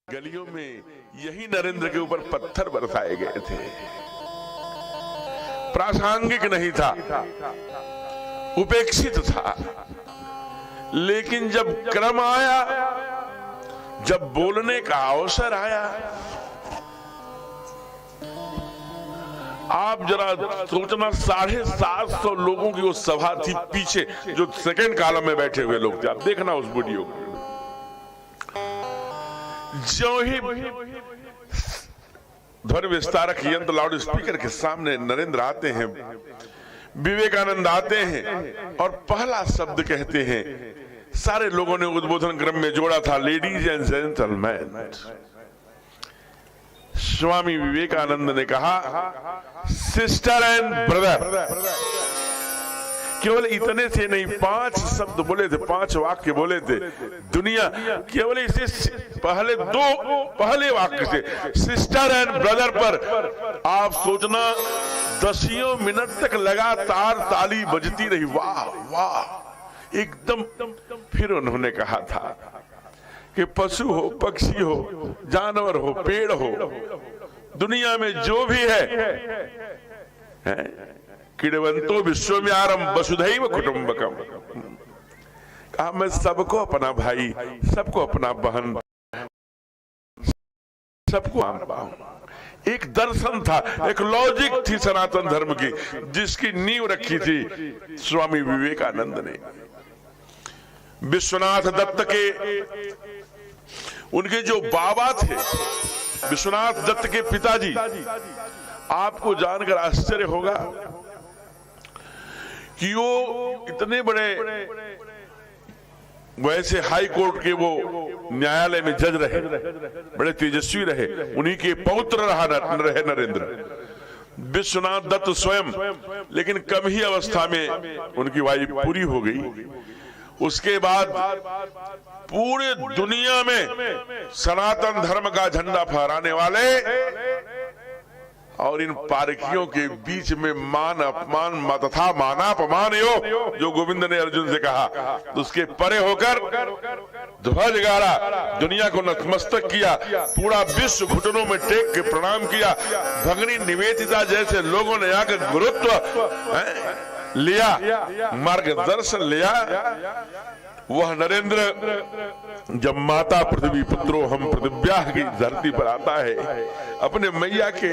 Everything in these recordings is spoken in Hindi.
गलियों में यही नरेंद्र के ऊपर पत्थर बरसाए गए थे। प्रासंगिक नहीं था, उपेक्षित था। लेकिन जब क्रम आया, जब बोलने का अवसर आया, आप जरा सोचना, 750 लोगों की वो सभा थी। पीछे जो सेकंड कॉलम में बैठे हुए लोग थे, आप देखना उस वीडियो को। जो ही ध्वनि विस्तारक यंत्र लाउड स्पीकर के सामने नरेंद्र आते हैं, विवेकानंद आते हैं और पहला शब्द कहते हैं, सारे लोगों ने उद्बोधन क्रम में जोड़ा था, ladies and gentleman. Swami Vivekananda ने कहा, सिस्टर एंड ब्रदर। केवल इतने से नहीं, 5 शब्द बोले थे, 5 वाक्य बोले थे। दुनिया केवल इसे पहले वाक्य से सिस्टर एंड ब्रदर पर आप सोचना, 10 मिनट तक लगातार ताली बजती रही। वाह वाह एकदम। फिर उन्होंने कहा था कि पशु हो, पक्षी हो, जानवर हो, पेड़ हो, दुनिया में जो भी है किड़वंतो विश्वम्यारम वसुधैव कुटुंबकम। कहा मैं सबको अपना भाई, सबको अपना बहन, सबको मानता हूं। एक दर्शन था, एक लॉजिक थी सनातन धर्म की, जिसकी नींव रखी थी स्वामी विवेकानंद ने। विश्वनाथ दत्त के उनके जो बाबा थे, विश्वनाथ दत्त के पिताजी, आपको जानकर आश्चर्य होगा कि वो इतने बड़े, वैसे हाई कोर्ट के वो न्यायालय में जज रहे, बड़े तेजस्वी रहे। उन्हीं के पौत्र रहे नरेंद्र। विश्वनाथ दत्त स्वयं, लेकिन कम ही अवस्था में उनकी आयु पूरी हो गई। उसके बाद पूरे दुनिया में सनातन धर्म का झंडा फहराने वाले और इन पारखियों के बीच में मान अपमान तथा मानापमान हो, जो गोविंद ने अर्जुन से कहा, तो उसके परे होकर ध्वज गाड़ा, दुनिया को नतमस्तक किया, पूरा विश्व घुटनों में टेक के प्रणाम किया। भगनी निवेदिता जैसे लोगों ने आकर गुरुत्व लिया, मार्गदर्शन लिया। वह नरेंद्र जब माता पृथ्वी पुत्रो हम पृथिव्याः की धरती पर आता है, अपने मैया के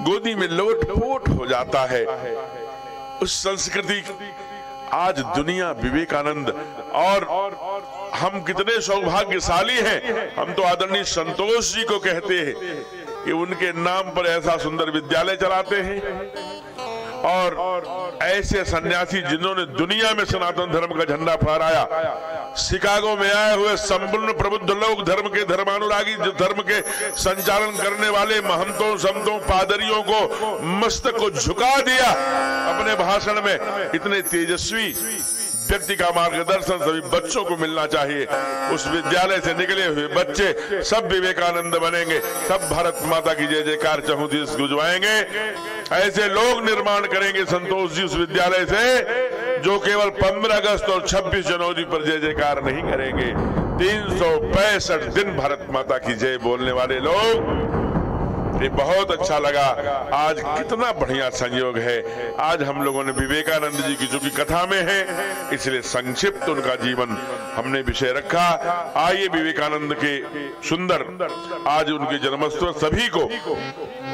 गोदी में लोटपोट हो जाता है। उस संस्कृति आज दुनिया विवेकानंद, और हम कितने सौभाग्यशाली हैं। हम तो आदरणीय संतोष जी को कहते हैं कि उनके नाम पर ऐसा सुंदर विद्यालय चलाते हैं, और ऐसे सन्यासी जिन्होंने दुनिया में सनातन धर्म का झंडा फहराया। शिकागो में आए हुए संपूर्ण प्रबुद्ध लोग, धर्म के धर्मानुरागी, जो धर्म के संचालन करने वाले महंतों, संतों, पादरियों को मस्तक को झुका दिया अपने भाषण में। इतने तेजस्वी व्यक्ति का मार्गदर्शन सभी बच्चों को मिलना चाहिए। उस विद्यालय से निकले हुए बच्चे सब विवेकानंद बनेंगे, सब भारत माता की जय जयकार चहुंदिश गुजवाएंगे। ऐसे लोग निर्माण करेंगे संतोष जी उस विद्यालय से, जो केवल 15 अगस्त और 26 जनवरी पर जय जयकार नहीं करेंगे, 365 दिन भारत माता की जय बोलने वाले लोग। ये बहुत अच्छा लगा। आज कितना बढ़िया संयोग है, आज हम लोगों ने विवेकानंद जी की, जो की कथा में है, इसलिए संक्षिप्त उनका जीवन हमने विषय रखा। आइए विवेकानंद के सुंदर, आज उनके जन्मोत्सव, सभी को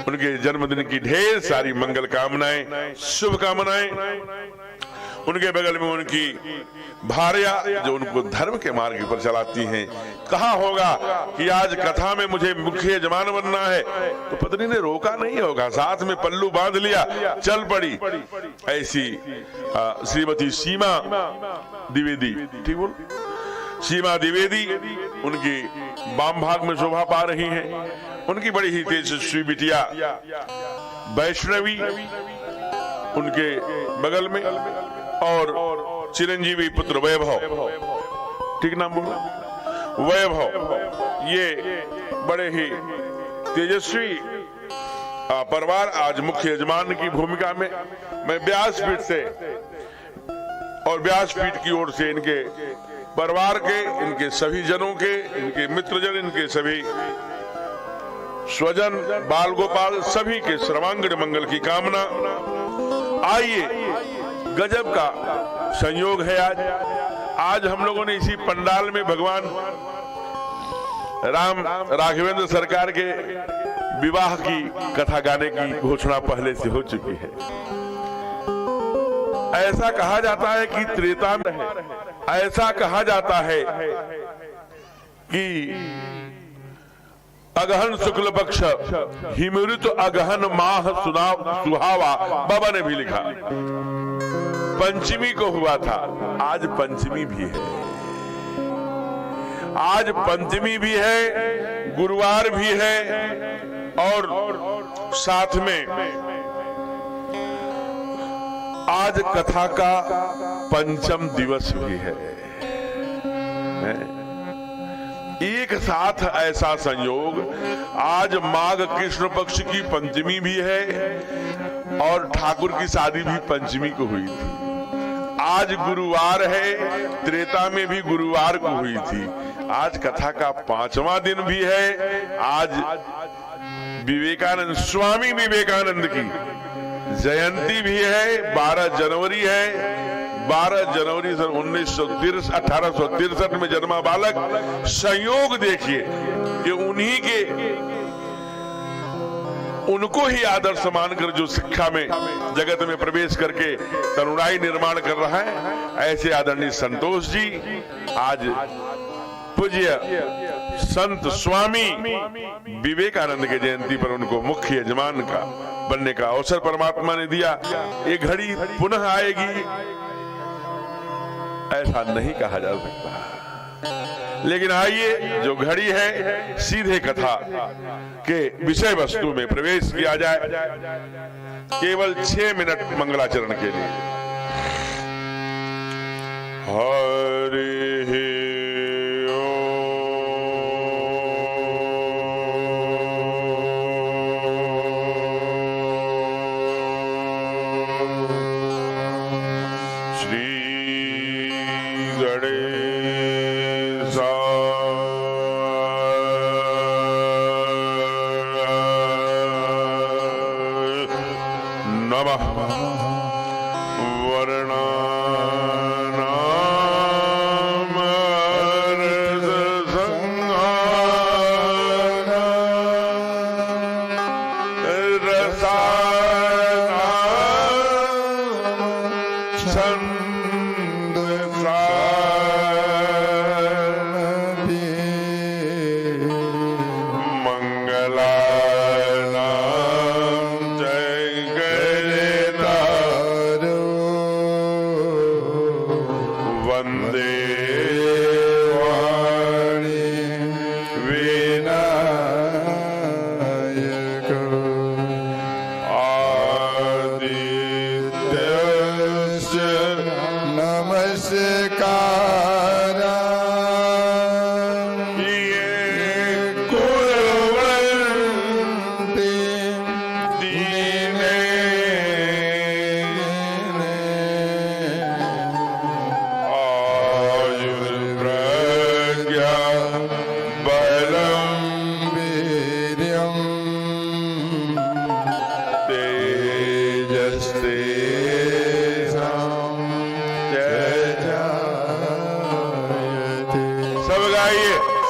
उनके जन्मदिन की ढेर सारी मंगल कामनाएं, शुभकामनाएं। उनके बगल में उनकी भार्या, जो उनको धर्म के मार्ग पर चलाती हैं। कहा होगा कि आज कथा में मुझे मुख्य यजमान बनना है, तो पत्नी ने रोका नहीं होगा, साथ में पल्लू बांध लिया, चल पड़ी। ऐसी श्रीमती सीमा द्विवेदी, ठीक बोल, सीमा द्विवेदी उनकी वाम भाग में शोभा पा रही हैं। उनकी बड़ी ही तेजस्वी बिटिया वैष्णवी उनके बगल में, और चिरंजीवी पुत्र वैभव, ठीक नाम बोला, वैभव। ये बड़े ही तेजस्वी परिवार आज मुख्य यजमान की भूमिका में। मैं व्यासपीठ से और व्यासपीठ की ओर से इनके परिवार के, इनके सभी जनों के, इनके मित्रजन, इनके सभी स्वजन, बाल गोपाल सभी के सर्वांगीण मंगल की कामना। आइए, गजब का संयोग है आज हम लोगों ने इसी पंडाल में भगवान राम राघवेंद्र सरकार के विवाह की कथा गाने की घोषणा पहले से हो चुकी है। ऐसा कहा जाता है कि त्रेता में है, ऐसा कहा जाता है कि अगहन शुक्ल पक्ष हिमृत अगहन माह सुहावा, बाबा ने भी लिखा। पंचमी को हुआ था, आज पंचमी भी है, आज पंचमी भी है, गुरुवार भी है और साथ में आज कथा का पंचम दिवस भी है। एक साथ ऐसा संयोग, आज माघ कृष्ण पक्ष की पंचमी भी है और ठाकुर की शादी भी पंचमी को हुई थी। आज गुरुवार है, त्रेता में भी गुरुवार को हुई थी। आज कथा का 5वां दिन भी है। आज विवेकानंद, स्वामी विवेकानंद की जयंती भी है, 12 जनवरी है। 12 जनवरी सन 1863 में जन्मा बालक। संयोग देखिए कि उन्हीं के, उनको ही आदर्श मानकर जो शिक्षा में जगत में प्रवेश करके तरुणाई निर्माण कर रहा है, ऐसे आदरणीय संतोष जी आज पूज्य संत स्वामी विवेकानंद के जयंती पर उनको मुख्य यजमान का बनने का अवसर परमात्मा ने दिया। ये घड़ी पुनः आएगी ऐसा नहीं कहा जा सकता, लेकिन आइए जो घड़ी है सीधे कथा के विषय वस्तु में प्रवेश किया जाए। केवल 6 मिनट मंगलाचरण के लिए। हरि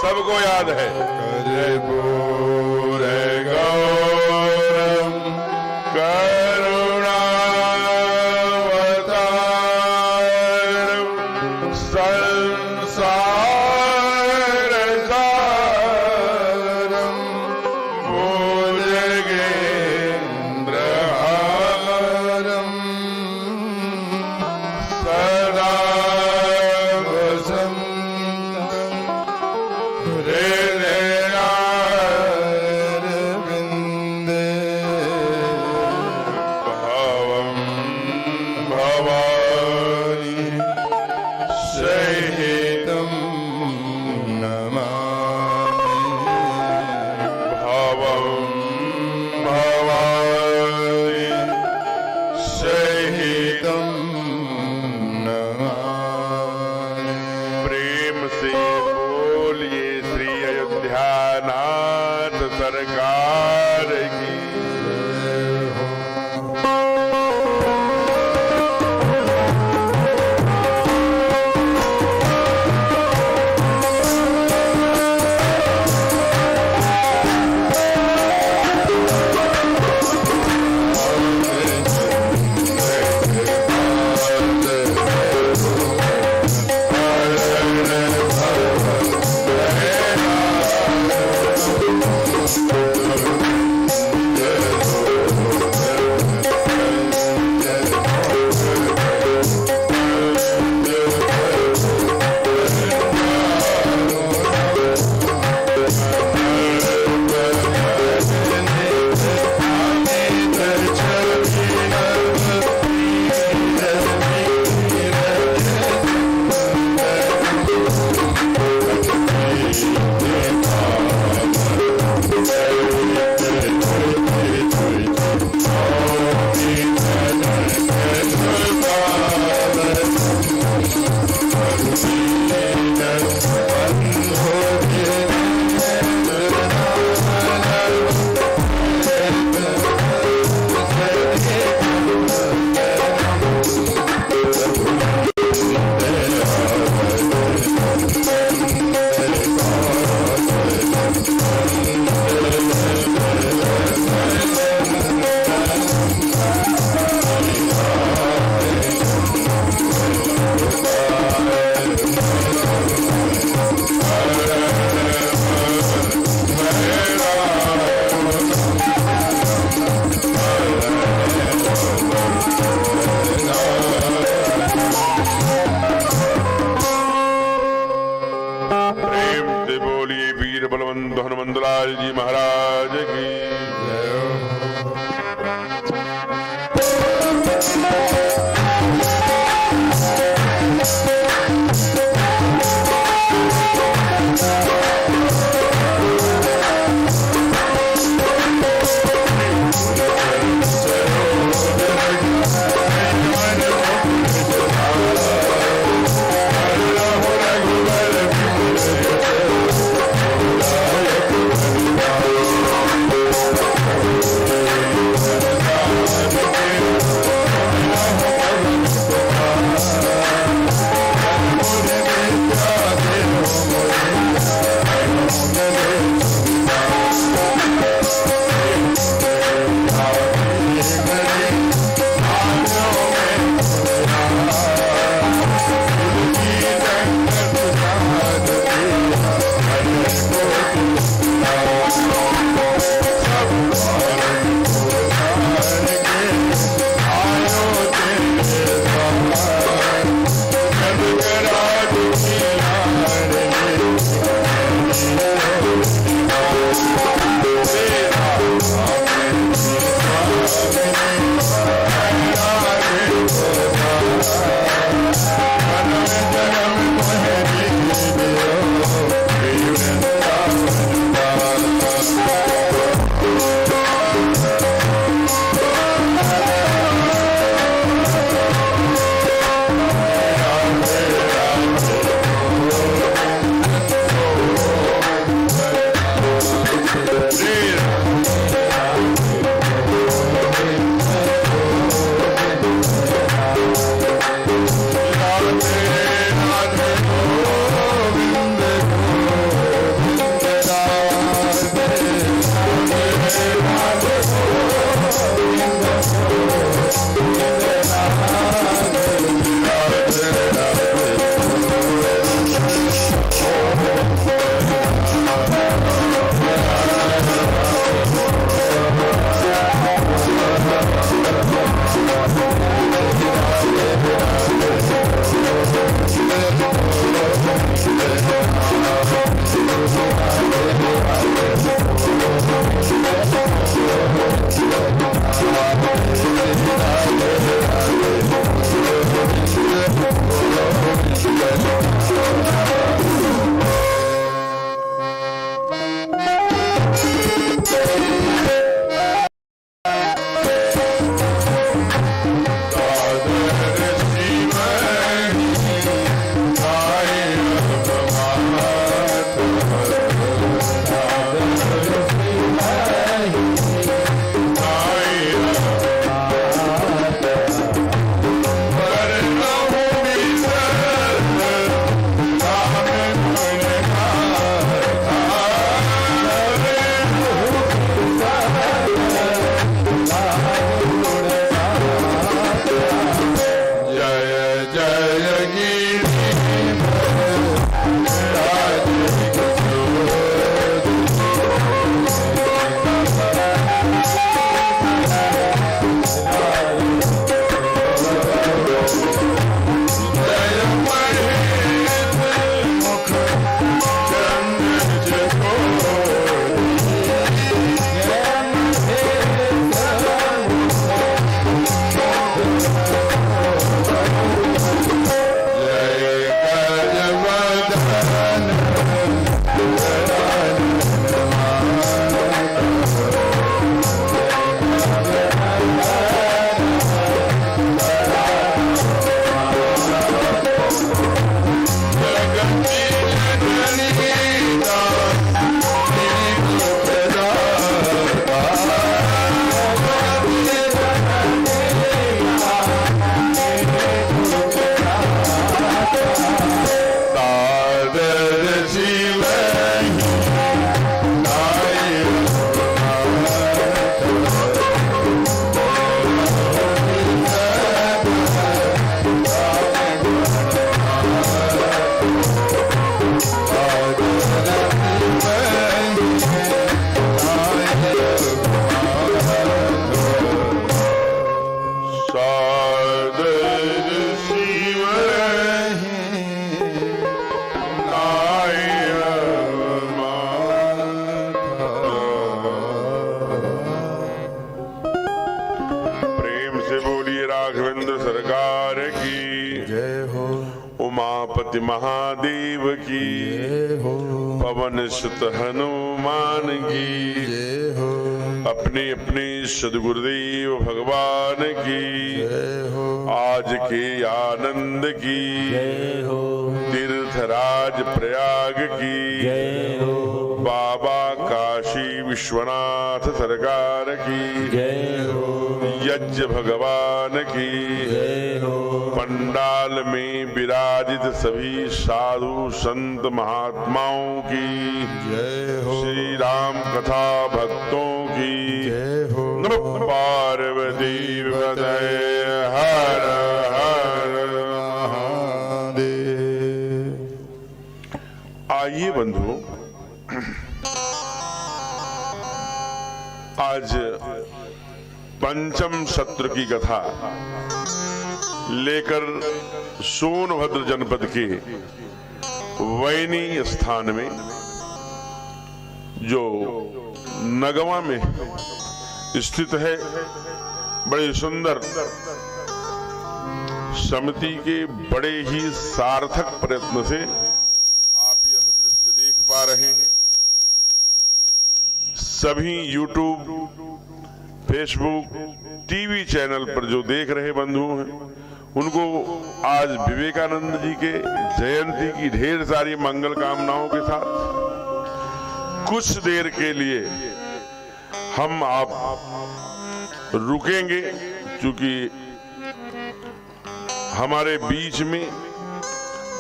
सबको याद है। कर्पूर गौरम करुणावतारम संसार सारम भुजगेन्द्रहारम सदा भवानी सही संत हनुमंतलाल जी महाराज की जय हो। उमापति महादेव की जय हो, पवन सुत हनुमान की जय हो, अपने अपने सद्गुरुदेव भगवान की जय हो, आज के आनंद की जय हो, तीर्थराज प्रयाग की जय हो, बाबा काशी विश्वनाथ सरकार की जय हो, यज्ञ भगवान की जय हो, पंडाल में विराजित सभी साधु संत महात्माओं की जय हो, श्री राम कथा भक्तों की जय हो, नमः पार्वती पतये हर हर महादेव। आइए बंधु, आज पंचम सत्र की कथा लेकर सोनभद्र जनपद के वैनी स्थान में जो नगवा में स्थित है, बड़े सुंदर समिति के बड़े ही सार्थक प्रयत्न से आप यह दृश्य देख पा रहे हैं। सभी YouTube, फेसबुक, टीवी चैनल पर जो देख रहे बंधु हैं, उनको आज विवेकानंद जी के जयंती की ढेर सारी मंगल कामनाओं के साथ कुछ देर के लिए हम आप रुकेंगे, क्योंकि हमारे बीच में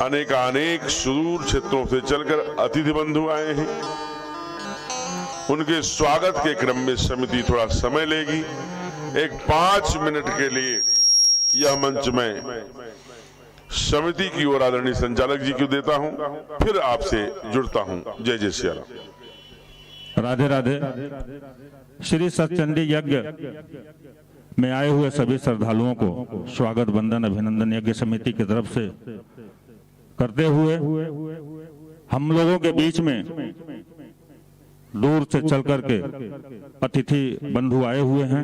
अनेक सुदूर क्षेत्रों से चलकर अतिथि बंधु आए हैं। उनके स्वागत के क्रम में समिति थोड़ा समय लेगी। एक 5 मिनट के लिए यह मंच में समिति की ओर आदरणीय संचालक जी को देता हूं, फिर आपसे जुड़ता हूं। जय जय श्री राम। राधे राधे। श्री सतचंडी यज्ञ में आए हुए सभी श्रद्धालुओं को स्वागत वंदन अभिनंदन यज्ञ समिति की तरफ से करते हुए हम लोगों के बीच में दूर से चल करके अतिथि बंधु आए हुए हैं,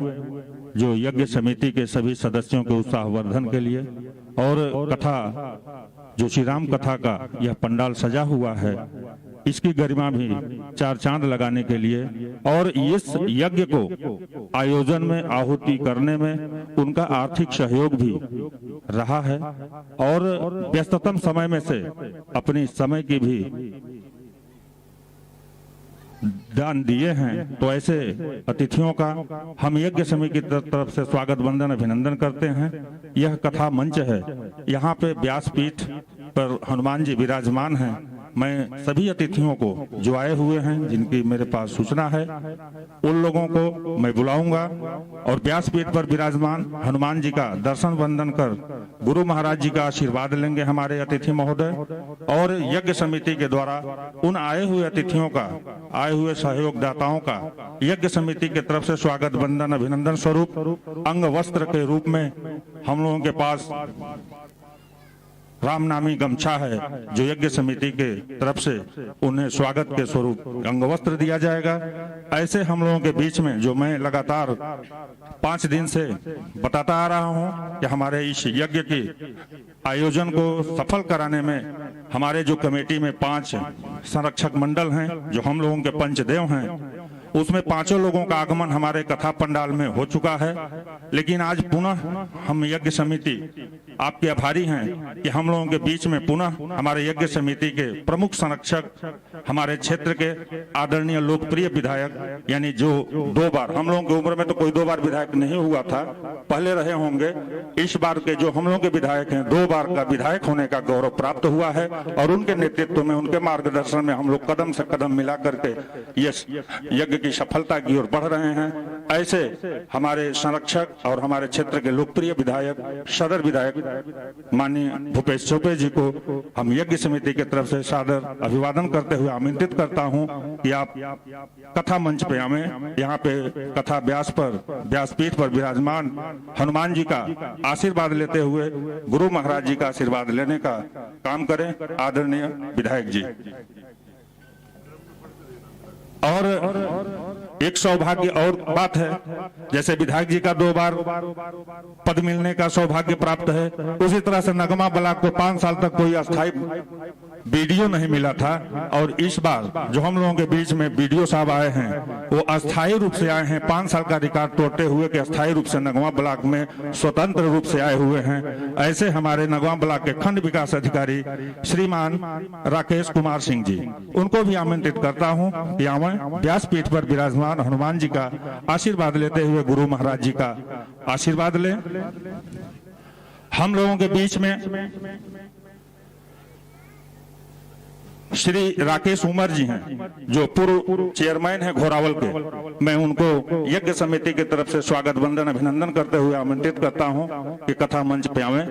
जो यज्ञ समिति के सभी सदस्यों के उत्साहवर्धन के लिए और कथा जो श्री राम कथा का यह पंडाल सजा हुआ है, इसकी गरिमा भी 4 चांद लगाने के लिए और इस यज्ञ को आयोजन में आहुति करने में उनका आर्थिक सहयोग भी रहा है और व्यस्ततम समय में से अपनी समय की भी दान दिए हैं। तो ऐसे अतिथियों का हम यज्ञ समिति की तरफ से स्वागत वंदन अभिनंदन करते हैं। यह कथा मंच है, यहाँ पे व्यासपीठ पर हनुमान जी विराजमान हैं। मैं सभी अतिथियों को जो आए हुए हैं, जिनकी मेरे पास सूचना है, उन लोगों को मैं बुलाऊंगा और व्यासपीठ पर विराजमान हनुमान जी का दर्शन वंदन कर गुरु महाराज जी का आशीर्वाद लेंगे हमारे अतिथि महोदय। और यज्ञ समिति के द्वारा उन आए हुए अतिथियों का, आए हुए सहयोगदाताओं का यज्ञ समिति की तरफ से स्वागत वंदन अभिनंदन स्वरूप अंग वस्त्र के रूप में हम लोगों के पास रामनामी गमछा है, जो यज्ञ समिति के तरफ से उन्हें स्वागत के स्वरूप अंगवस्त्र दिया जाएगा। ऐसे हम लोगों के बीच में जो मैं लगातार 5 दिन से बताता आ रहा हूं कि हमारे इस यज्ञ की आयोजन को सफल कराने में हमारे जो कमेटी में 5 संरक्षक मंडल हैं, जो हम लोगों के पंचदेव हैं, उसमें 5 लोगों का आगमन हमारे कथा पंडाल में हो चुका है। लेकिन आज पुनः हम यज्ञ समिति आपके आभारी हैं कि हम लोगों के बीच में पुनः हमारे यज्ञ समिति के प्रमुख संरक्षक, हमारे क्षेत्र के आदरणीय लोकप्रिय विधायक, यानी जो 2 बार, हम लोगों की उम्र में तो कोई 2 बार विधायक नहीं हुआ था, पहले रहे होंगे, इस बार के जो हम लोगों के विधायक हैं 2 बार का विधायक होने का गौरव प्राप्त हुआ है। और उनके नेतृत्व में, उनके मार्गदर्शन में हम लोग कदम से कदम मिला करके यश यज्ञ की सफलता की ओर बढ़ रहे हैं। ऐसे हमारे संरक्षक और हमारे क्षेत्र के लोकप्रिय विधायक, सदर विधायक माननीय भूपेश चौबे जी को हम यज्ञ समिति की तरफ से सादर अभिवादन करते हुए आमंत्रित करता हूं कि आप कथा मंच पे हमें यहाँ पे कथा व्यासपीठ पर विराजमान हनुमान जी का आशीर्वाद लेते हुए गुरु महाराज जी का आशीर्वाद लेने का काम करें। आदरणीय विधायक जी। और एक सौभाग्य और बात है, जैसे विधायक जी का 2 बार पद मिलने का सौभाग्य प्राप्त है, उसी तरह से नगमा ब्लॉक को 5 साल तक कोई अस्थायी बीडीओ नहीं मिला था। और इस बार जो हम लोगों के बीच में बीडीओ साहब आए हैं वो अस्थायी रूप से आए हैं, 5 साल का रिकॉर्ड तोड़ते हुए कि अस्थायी रूप से नगमा ब्लॉक में स्वतंत्र रूप से आए हुए हैं। ऐसे हमारे नगमा ब्लॉक के खंड विकास अधिकारी श्रीमान राकेश कुमार सिंह जी, उनको भी आमंत्रित करता हूं कि आवे व्यासपीठ पर विराजमान हनुमान जी का आशीर्वाद लेते हुए गुरु महाराज जी का आशीर्वाद लें। हम लोगों के बीच में श्री राकेश उमर जी हैं, जो पूर्व चेयरमैन हैं घोरावल के। मैं उनको यज्ञ समिति की तरफ से स्वागत वंदन अभिनंदन करते हुए आमंत्रित करता हूं कि कथा मंच पे आवें।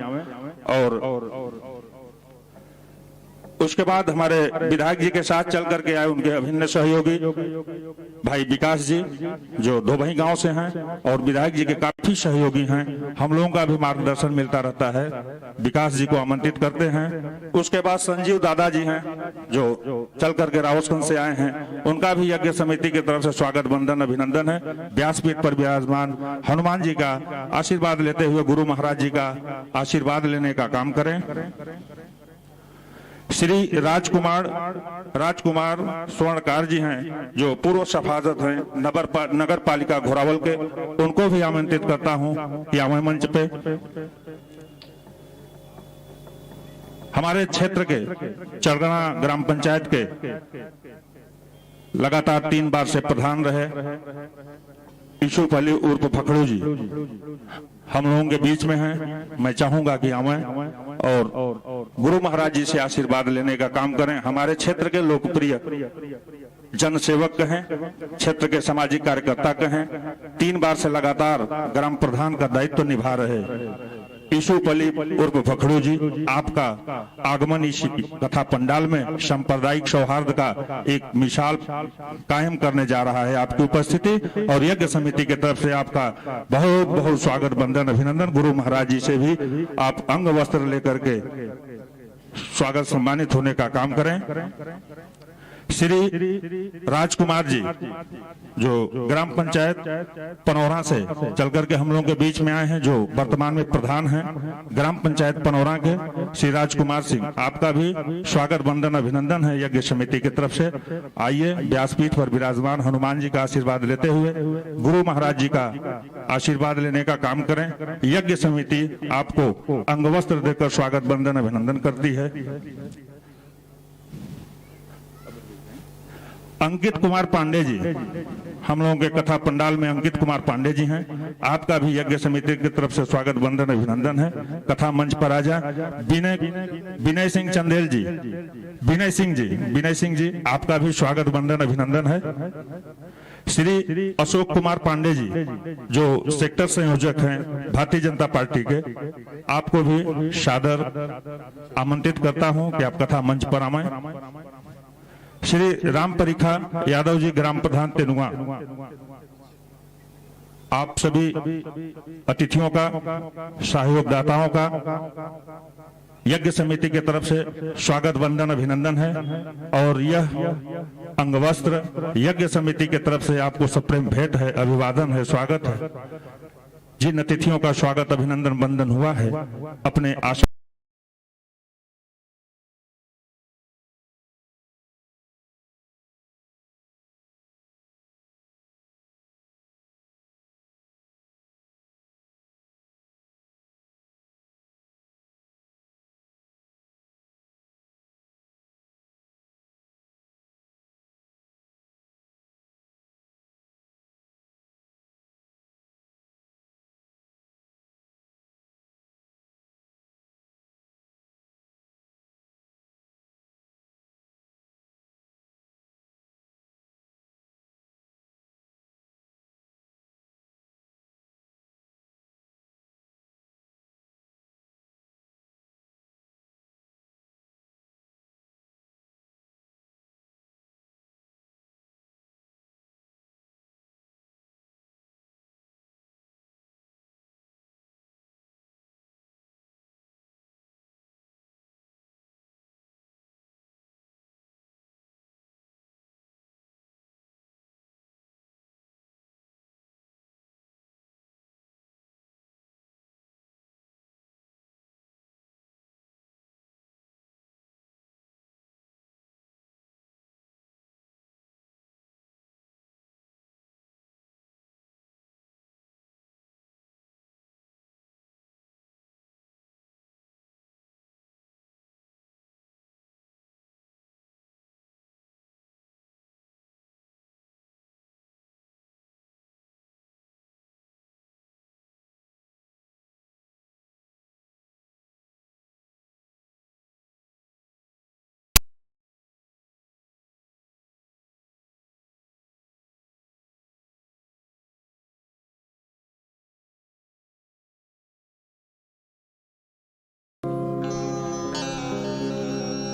और उसके बाद हमारे विधायक जी के साथ चल करके आए उनके अभिन्न सहयोगी भाई विकास जी, जो धोबही गांव से हैं और विधायक जी के काफी सहयोगी हैं। हम लोगों का भी मार्गदर्शन मिलता रहता है, विकास जी को आमंत्रित करते हैं। उसके बाद संजीव दादा जी हैं, जो चल करके रावतगंज से आए हैं, उनका भी यज्ञ समिति की तरफ से स्वागत वंदन अभिनंदन है। व्यासपीठ पर विराजमान हनुमान जी का आशीर्वाद लेते हुए गुरु महाराज जी का आशीर्वाद लेने का काम करें। श्री राजकुमार स्वर्णकार जी हैं, जो पूर्व सभासद हैं नगर पालिका घोरावल के, उनको भी आमंत्रित करता हूं कि आवे मंच पे। हमारे क्षेत्र के चरगना ग्राम पंचायत के लगातार 3 बार से प्रधान रहे यूसुफ अली उर्फ फखड़ू जी हम लोगों के बीच में हैं। मैं चाहूंगा कि आवें और गुरु महाराज जी से आशीर्वाद लेने का काम करें। हमारे क्षेत्र के लोकप्रिय जनसेवक कहें, क्षेत्र के सामाजिक कार्यकर्ता कहें, 3 बार से लगातार ग्राम प्रधान का दायित्व निभा रहे यूसुफ अली उर्फ फखड़ू जी, आपका आगमन इस कथा पंडाल में सांप्रदायिक सौहार्द का एक मिसाल कायम करने जा रहा है। आपकी उपस्थिति और यज्ञ समिति की तरफ से आपका बहुत बहुत स्वागत वंदन अभिनंदन। गुरु महाराज जी से भी आप अंग वस्त्र लेकर के स्वागत सम्मानित होने का काम करें। श्री राजकुमार जी, जो ग्राम पंचायत पनौरा से चल करके हम लोगों के बीच में आए हैं, जो वर्तमान में प्रधान हैं ग्राम पंचायत पनौरा के, श्री राजकुमार सिंह, आपका भी स्वागत वंदन अभिनंदन है यज्ञ समिति की तरफ से। आइए व्यासपीठ पर विराजमान हनुमान जी का आशीर्वाद लेते हुए गुरु महाराज जी का आशीर्वाद लेने का काम करें। यज्ञ समिति आपको अंगवस्त्र देकर स्वागत वंदन अभिनंदन करती है। अंकित कुमार पांडे जी, हम लोगों के कथा पंडाल में अंकित कुमार पांडे जी हैं, आपका भी यज्ञ समिति की तरफ से स्वागत वंदन अभिनंदन है। कथा मंच पर आ जाए। विनय सिंह चंदेल जी, विनय सिंह जी, आपका भी स्वागत वंदन अभिनंदन है। श्री अशोक कुमार पांडे जी, जो सेक्टर संयोजक हैं भारतीय जनता पार्टी के, आपको भी सादर आमंत्रित करता हूं कि आप कथा मंच पर आए। श्री राम परीखा यादव जी, ग्राम प्रधान तेनुआ, आप सभी अतिथियों का, सहयोगदाताओं का यज्ञ समिति की तरफ से स्वागत वंदन अभिनंदन है। और यह अंगवस्त्र यज्ञ समिति की तरफ से आपको सप्रेम भेंट है, अभिवादन है, स्वागत है। जिन अतिथियों का स्वागत अभिनंदन वंदन हुआ है, अपने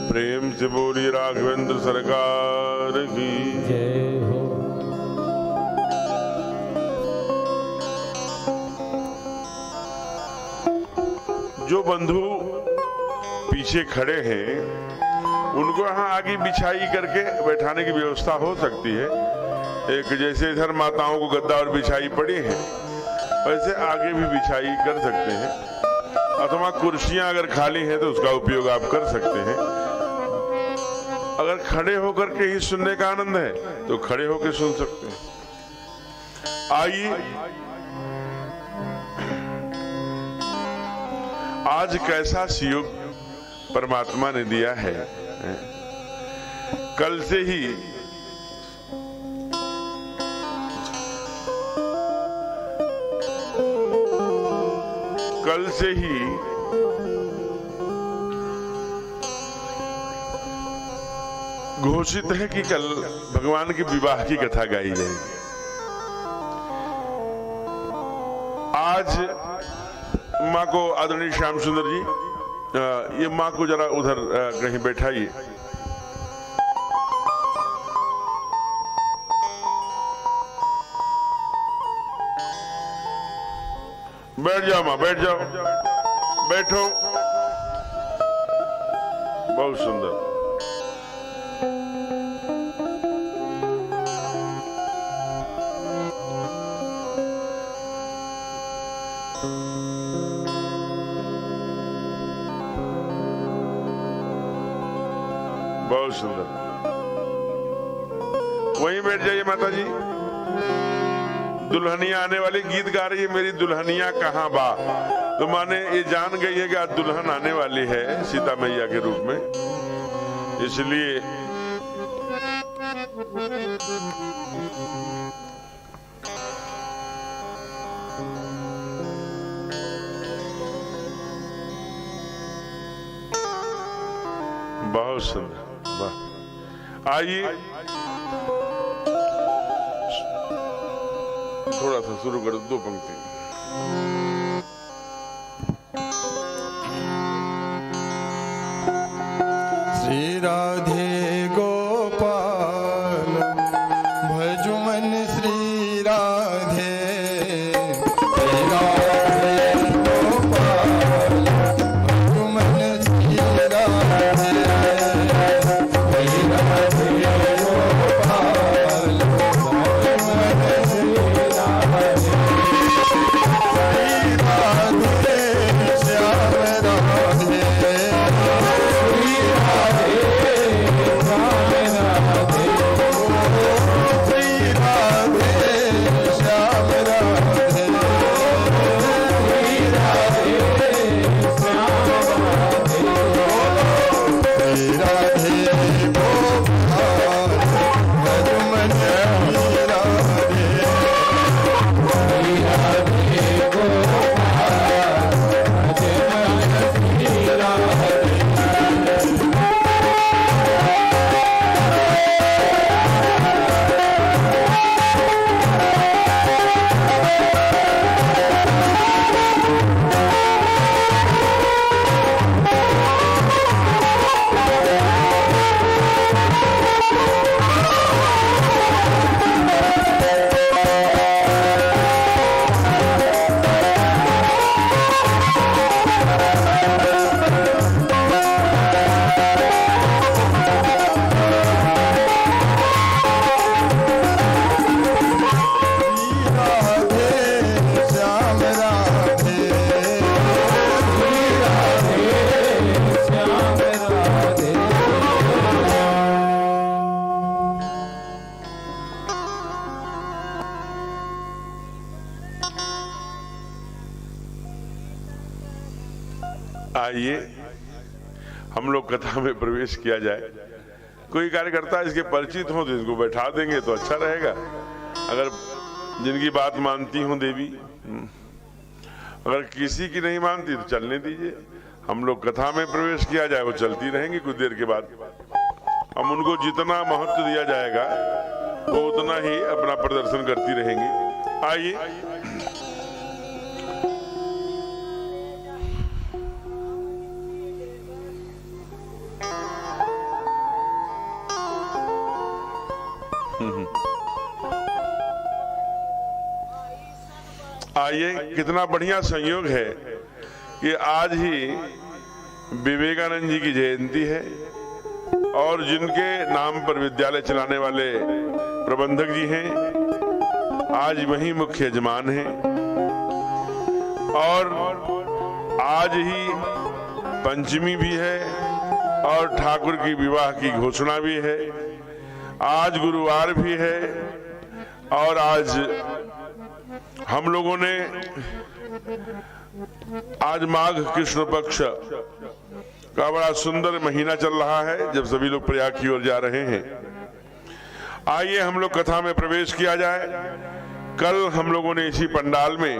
प्रेम से बोलिए राघवेंद्र सरकार की जय हो। जो बंधु पीछे खड़े हैं उनको यहाँ आगे बिछाई करके बैठाने की व्यवस्था हो सकती है। एक जैसे इधर माताओं को गद्दा और बिछाई पड़ी है वैसे आगे भी बिछाई कर सकते हैं, अथवा कुर्सियां अगर खाली हैं तो उसका उपयोग आप कर सकते हैं। अगर खड़े होकर के ही सुनने का आनंद है तो खड़े होकर सुन सकते हैं। आइए आज कैसा सुयोग परमात्मा ने दिया है। कल से ही घोषित है कि कल भगवान के विवाह की कथा गाई जाएगी। आज माँ को आदरणीय श्याम सुंदर जी, ये माँ को जरा उधर कहीं बैठाइए। बैठ जाओ माँ, बैठ जाओ, बैठो। बहुत सुंदर। बहुत सुंदर। वहीं बैठ जाइए माता जी। दुल्हनिया आने वाली गीत गा रही है, मेरी दुल्हनिया कहाँ बा। तो माने ये जान गई है कि आज दुल्हन आने वाली है सीता मैया के रूप में, इसलिए बहुत सुंदर। वाह, आइए थोड़ा सा शुरू करो, 2 पंक्ति। श्री राधे गोपाल भजुमन श्री राधे, श्री राधे गोपाल भजुमन श्री राधे, श्री राधे गोपाल भजुमन श्री राधे, श्री राधे श्याम राधे, आइए हम लोग कथा में प्रवेश किया जाए। कोई कार्यकर्ता इसके परिचित हो तो इनको बैठा देंगे तो अच्छा रहेगा। अगर जिनकी बात मानती हूँ देवी, अगर किसी की नहीं मानती तो चलने दीजिए। हम लोग कथा में प्रवेश किया जाए, वो चलती रहेंगी। कुछ देर के बाद हम उनको जितना महत्व दिया जाएगा वो उतना ही अपना प्रदर्शन करती रहेंगी। आइए आइए, कितना बढ़िया संयोग है कि आज ही विवेकानंद जी की जयंती है और जिनके नाम पर विद्यालय चलाने वाले प्रबंधक जी हैं, आज वही मुख्य यजमान हैं और आज ही पंचमी भी है और ठाकुर की विवाह की घोषणा भी है। आज गुरुवार भी है और आज हम लोगों ने आज माघ कृष्ण पक्ष का बड़ा सुंदर महीना चल रहा है जब सभी लोग प्रयाग की ओर जा रहे हैं। आइए हम लोग कथा में प्रवेश किया जाए। कल हम लोगों ने इसी पंडाल में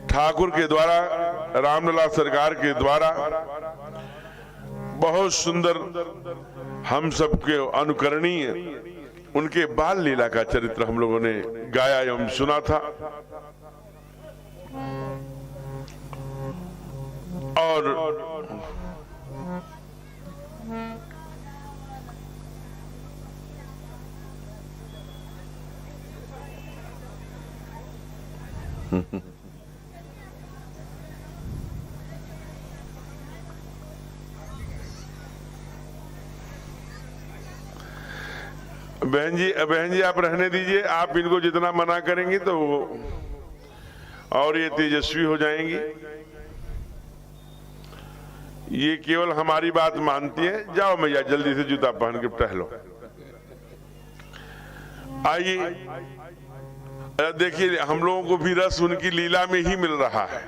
ठाकुर के द्वारा, रामलला सरकार के द्वारा बहुत सुंदर हम सबके अनुकरणीय उनके बाल लीला का चरित्र हम लोगों ने गाया एवं सुना था। और बहन जी आप रहने दीजिए, आप इनको जितना मना करेंगी तो वो और ये तेजस्वी हो जाएंगी। ये केवल हमारी बात मानती है। जाओ मैया, जल्दी से जूता पहन के टहलो। आइए, देखिए हम लोगों को भी रस उनकी लीला में ही मिल रहा है,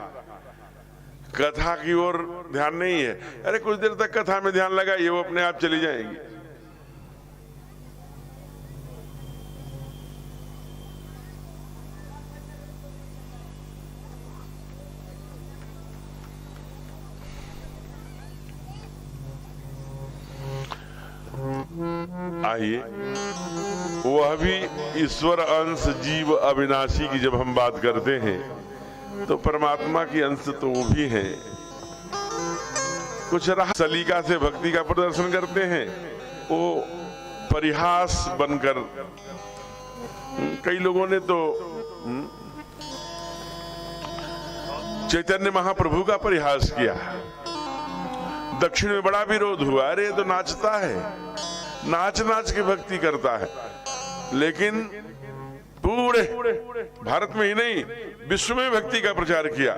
कथा की ओर ध्यान नहीं है। अरे कुछ देर तक कथा में ध्यान लगाइए, वो अपने आप चली जाएंगी। आइए, वह भी ईश्वर अंश जीव अविनाशी की जब हम बात करते हैं तो परमात्मा की अंश तो वो भी है। कुछ राह सलीका से भक्ति का प्रदर्शन करते हैं, वो परिहास बनकर। कई लोगों ने तो चैतन्य महाप्रभु का परिहास किया। दक्षिण में बड़ा विरोध हुआ, अरे तो नाचता है, नाच नाच के भक्ति करता है। लेकिन पूरे भारत में ही नहीं, विश्व में भक्ति का प्रचार किया।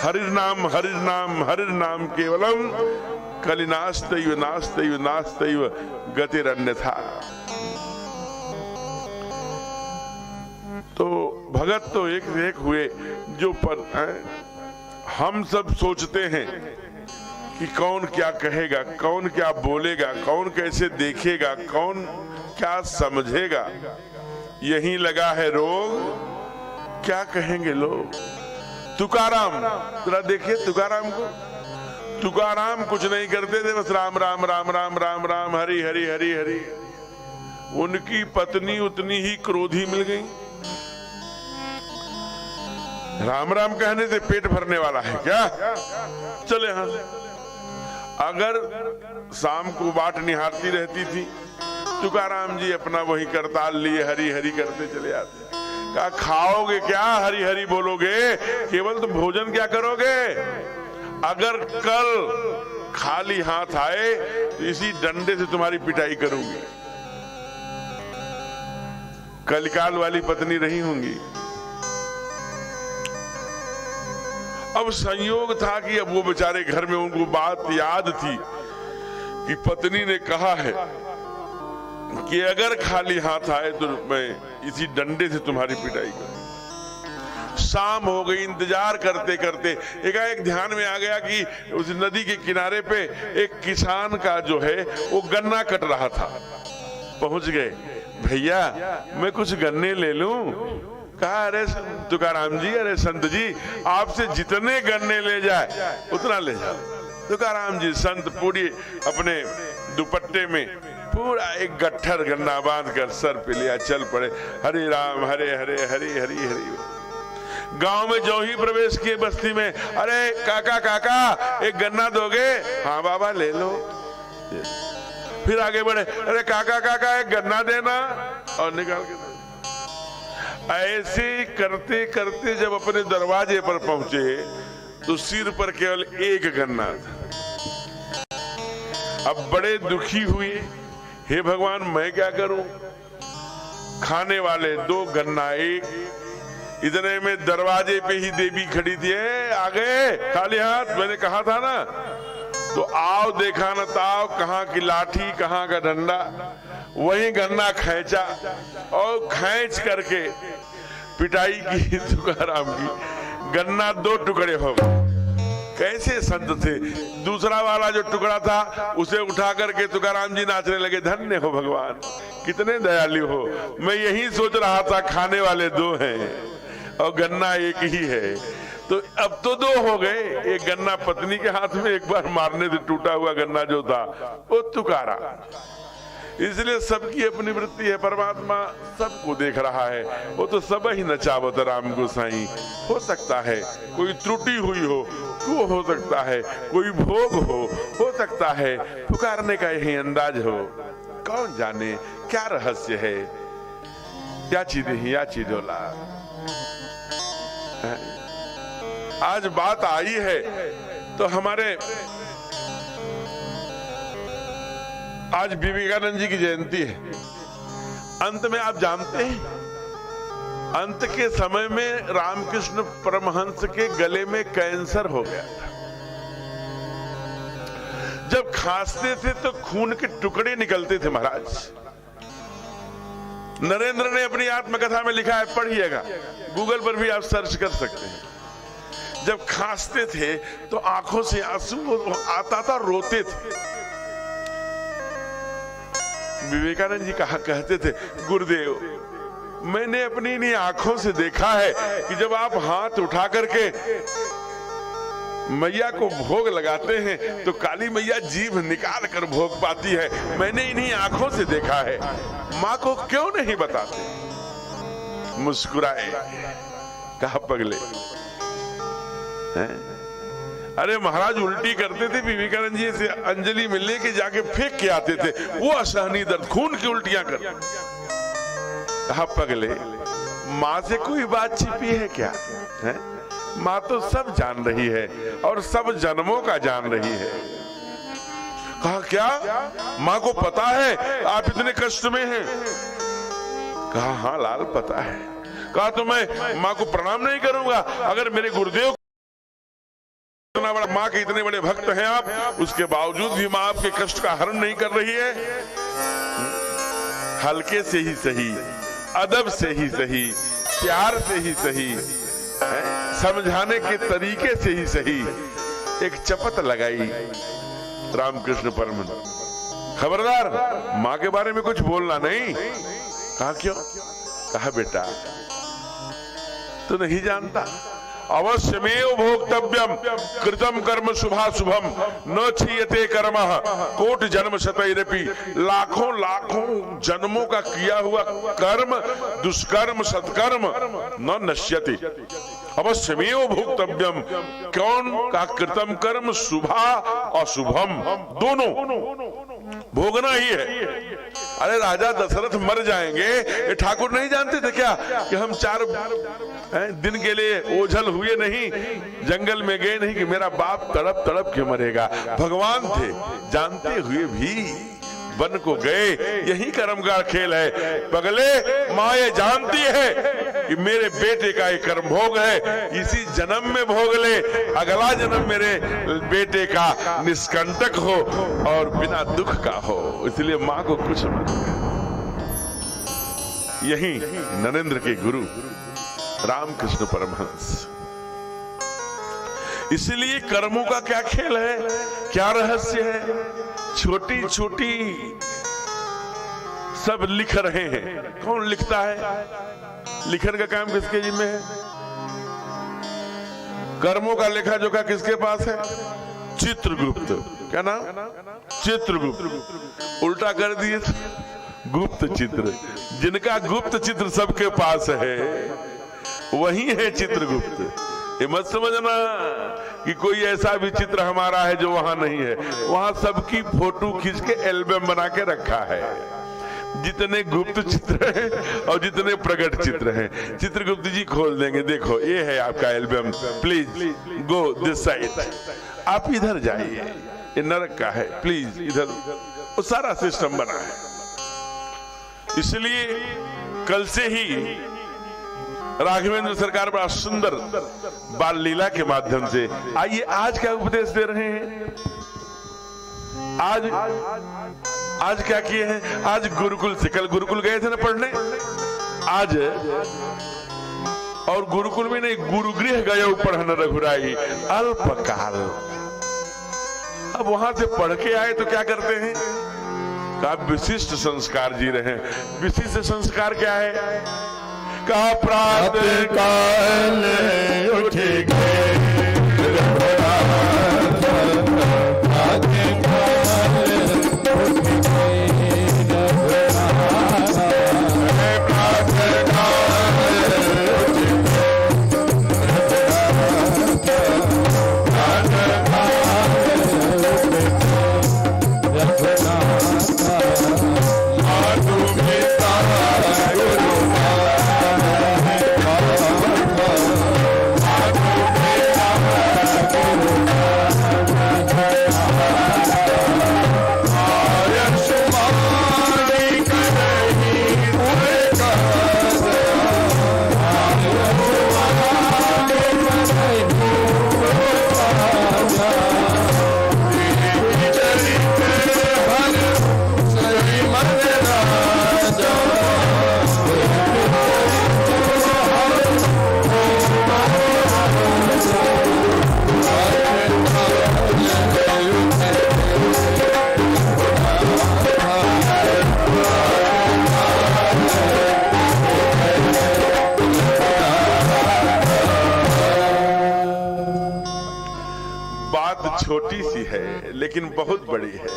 हरिर नाम हरिर नाम हरिर नाम केवलम कलिनास्तैव नास्तैव नास्तैव गतिरन्यथा। तो भगत तो एक से एक हुए। जो हम सब सोचते हैं कि कौन क्या कहेगा, कौन क्या बोलेगा, कौन कैसे देखेगा, कौन क्या समझेगा, यहीं लगा है रोग, क्या कहेंगे लोग। तुकाराम, जरा देखिए तुकाराम को। तुकाराम कुछ नहीं करते थे, बस राम राम राम राम राम राम हरि हरि हरि हरि। उनकी पत्नी उतनी ही क्रोधी मिल गई। राम राम कहने से पेट भरने वाला है क्या? चले हाँ। अगर शाम को बाट निहारती रहती थी, तुकाराम जी अपना वही करताल लिए हरी हरी करते चले आते। कहा खाओगे क्या, हरी हरी बोलोगे, केवल तुम भोजन क्या करोगे? अगर कल खाली हाथ आए तो इसी डंडे से तुम्हारी पिटाई करूंगी। कलिकाल वाली पत्नी रही होंगी। अब संयोग था कि अब वो बेचारे घर में, उनको बात याद थी कि पत्नी ने कहा है कि अगर खाली हाथ आए तो मैं इसी डंडे से तुम्हारी पिटाई करूं। शाम हो गई, इंतजार करते करते एकाएक ध्यान में आ गया कि उस नदी के किनारे पे एक किसान का जो है वो गन्ना कट रहा था। पहुंच गए, भैया मैं कुछ गन्ने ले लूं? कहा अरे तुकाराम जी, अरे संत जी, आपसे जितने गन्ने ले जाए उतना ले जाओ। तुकाराम जी संत पूरी अपने दुपट्टे में पूरा एक गट्ठर गन्ना बांध कर सर पे लिया, चल पड़े। हरे राम हरे हरे हरि हरि हरि। गांव में जो ही प्रवेश किए बस्ती में, अरे काका काका एक गन्ना दोगे? हाँ बाबा ले लो। फिर आगे बढ़े, अरे काका काका एक गन्ना देना, और निकाल के दे। ऐसे करते करते जब अपने दरवाजे पर पहुंचे तो सिर पर केवल एक गन्ना था। अब बड़े दुखी हुए, हे भगवान मैं क्या करूं, खाने वाले 2 गन्ना 1, इतने में दरवाजे पे ही देवी खड़ी थी। आ गए खाली हाथ, मैंने कहा था ना, तो आओ देखा न ताओ, कहाँ की लाठी कहाँ का डंडा। वही गन्ना खींचा और खींच करके पिटाई की तुकाराम की, गन्ना 2 टुकड़े हो गए। कैसे संत थे। दूसरा वाला जो टुकड़ा था उसे उठा करके तुकाराम जी नाचने लगे, धन्य हो भगवान, कितने दयालु हो, मैं यही सोच रहा था खाने वाले 2 हैं और गन्ना 1 ही है। तो अब तो 2 हो गए, एक गन्ना पत्नी के हाथ में, एक बार मारने से टूटा हुआ गन्ना जो था वो तुकारा। इसलिए सबकी अपनी वृत्ति है, परमात्मा सबको देख रहा है, वो तो सब ही नचावत राम गोसाई। हो सकता है कोई त्रुटि हुई हो सकता है कोई भोग हो सकता है पुकारने का यही अंदाज हो, कौन जाने क्या रहस्य है। क्या चीज है, या चीजोला। आज बात आई है तो हमारे आज विवेकानंद जी की जयंती है। अंत में आप जानते हैं, अंत के समय में रामकृष्ण परमहंस के गले में कैंसर हो गया था। जब खांसते थे तो खून के टुकड़े निकलते थे महाराज। नरेंद्र ने अपनी आत्मकथा में लिखा है, पढ़िएगा, गूगल पर भी आप सर्च कर सकते हैं। जब खांसते थे तो आंखों से आंसू आता था, रोते थे। विवेकानंद जी कहते थे, गुरुदेव मैंने अपनी इन्हीं आंखों से देखा है कि जब आप हाथ उठा करके मैया को भोग लगाते हैं तो काली मैया जीभ निकाल कर भोग पाती है। मैंने इन्हीं आंखों से देखा है, माँ को क्यों नहीं बताते। मुस्कुराए, कहा पगले हैं? अरे महाराज उल्टी करते थे, विवेकानंद जी से अंजलि मिलने के जाके फेंक के आते थे, वो असहनीय दर्द, खून की उल्टियां कर। कहा पगले, माँ से कोई बात छिपी है क्या है? माँ तो सब जान रही है और सब जन्मों का जान रही है। कहा क्या, माँ को पता है आप इतने कष्ट में हैं? कहा हाँ लाल पता है। कहा तो मैं माँ को प्रणाम नहीं करूंगा अगर मेरे गुरुदेव बड़ा, माँ के इतने बड़े भक्त हैं आप, उसके बावजूद भी माँ आपके कष्ट का हरण नहीं कर रही है। हल्के से ही सही, अदब से ही सही, प्यार से ही सही, समझाने के तरीके से ही सही एक चपत लगाई रामकृष्ण परमहंस। खबरदार माँ के बारे में कुछ बोलना नहीं। कहा क्यों? कहा बेटा तू नहीं जानता, अवश्यमेव भोक्तव्यम कृतम कर्म शुभाशुभम न क्षीयते कर्मः कोट जन्म शतैरपि। लाखों लाखों जन्मों का किया हुआ कर्म, दुष्कर्म सत्कर्म न नश्यति। अवश्यमेव भोक्तव्यम, कौन का कृतम कर्म शुभा अशुभम दोनों भोगना ही है। अरे राजा दशरथ मर जाएंगे, ये ठाकुर नहीं जानते थे क्या कि हम 4 दिन के लिए ओझल हुए नहीं, जंगल में गए नहीं कि मेरा बाप तड़प तड़प के मरेगा। भगवान थे, जानते हुए भी वन को गए। यही कर्म का खेल है पगले। माँ ये जानती है कि मेरे बेटे का ये कर्म भोग है, इसी जन्म में भोग ले, अगला जन्म मेरे बेटे का निष्कंटक हो और बिना दुख का हो। इसलिए माँ को कुछ मत। यही नरेंद्र के गुरु रामकृष्ण परमहंस। इसलिए कर्मों का क्या खेल है, क्या रहस्य है, छोटी छोटी सब लिख रहे हैं। कौन लिखता है? लिखन का काम किसके जिम्मे है? कर्मों का लेखा जोखा किसके पास है? चित्रगुप्त। क्या नाम? चित्रगुप्त। उल्टा कर दिए, गुप्त चित्र। जिनका गुप्त चित्र सबके पास है वही है चित्रगुप्त। ये मत समझना कि कोई ऐसा भी चित्र हमारा है जो वहां नहीं है। वहां सबकी फोटो खींच के एल्बम बना के रखा है, जितने गुप्त चित्र हैं और जितने प्रकट चित्र हैं। चित्रगुप्त जी खोल देंगे, देखो ये है आपका album, please go this side, आप इधर जाइए, ये नरक का है, प्लीज इधर। वो सारा सिस्टम बना है। इसलिए कल से ही राघवेंद्र सरकार बड़ा सुंदर बाल लीला के माध्यम से, आइए आज क्या उपदेश दे रहे हैं। आज क्या किए हैं? आज गुरुकुल से, कल गुरुकुल गए थे ना पढ़ने, आज और गुरुकुल में नहीं, गुरुगृह गए पढ़न रघुराई अल्पकाल। अब वहां से पढ़ के आए तो क्या करते हैं? कहा विशिष्ट संस्कार जी रहे हैं। विशिष्ट संस्कार क्या है? कहा प्रातः काल उठ गए रघुनाथ, प्रातः काल उठ गए रघुनाथ, प्रातः काल उठ गए रघुनाथ, प्रातः काल उठ गए रघुनाथ, आदु पिता गुरु छोटी सी है लेकिन बहुत बड़ी है।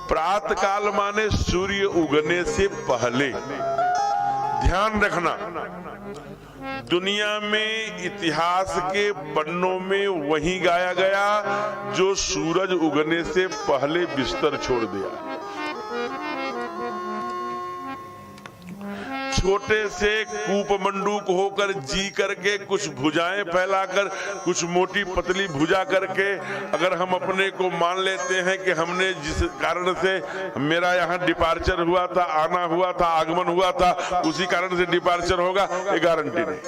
प्रातः काल माने सूर्य उगने से पहले। ध्यान रखना, दुनिया में इतिहास के पन्नों में वही गाया गया जो सूरज उगने से पहले बिस्तर छोड़ दिया। छोटे से कूप मंडूक होकर जी करके, कुछ भुजाएं फैलाकर, कुछ मोटी पतली भुजा करके, अगर हम अपने को मान लेते हैं कि हमने जिस कारण से मेरा यहाँ डिपार्चर हुआ था, आना हुआ था, आगमन हुआ था, उसी कारण से डिपार्चर होगा, ये गारंटी नहीं।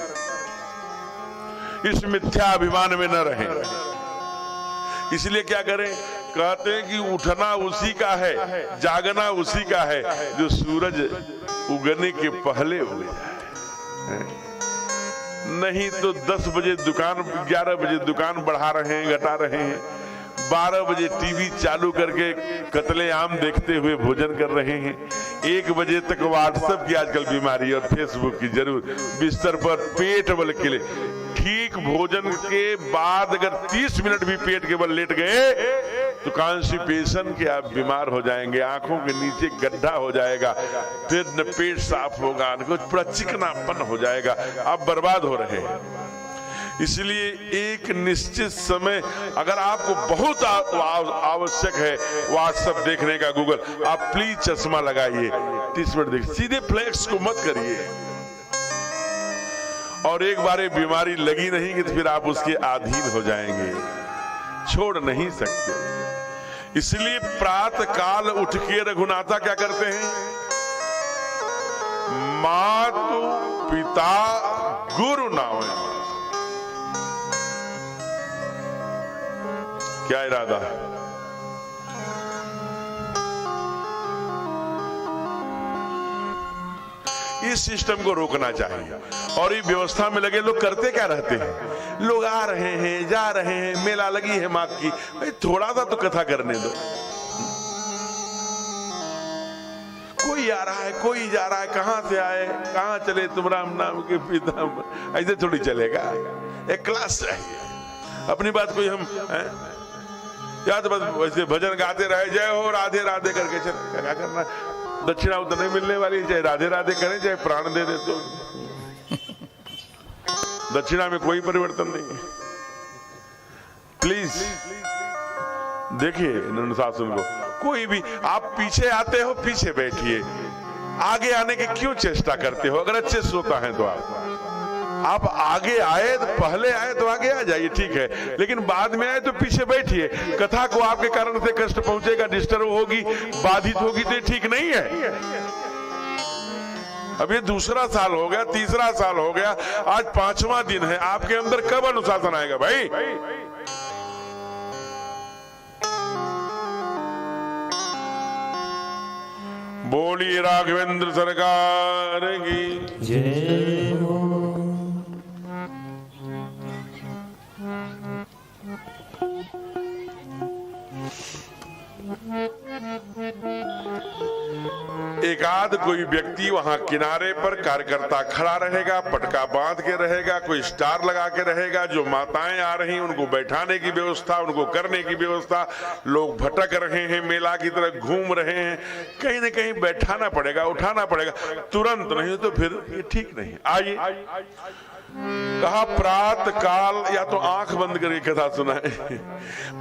इस मिथ्या अभिमान में न रहें। इसलिए क्या करें? कहते हैं कि उठना उसी का है, जागना उसी का है जो सूरज उगने के पहले उग जाए। नहीं तो 10 बजे दुकान, 11 बजे दुकान बढ़ा रहे हैं, घटा रहे हैं, 12 बजे टीवी चालू करके कतले आम देखते हुए भोजन कर रहे हैं, 1 बजे तक व्हाट्सएप की आजकल बीमारी और फेसबुक की जरूर, बिस्तर पर पेट बल के लिए। ठीक भोजन के बाद अगर 30 मिनट भी पेट के बल लेट गए तो कॉन्स्टिपेशन के आप बीमार हो जाएंगे, आंखों के नीचे गड्ढा हो जाएगा, फिर न पेट साफ होगा, न कुछ पूरा चिकनापन हो जाएगा, आप बर्बाद हो रहे हैं। इसलिए एक निश्चित समय, अगर आपको बहुत आवश्यक है व्हाट्सएप देखने का, गूगल, आप प्लीज चश्मा लगाइए, 30 मिनट देखिए, सीधे फ्लैक्स को मत करिए। और एक बार ये बीमारी लगी नहीं कि तो फिर आप उसके अधीन हो जाएंगे, छोड़ नहीं सकते। इसलिए प्रातः काल उठ के रघुनाथा क्या करते हैं? मातु पिता गुरु नावे। क्या इरादा है? इस सिस्टम को रोकना चाहिए। और ये व्यवस्था में लगे लोग करते क्या रहते हैं? लोग आ रहे हैं, जा रहे हैं, मेला लगी है माँ की, भाई थोड़ा सा तो कथा करने दो। कोई आ रहा है, कोई जा रहा है, कहां से आए, कहां चले तुम राम नाम के पिता, ऐसे थोड़ी चलेगा। एक क्लास चाहिए। अपनी बात कोई हम या तो बस वैसे भजन गाते रहे, जय हो राधे राधे करके चले, क्या करना? दक्षिणा उतने मिलने वाली, चाहे राधे राधे करें चाहे प्राण दे दे। तो दक्षिणा में कोई परिवर्तन नहीं है। प्लीज देखिए अनुशासन को। कोई भी आप पीछे आते हो, पीछे बैठिए, आगे आने की क्यों चेष्टा करते हो? अगर अच्छे श्रोता हैं तो आप आगे आए तो पहले आए तो आगे आ जाइए, ठीक है, लेकिन बाद में आए तो पीछे बैठिए। कथा को आपके कारण से कष्ट पहुंचेगा, डिस्टर्ब होगी, बाधित होगी, तो ठीक नहीं है। अब ये दूसरा साल हो गया, तीसरा साल हो गया, आज 5वां दिन है, आपके अंदर कब अनुशासन आएगा भाई? बोलिए राघवेंद्र सरकार की जय हो। एकाध कोई व्यक्ति वहां किनारे पर कार्यकर्ता खड़ा रहेगा, पटका बांध के रहेगा, कोई स्टार लगा के रहेगा, जो माताएं आ रही उनको बैठाने की व्यवस्था, उनको करने की व्यवस्था। लोग भटक रहे हैं, मेला की तरह घूम रहे हैं, कहीं न कहीं बैठाना पड़ेगा, उठाना पड़ेगा, तुरंत नहीं तो फिर ये ठीक नहीं। आइए, कहा प्रात काल, या तो आंख बंद करके कथा सुनाए।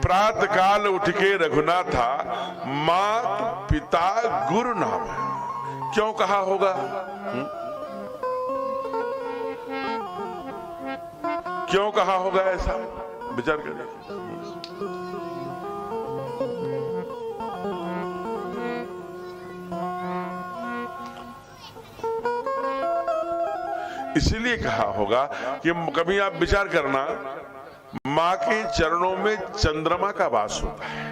प्रात काल उठ के रघुनाथा, मात पिता गुरु नाम। क्यों कहा होगा? क्यों कहा होगा ऐसा? विचार करिए। इसीलिए कहा होगा कि कभी आप विचार करना, मां के चरणों में चंद्रमा का वास होता है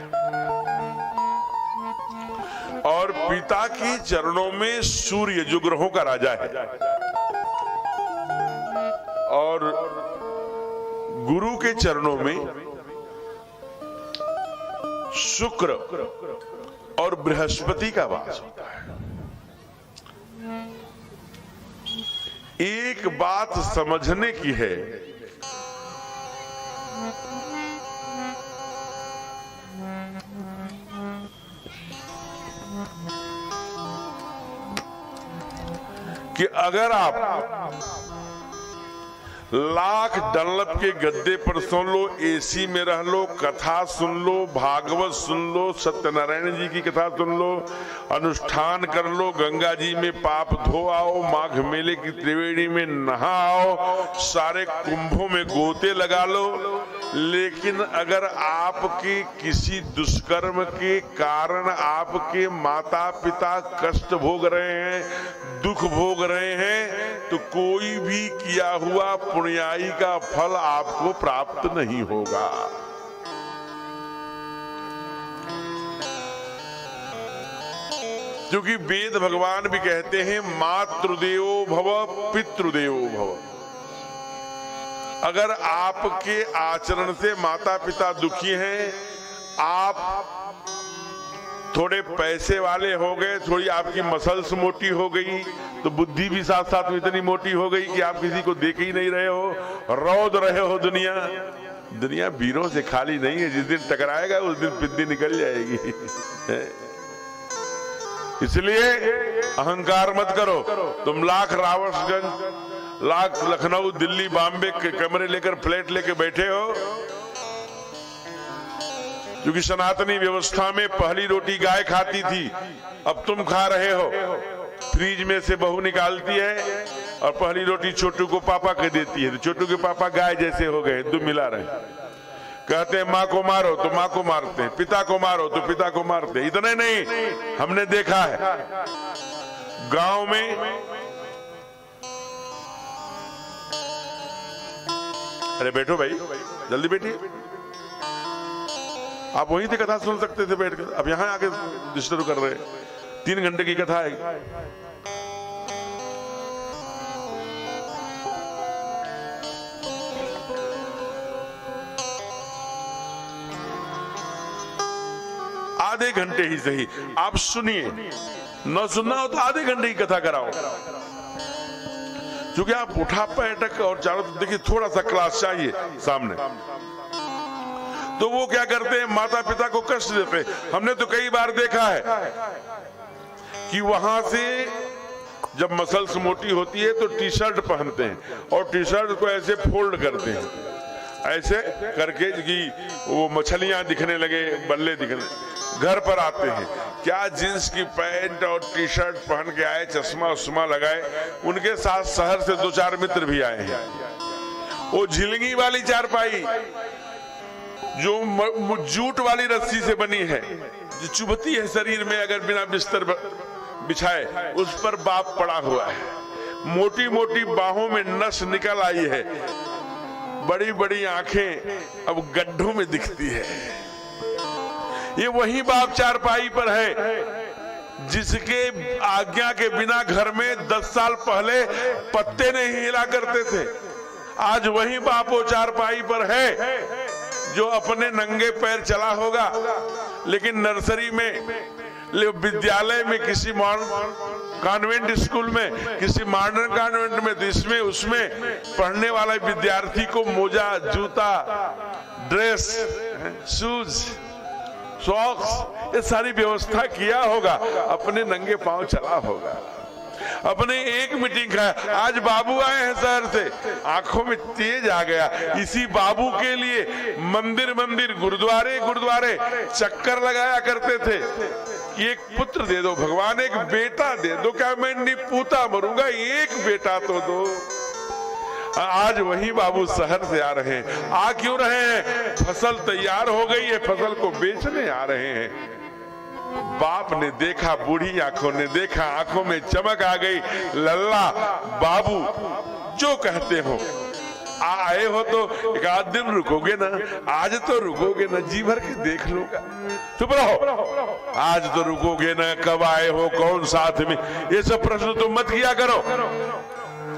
और पिता के चरणों में सूर्य, जो ग्रहों का राजा है, और गुरु के चरणों में शुक्र और बृहस्पति का वास होता है। एक बात समझने की है, कि अगर आप लाख डनलप के गद्दे पर सो लो, एसी में रह लो, कथा सुन लो, भागवत सुन लो, सत्यनारायण जी की कथा सुन लो, अनुष्ठान कर लो, गंगा जी में पाप धो आओ, माघ मेले की त्रिवेणी में नहा आओ, सारे कुंभों में गोते लगा लो, लेकिन अगर आपके किसी दुष्कर्म के कारण आपके माता पिता कष्ट भोग रहे हैं, दुख भोग रहे हैं, तो कोई भी किया हुआ पुण्याई का फल आपको प्राप्त नहीं होगा। क्योंकि वेद भगवान भी कहते हैं, मातृदेवो भव पितृदेवो भव। अगर आपके आचरण से माता पिता दुखी हैं, आप थोड़े पैसे वाले हो गए, थोड़ी आपकी मसल्स मोटी हो गई, तो बुद्धि भी साथ साथ में इतनी मोटी हो गई कि आप किसी को देख ही नहीं रहे हो, रौद रहे हो। दुनिया वीरों से खाली नहीं है, जिस दिन टकराएगा उस दिन पिद्दी निकल जाएगी। इसलिए अहंकार मत करो। तुम लाख रावसगंज, लाख लखनऊ, दिल्ली, बॉम्बे के कमरे लेकर, फ्लैट लेके बैठे हो, क्योंकि सनातनी व्यवस्था में पहली रोटी गाय खाती थी, अब तुम खा रहे हो। फ्रिज में से बहू निकालती है और पहली रोटी छोटू को पापा के देती है, तो छोटू के पापा गाय जैसे हो गए, दो मिला रहे। कहते हैं माँ को मारो तो माँ को मारते हैं, पिता को मारो तो पिता को मारते हैं। इतने नहीं, हमने देखा है गांव में, अरे बैठो भाई, जल्दी बैठिए, आप वहीं से कथा सुन सकते थे बैठकर, अब यहां आके डिस्टर्ब कर रहे। 3 घंटे की कथा है। आधे घंटे ही सही आप सुनिए, न सुनना हो तो आधे घंटे की कथा कराओ। क्योंकि आप उठा बैठक और चारों तरफ देखिए, थोड़ा सा क्लास चाहिए सामने, तो वो क्या करते हैं, माता पिता को कष्ट देते। हमने तो कई बार देखा है कि वहां से जब मसल्स मोटी होती है तो टी शर्ट पहनते हैं और टी शर्ट को ऐसे फोल्ड करते हैं, ऐसे करके कि वो मछलियां दिखने लगे, बल्ले दिखने। घर पर आते हैं, क्या जींस की पैंट और टी शर्ट पहन के आए, चश्मा उस्मा लगाए। उनके साथ शहर से 2-4 मित्र भी आए हैं। वो झिलगी वाली चारपाई जो जूट वाली रस्सी से बनी है, जो चुभती है शरीर में अगर बिना बिस्तर बिछाए, उस पर बाप पड़ा हुआ है। मोटी मोटी बाहों में नस निकल आई है, बड़ी बड़ी आंखें अब गड्ढों में दिखती है। ये वही बाप चारपाई पर है जिसके आज्ञा के बिना घर में 10 साल पहले पत्ते नहीं हिला करते थे। आज वही बाप वो चारपाई पर है जो अपने नंगे पैर चला होगा, लेकिन नर्सरी में, विद्यालय में, किसी कॉन्वेंट स्कूल में, किसी मॉडर्न कॉन्वेंट में, तो इसमें उसमें पढ़ने वाला विद्यार्थी को मोजा, जूता, ड्रेस, शूज, सॉक्स, ये सारी व्यवस्था किया होगा, अपने नंगे पांव चला होगा। अपने एक मीटिंग का, आज बाबू आए हैं शहर से, आंखों में तेज आ गया। इसी बाबू के लिए मंदिर मंदिर, गुरुद्वारे गुरुद्वारे चक्कर लगाया करते थे कि एक पुत्र दे दो भगवान, एक बेटा दे दो। क्या मैं निपूता मरूंगा, एक बेटा तो दो। आज वही बाबू शहर से आ रहे हैं। आ क्यों रहे हैं? फसल तैयार हो गई है, फसल को बेचने आ रहे हैं। बाप ने देखा, बूढ़ी आंखों ने देखा, आंखों में चमक आ गई। लल्ला बाबू जो कहते हो, आए हो तो एक आध दिन रुकोगे ना, आज तो रुकोगे ना, जी भर के देख लूंगा। चुप रहो, आज तो रुकोगे ना, कब आए हो, कौन साथ में, ये सब प्रश्न तुम मत किया करो।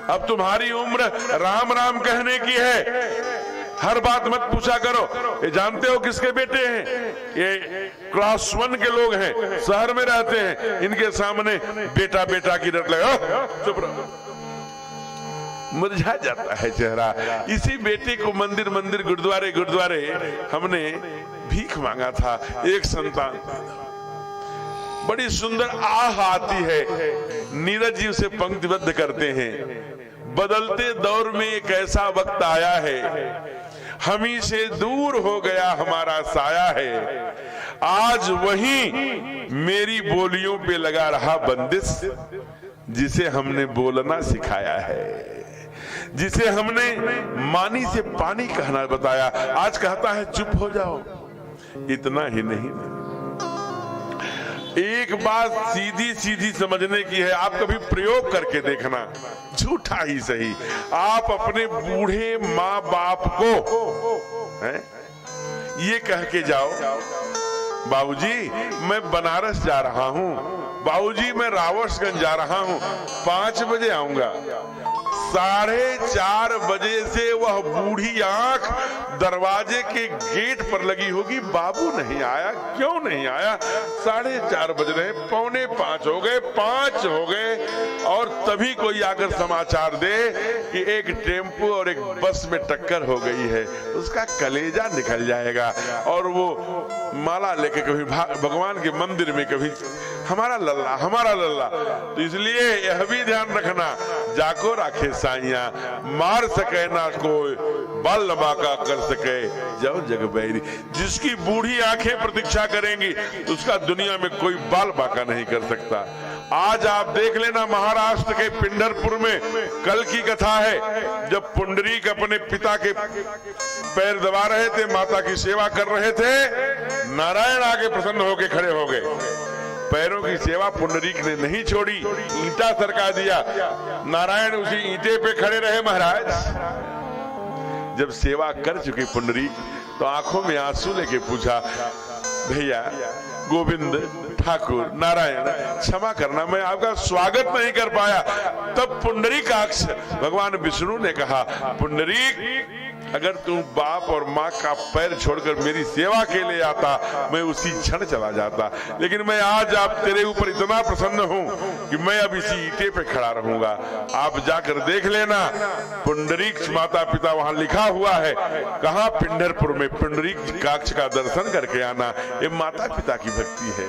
अब तुम्हारी उम्र राम राम कहने की है, हर बात मत पूछा करो। ये जानते हो किसके बेटे हैं? ये क्लास 1 के लोग हैं, शहर में रहते हैं, इनके सामने बेटा बेटा की रट लगा, चुप रहो, मुरझा जाता है चेहरा। इसी बेटे को मंदिर मंदिर, गुरुद्वारे गुरुद्वारे हमने भीख मांगा था, एक संतान। बड़ी सुंदर आह आती है। नीरज जी उसे पंक्तिबद्ध करते हैं, बदलते दौर में एक ऐसा वक्त आया है, हमी से दूर हो गया हमारा साया है, आज वही मेरी बोलियों पे लगा रहा बंदिश, जिसे हमने बोलना सिखाया है, जिसे हमने मानी से पानी कहना बताया, आज कहता है चुप हो जाओ। इतना ही नहीं, एक बात सीधी सीधी समझने की है, आप कभी प्रयोग करके देखना, झूठा ही सही। आप अपने बूढ़े माँ बाप को ये कह के जाओ, बाबूजी मैं बनारस जा रहा हूँ, बाबूजी मैं रावसगंज जा रहा हूँ, 5 बजे आऊंगा। 4:30 बजे से वह बूढ़ी आंख दरवाजे के गेट पर लगी होगी, बाबू नहीं आया, क्यों नहीं आया? 4:30 बज रहे, 4:45 हो गए, 5 हो गए, और तभी कोई आकर समाचार दे कि एक टेम्पो और एक बस में टक्कर हो गई है, उसका कलेजा निकल जाएगा। और वो माला लेके कभी भगवान के मंदिर में, कभी हमारा लल्ला हमारा लल्ला। तो इसलिए यह भी ध्यान रखना, जाको राखे साइया, मार सके ना कोई, बाल लबाका कर सके जाओ जग बैरी। जिसकी बूढ़ी आंखें प्रतीक्षा करेंगी उसका दुनिया में कोई बाल बाका नहीं कर सकता। आज आप देख लेना, महाराष्ट्र के पिंढरपुर में कल की कथा है, जब पुंडरीक अपने पिता के पैर दबा रहे थे, माता की सेवा कर रहे थे, नारायण आगे प्रसन्न होकर खड़े हो गए। पैरों की सेवा पुंडरीक ने नहीं छोड़ी, ईंटा सरका दिया, नारायण उसी ईंटे पे खड़े रहे। महाराज जब सेवा कर चुके पुंडरीक, तो आंखों में आंसू लेके पूछा, भैया गोविंद ठाकुर नारायण क्षमा करना, मैं आपका स्वागत नहीं कर पाया। तब पुंडरीकाक्ष भगवान विष्णु ने कहा, पुंडरीक अगर तुम बाप और माँ का पैर छोड़कर मेरी सेवा के लिए आता, मैं उसी क्षण चला जाता, लेकिन मैं आज आप तेरे ऊपर इतना प्रसन्न हूँ कि मैं अब इसी ईंटे पे खड़ा रहूंगा। आप जाकर देख लेना, पुंडरीक माता पिता वहां लिखा हुआ है, कहाँ? पिंढरपुर में। पुंडरीक काक्ष का दर्शन करके आना, ये माता पिता की भक्ति है।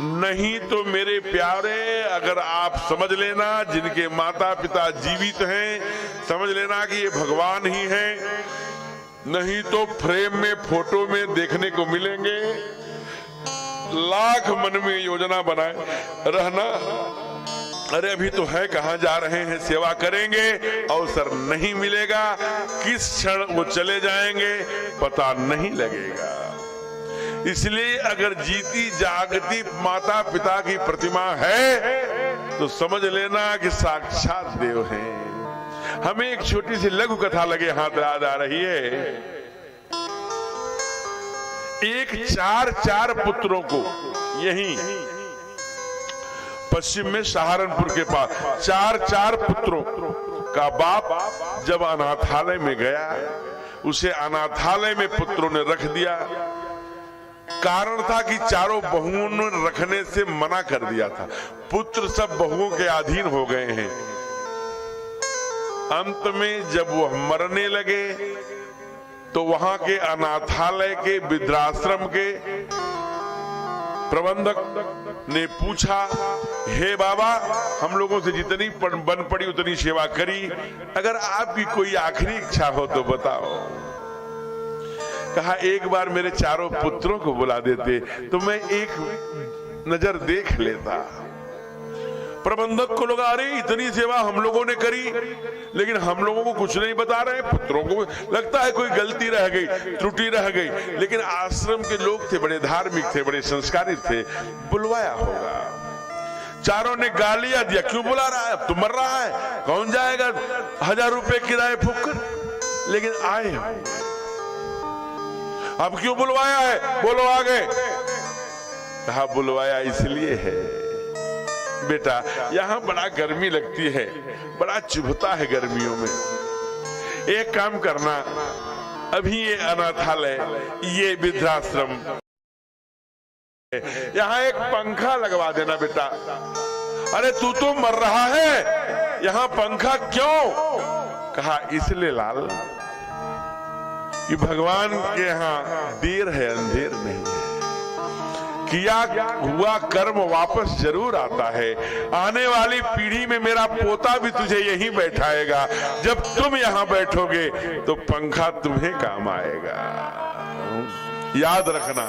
नहीं तो मेरे प्यारे, अगर आप समझ लेना जिनके माता पिता जीवित हैं, समझ लेना कि ये भगवान ही हैं, नहीं तो फ्रेम में फोटो में देखने को मिलेंगे। लाख मन में योजना बनाए रहना, अरे अभी तो है, कहां जा रहे हैं, सेवा करेंगे, अवसर नहीं मिलेगा, किस क्षण वो चले जाएंगे पता नहीं लगेगा। इसलिए अगर जीती जागती माता पिता की प्रतिमा है तो समझ लेना कि साक्षात देव हैं। हमें एक छोटी सी लघु कथा लगे हाथ याद आ रही है। एक चार पुत्रों को यहीं पश्चिम में सहारनपुर के पास चार पुत्रों का बाप जब अनाथालय में गया, उसे अनाथालय में पुत्रों ने रख दिया। कारण था कि चारों बहुओं ने रखने से मना कर दिया था। पुत्र सब बहुओं के अधीन हो गए हैं। अंत में जब वो मरने लगे तो वहां के अनाथालय के वृद्धाश्रम के प्रबंधक ने पूछा, हे बाबा, हम लोगों से जितनी बन पड़ी उतनी सेवा करी, अगर आपकी कोई आखिरी इच्छा हो तो बताओ। कहा, एक बार मेरे चारों पुत्रों को बुला देते तो मैं एक नजर देख लेता। प्रबंधक को लगा, अरे इतनी सेवा हम लोगों ने करी लेकिन हम लोगों को कुछ नहीं बता रहे। पुत्रों को लगता है कोई गलती रह गई, त्रुटि रह गई, लेकिन आश्रम के लोग थे, बड़े धार्मिक थे, बड़े संस्कारित थे, बुलवाया होगा। चारों ने गालियां दिया, क्यों बुला रहा है, अब तो मर रहा है, कौन जाएगा 1000 रुपए किराए फूक कर, लेकिन आए अब क्यों बुलवाया है, बोलो आगे। कहा, बुलवाया इसलिए है बेटा, यहां बड़ा गर्मी लगती है, बड़ा चुभता है गर्मियों में। एक काम करना, अभी ये अनाथालय, ये वृद्धाश्रम, यहां एक पंखा लगवा देना बेटा। अरे तू तो मर रहा है, यहां पंखा क्यों? कहा, इसलिए लाल कि भगवान के यहाँ देर है अंधेर नहीं है। किया हुआ कर्म वापस जरूर आता है। आने वाली पीढ़ी में मेरा पोता भी तुझे यहीं बैठाएगा। जब तुम यहाँ बैठोगे तो पंखा तुम्हें काम आएगा, याद रखना।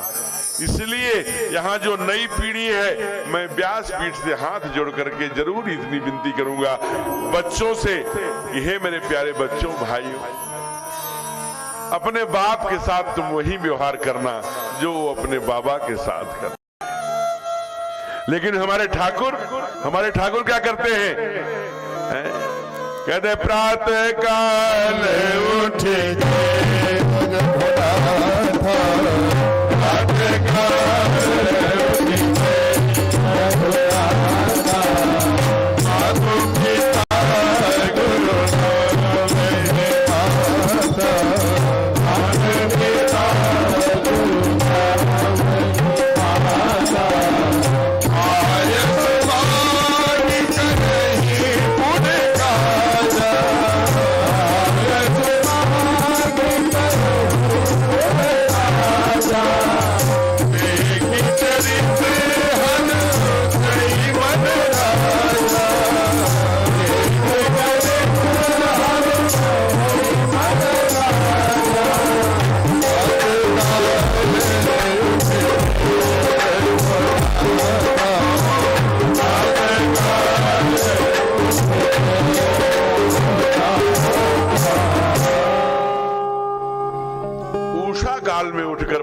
इसलिए यहाँ जो नई पीढ़ी है, मैं व्यास पीठ से हाथ जोड़ करके जरूर इतनी विनती करूंगा बच्चों से कि हे मेरे प्यारे बच्चों, भाइयों, अपने बाप के साथ तुम वही व्यवहार करना जो वो अपने बाबा के साथ कर। लेकिन हमारे ठाकुर क्या करते हैं? कहते प्रातः काल उठे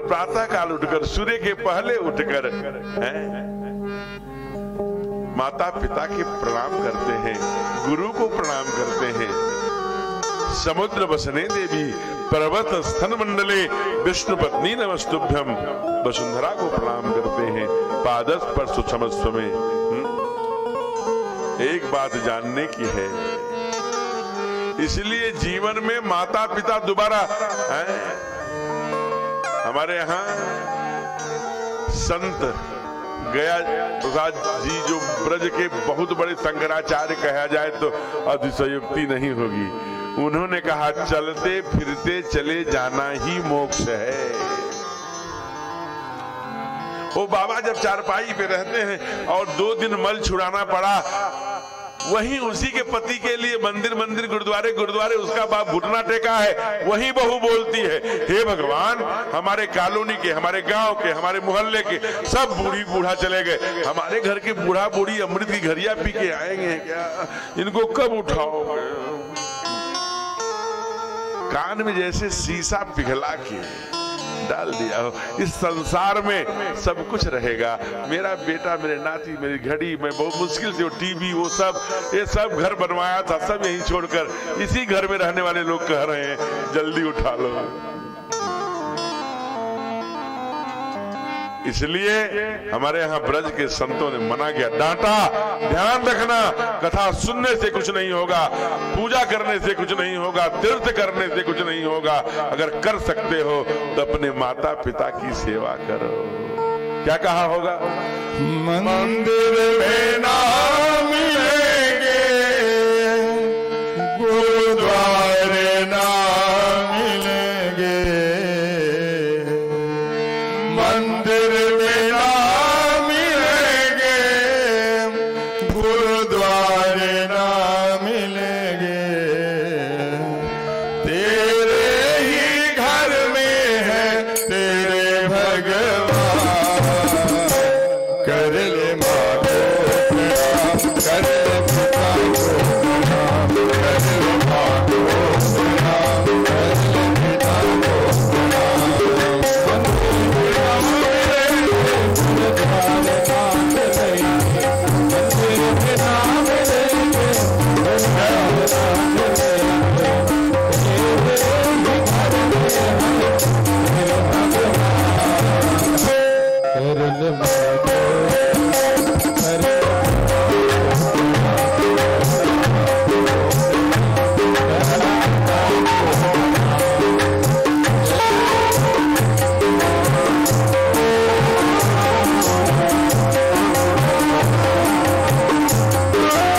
प्रातः काल उठकर, सूर्य के पहले उठकर माता पिता के प्रणाम करते हैं, गुरु को प्रणाम करते हैं। समुद्र बसने देवी पर्वत स्थन मंडले विष्णु पत्नी नमस्तुभ्यम, वसुंधरा को प्रणाम करते हैं। पादस्पर्श क्षमस्व में एक बात जानने की है, इसलिए जीवन में माता पिता दोबारा हमारे यहाँ संत गया प्रसाद जी, जो ब्रज के बहुत बड़े शंकराचार्य कहा जाए तो अतिशयोक्ति नहीं होगी, उन्होंने कहा चलते फिरते चले जाना ही मोक्ष है। वो बाबा जब चारपाई पे रहते हैं और 2 दिन मल छुड़ाना पड़ा, वहीं उसी के पति के लिए मंदिर मंदिर गुरुद्वारे गुरुद्वारे उसका बाप घुटना टेका है। वहीं बहू बोलती है, हे भगवान, हमारे कॉलोनी के, हमारे गांव के, हमारे मोहल्ले के सब बूढ़ी बूढ़ा चले गए, हमारे घर के बूढ़ा बूढ़ी अमृत की घरिया पी के आएंगे क्या? इनको कब उठाओगे? कान में जैसे शीशा पिघला के डाल दिया हो। इस संसार में सब कुछ रहेगा, मेरा बेटा, मेरे नाती, मेरी घड़ी, मैं बहुत मुश्किल से वो टीवी, वो सब, ये सब घर बनवाया था, सब यहीं छोड़कर इसी घर में रहने वाले लोग कह रहे हैं जल्दी उठा लो। इसलिए हमारे यहाँ ब्रज के संतों ने मना किया, डांटा, ध्यान रखना, कथा सुनने से कुछ नहीं होगा, पूजा करने से कुछ नहीं होगा, तीर्थ करने से कुछ नहीं होगा। अगर कर सकते हो तो अपने माता पिता की सेवा करो। क्या कहा होगा? मंदिर में ना मिलेंगे, गुरुद्वारे ना मिलेंगे, मंदिर में ना मिलेंगे, गुरुद्वारे ना मिलेंगे, तेरे ही घर में है तेरे भगवान। कर ले माँ को प्रणाम, कर ले पिता को प्रणाम, कर ले माँ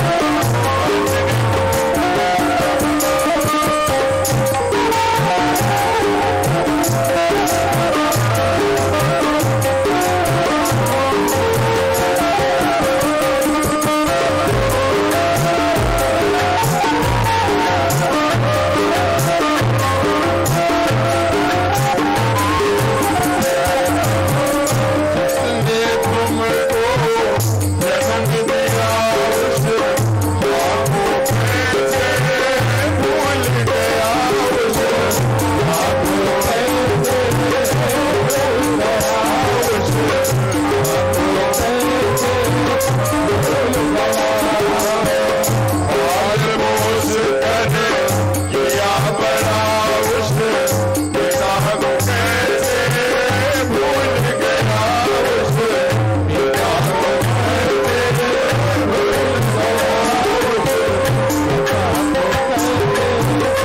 को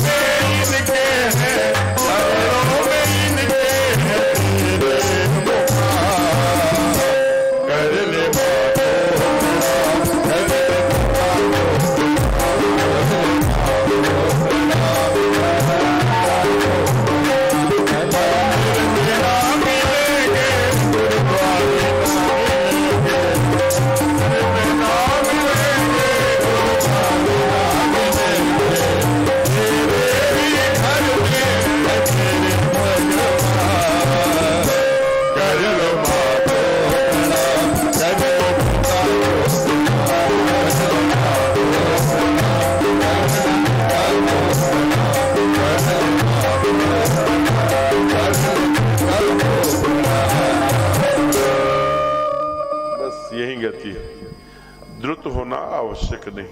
प्रणाम, कर ले पिता को प्रणाम। द्रुत होना आवश्यक नहीं।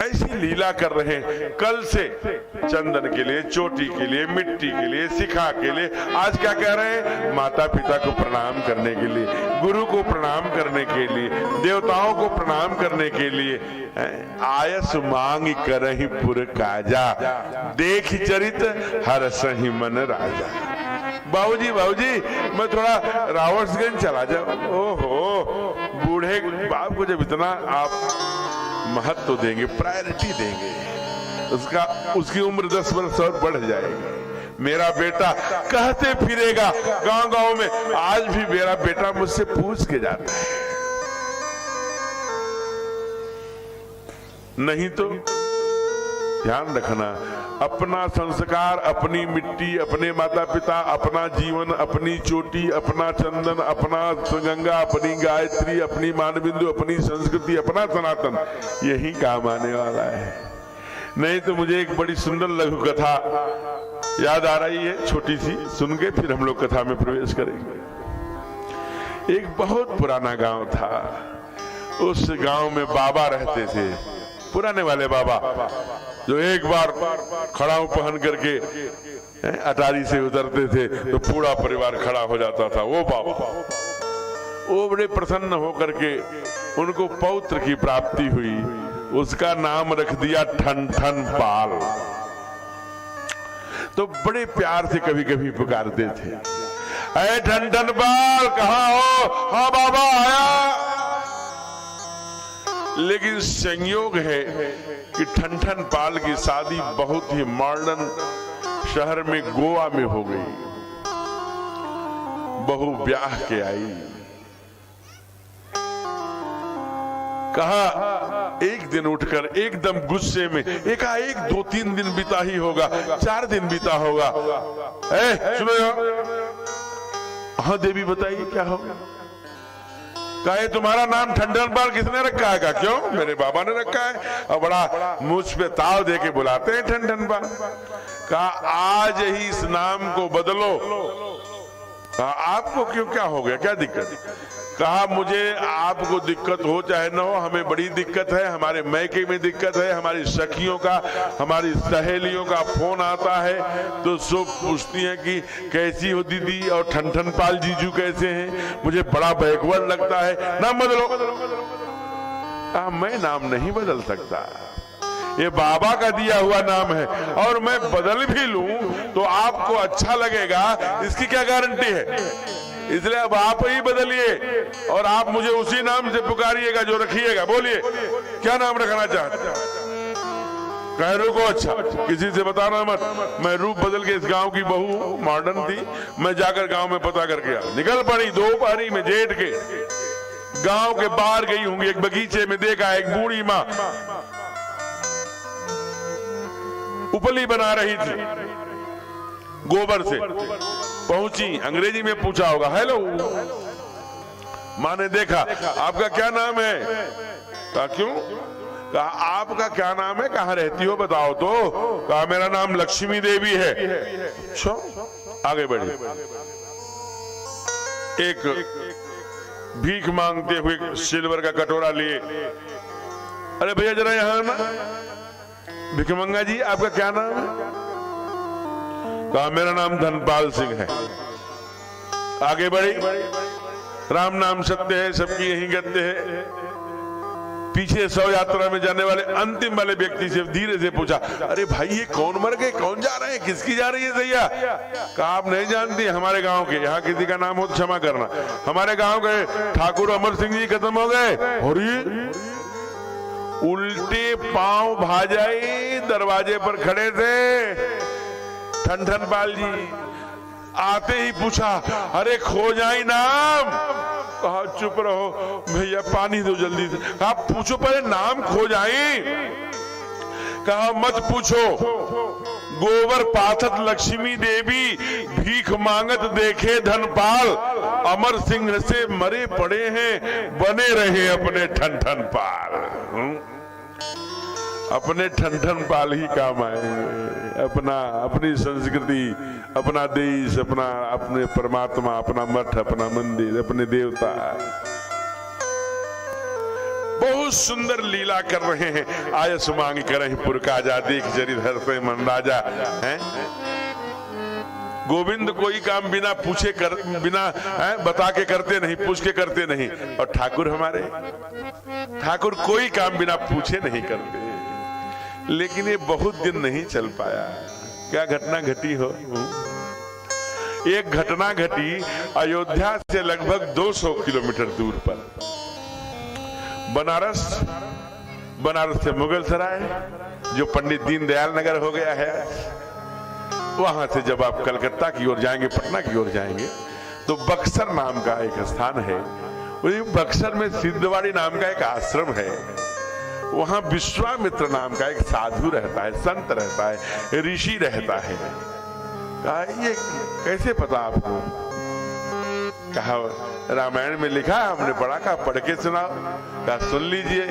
ऐसी लीला कर रहे हैं, कल से चंदन के लिए, चोटी के लिए, मिट्टी के लिए, शिखा के लिए, आज क्या कह रहे हैं? माता पिता को प्रणाम करने के लिए, गुरु को प्रणाम करने के लिए, देवताओं को प्रणाम करने के लिए। आयस मांग करहि पुर काजा, देख चरित हर सही मन राजा। बाबूजी बाबूजी मैं थोड़ा रावणगंज चला जाऊं। ओहो, बूढ़े बाप को जब इतना आप महत्व तो देंगे, प्रायोरिटी देंगे, उसकी उम्र 10 वर्ष और बढ़ जाएगी, मेरा बेटा कहते फिरेगा गांव गांव में। आज भी मेरा बेटा मुझसे पूछ के जाता है, नहीं तो ध्यान रखना, अपना संस्कार, अपनी मिट्टी, अपने माता पिता, अपना जीवन, अपनी चोटी, अपना चंदन, अपना गंगा, अपनी गायत्री, अपनी मानबिंदु, अपनी संस्कृति, अपना सनातन, यही काम आने वाला है। नहीं तो मुझे एक बड़ी सुंदर लघु कथा याद आ रही है, छोटी सी, सुन के फिर हम लोग कथा में प्रवेश करेंगे। एक बहुत पुराना गांव था, उस गांव में बाबा रहते थे, पुराने वाले बाबा, जो एक बार खड़ाऊ पहन करके अटारी से उतरते थे तो पूरा परिवार खड़ा हो जाता था। वो बाबा, वो बड़े प्रसन्न होकर के उनको पौत्र की प्राप्ति हुई, उसका नाम रख दिया ठन-ठन पाल। तो बड़े प्यार से कभी कभी पुकारते थे, अरे ठन-ठन पाल कहाँ हो? हाँ बाबा आया। लेकिन संयोग है कि ठन-ठन पाल की शादी बहुत ही मॉडर्न शहर में गोवा में हो गई। बहू ब्याह के आई, कहा एक दिन उठकर एकदम गुस्से में, एकाएक 2-3 दिन बीता ही होगा, 4 दिन बीता होगा। सुनो यार, हाँ देवी बताइए क्या होगा? कहे तुम्हारा नाम ठन-ठन पाल किसने रखा है? का क्यों? मेरे बाबा ने रखा है। और बड़ा मुझ पे ताव दे के बुलाते हैं ठन-ठन पाल। कहा आज ही इस नाम को बदलो। कहा आपको क्यों, क्या हो गया, क्या दिक्कत? कहा मुझे आपको दिक्कत हो चाहे न हो, हमें बड़ी दिक्कत है, हमारे मैके में दिक्कत है, हमारी सखियों का, हमारी सहेलियों का फोन आता है तो सब पूछती हैं कि कैसी हो दीदी और ठन-ठन पाल जीजू कैसे हैं, मुझे बड़ा बैकवर्ड लगता है, नाम बदलो। कहा मैं नाम नहीं बदल सकता, ये बाबा का दिया हुआ नाम है, और मैं बदल भी लूं तो आपको अच्छा लगेगा इसकी क्या गारंटी है? इसलिए अब आप ही बदलिए और आप मुझे उसी नाम से पुकारिएगा जो रखिएगा। बोलिए क्या नाम रखना चाहते? कह रुको, अच्छा किसी से बताना मत, मैं रूप बदल के इस गांव की बहू मॉडर्न थी, मैं जाकर गांव में पता करके आ। निकल पड़ी दोपहरी में जेठ के, गांव के बाहर गई होंगी, एक बगीचे में देखा एक बूढ़ी माँ उपली बना रही थी गोबर से। पहुंची, अंग्रेजी में पूछा होगा, हेलो। माँ ने देखा, आपका क्या नाम है? कहा क्यों? कहा आपका क्या नाम है, कहाँ रहती हो बताओ तो? कहा मेरा नाम लक्ष्मी देवी है। अच्छा, आगे बढ़ी, एक भीख मांगते हुए सिल्वर का कटोरा लिए, अरे भैया जरा यहाँ ना, भिखमंगा जी आपका क्या नाम है? कहा मेरा नाम धनपाल सिंह है। आगे बढ़ी, राम नाम सत्य है, सबकी यही गद्य है। पीछे 100 यात्रा में जाने वाले अंतिम वाले व्यक्ति से धीरे से पूछा, अरे भाई ये कौन मर गए, कौन जा रहे हैं, किसकी जा रही है सैया? कहा आप नहीं जानती, हमारे गांव के, यहाँ किसी का नाम हो तो क्षमा करना, हमारे गांव के ठाकुर अमर सिंह जी खत्म हो गए। और उल्टे पांव भाजाई दरवाजे पर खड़े थे ठन-ठन पाल जी। आते ही पूछा, अरे खो जाई नाम? कहा चुप रहो भैया, पानी दो जल्दी से। कहा पूछो पहले नाम खो जाई। कहा मत पूछो, गोबर पाथत लक्ष्मी देवी, भीख मांगत देखे धनपाल, अमर सिंह से मरे पड़े हैं, बने रहे अपने ठन-ठन पाल। अपने ठन-ठन पाल ही काम आएंगे, अपना, अपनी संस्कृति, अपना देश, अपना, अपने परमात्मा, अपना मठ, अपना मंदिर, अपने देवता। बहुत सुंदर लीला कर रहे हैं, आयस मांग कर पुरका जा, देख जरिधर से मन राजा है। गोविंद कोई काम बिना पूछे कर, बिना बता के करते नहीं, पूछ के करते नहीं। और ठाकुर हमारे, ठाकुर कोई काम बिना पूछे नहीं करते। लेकिन ये बहुत दिन नहीं चल पाया। क्या घटना घटी हो? एक घटना घटी अयोध्या से लगभग 200 किलोमीटर दूर पर, बनारस, बनारस से मुगल सराय, जो पंडित दीनदयाल नगर हो गया है। वहां से जब आप कलकत्ता की ओर जाएंगे, पटना की ओर जाएंगे, तो बक्सर नाम का एक स्थान है। वही बक्सर में सिद्धवाड़ी नाम का एक आश्रम है। वहां विश्वामित्र नाम का एक साधु रहता है, संत रहता है, ऋषि रहता है। कहा ये कैसे पता आपको? कहा रामायण में लिखा है, हमने पढ़ा। कहा पढ़ के सुनाओ। कहा सुन लीजिए।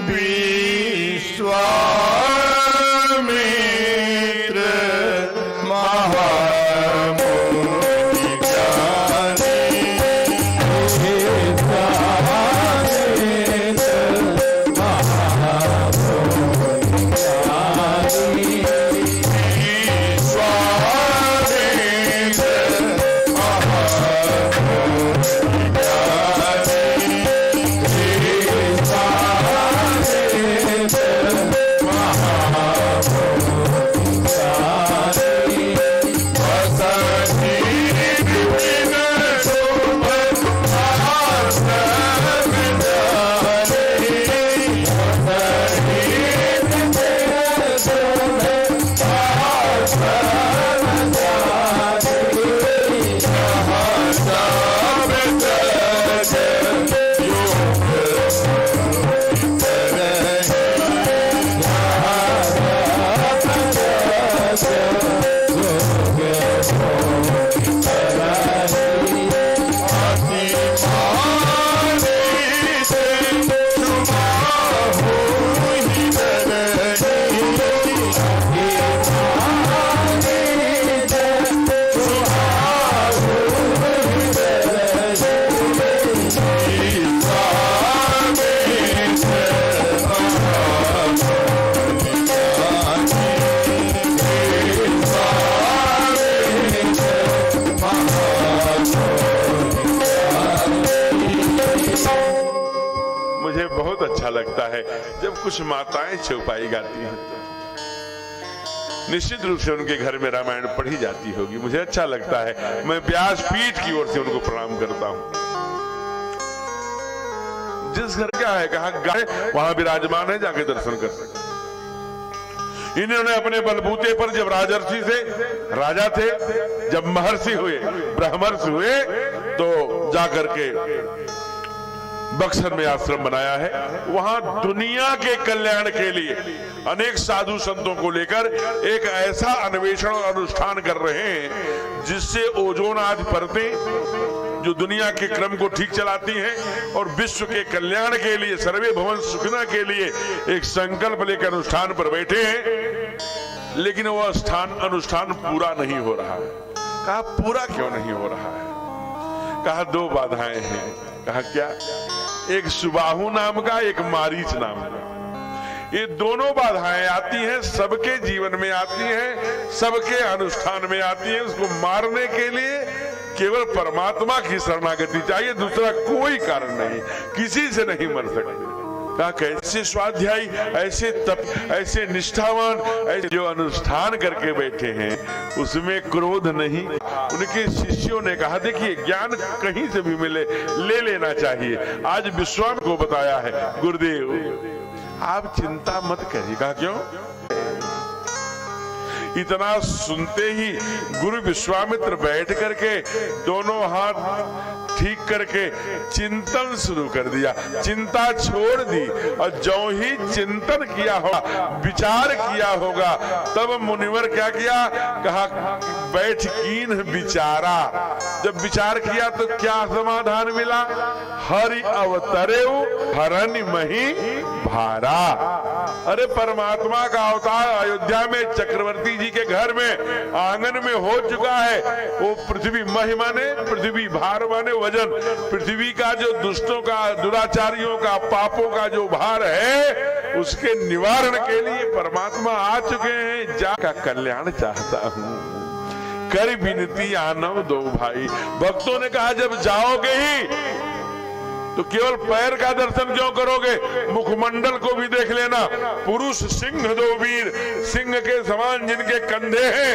विश्वामित्र महामुनि ज्ञानी मुझे बहुत अच्छा लगता है जब कुछ माताएं चौपाई गाती हैं। निश्चित रूप से उनके घर में रामायण पढ़ी जाती होगी, मुझे अच्छा लगता है। मैं व्यासपीठ की ओर से उनको प्रणाम करता हूं। जिस घर का है, कहा गाय वहां विराजमान है, जाके दर्शन कर सकते। इन्होंने अपने बलबूते पर जब राजर्षि से राजा थे, जब महर्षि हुए, ब्रह्मर्षि हुए, तो जाकर के बक्सर में आश्रम बनाया है। वहां दुनिया के कल्याण के लिए अनेक साधु संतों को लेकर एक ऐसा अन्वेषण और अनुष्ठान कर रहे हैं जिससे ओजोन आदि परतें जो दुनिया के क्रम को ठीक चलाती हैं और विश्व के कल्याण के लिए, सर्वे भवन सुखिना के लिए एक संकल्प लेकर अनुष्ठान पर बैठे हैं। लेकिन वह अनुष्ठान पूरा नहीं हो रहा है। कहा पूरा क्यों नहीं हो रहा है? कहा दो बाधाएं हैं। कहा क्या? एक सुबाहु नाम का, एक मारीच नाम का। ये दोनों बाधाएं आती हैं, सबके जीवन में आती हैं, सबके अनुष्ठान में आती हैं। उसको मारने के लिए केवल परमात्मा की शरणागति चाहिए, दूसरा कोई कारण नहीं, किसी से नहीं मर सकते। कहा कैसे स्वाध्यायी, ऐसे तप, ऐसे निष्ठावान, ऐसे जो अनुष्ठान करके बैठे हैं उसमें क्रोध नहीं। उनके शिष्यों ने कहा देखिए ज्ञान कहीं से भी मिले, ले लेना चाहिए। आज विश्वामित्र को बताया है, गुरुदेव आप चिंता मत करिए। कहा क्यों? इतना सुनते ही गुरु विश्वामित्र बैठ करके दोनों हाथ ठीक करके चिंतन शुरू कर दिया, चिंता छोड़ दी। और जो ही चिंतन किया होगा, विचार किया होगा, तब मुनिवर क्या किया? कहा बैठ कीन विचारा। जब विचार किया तो क्या समाधान मिला? हरि अवतरेउ हरनि मही भारा। अरे परमात्मा का अवतार अयोध्या में चक्रवर्ती जी के घर में आंगन में हो चुका है। वो पृथ्वी मही माने पृथ्वी, भार माने वजन। पृथ्वी का जो दुष्टों का, दुराचारियों का, पापों का जो भार है उसके निवारण के लिए परमात्मा आ चुके हैं। जा का कल्याण चाहता हूं, कर विनती आनव दो भाई। भक्तों ने कहा जब जाओगे ही तो केवल पैर का दर्शन क्यों करोगे? मुखमंडल को भी देख लेना। पुरुष सिंह दो वीर, सिंह के समान जिनके कंधे हैं,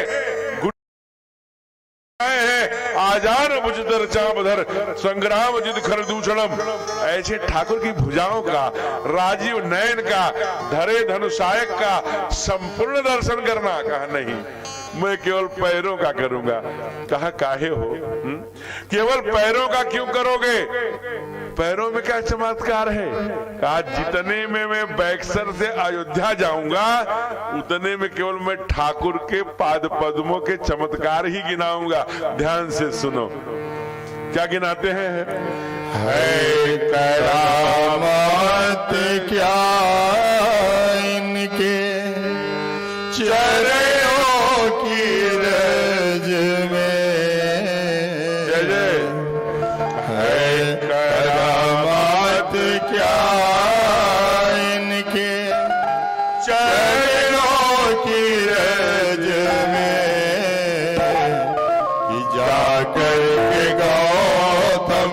हैं आजान भुजधर चापधर, संग्राम जिद खरदूषणम। ऐसे ठाकुर की भुजाओं का, राजीव नयन का, धरे धनुषायक का संपूर्ण दर्शन करना। कहा नहीं, मैं केवल पैरों का करूंगा। कहा काहे हो? केवल पैरों का क्यों करोगे? पैरों में क्या चमत्कार है? कहा जितने में मैं बैक्सर से अयोध्या जाऊंगा उतने में केवल मैं ठाकुर के पाद पद्मों के चमत्कार ही गिनाऊंगा। ध्यान से सुनो, क्या गिनाते हैं? है करामत क्या इनके चरणों की रज में, जय जय। है करामत क्या इनके चरणों की रज में, कि जाकर के गौतम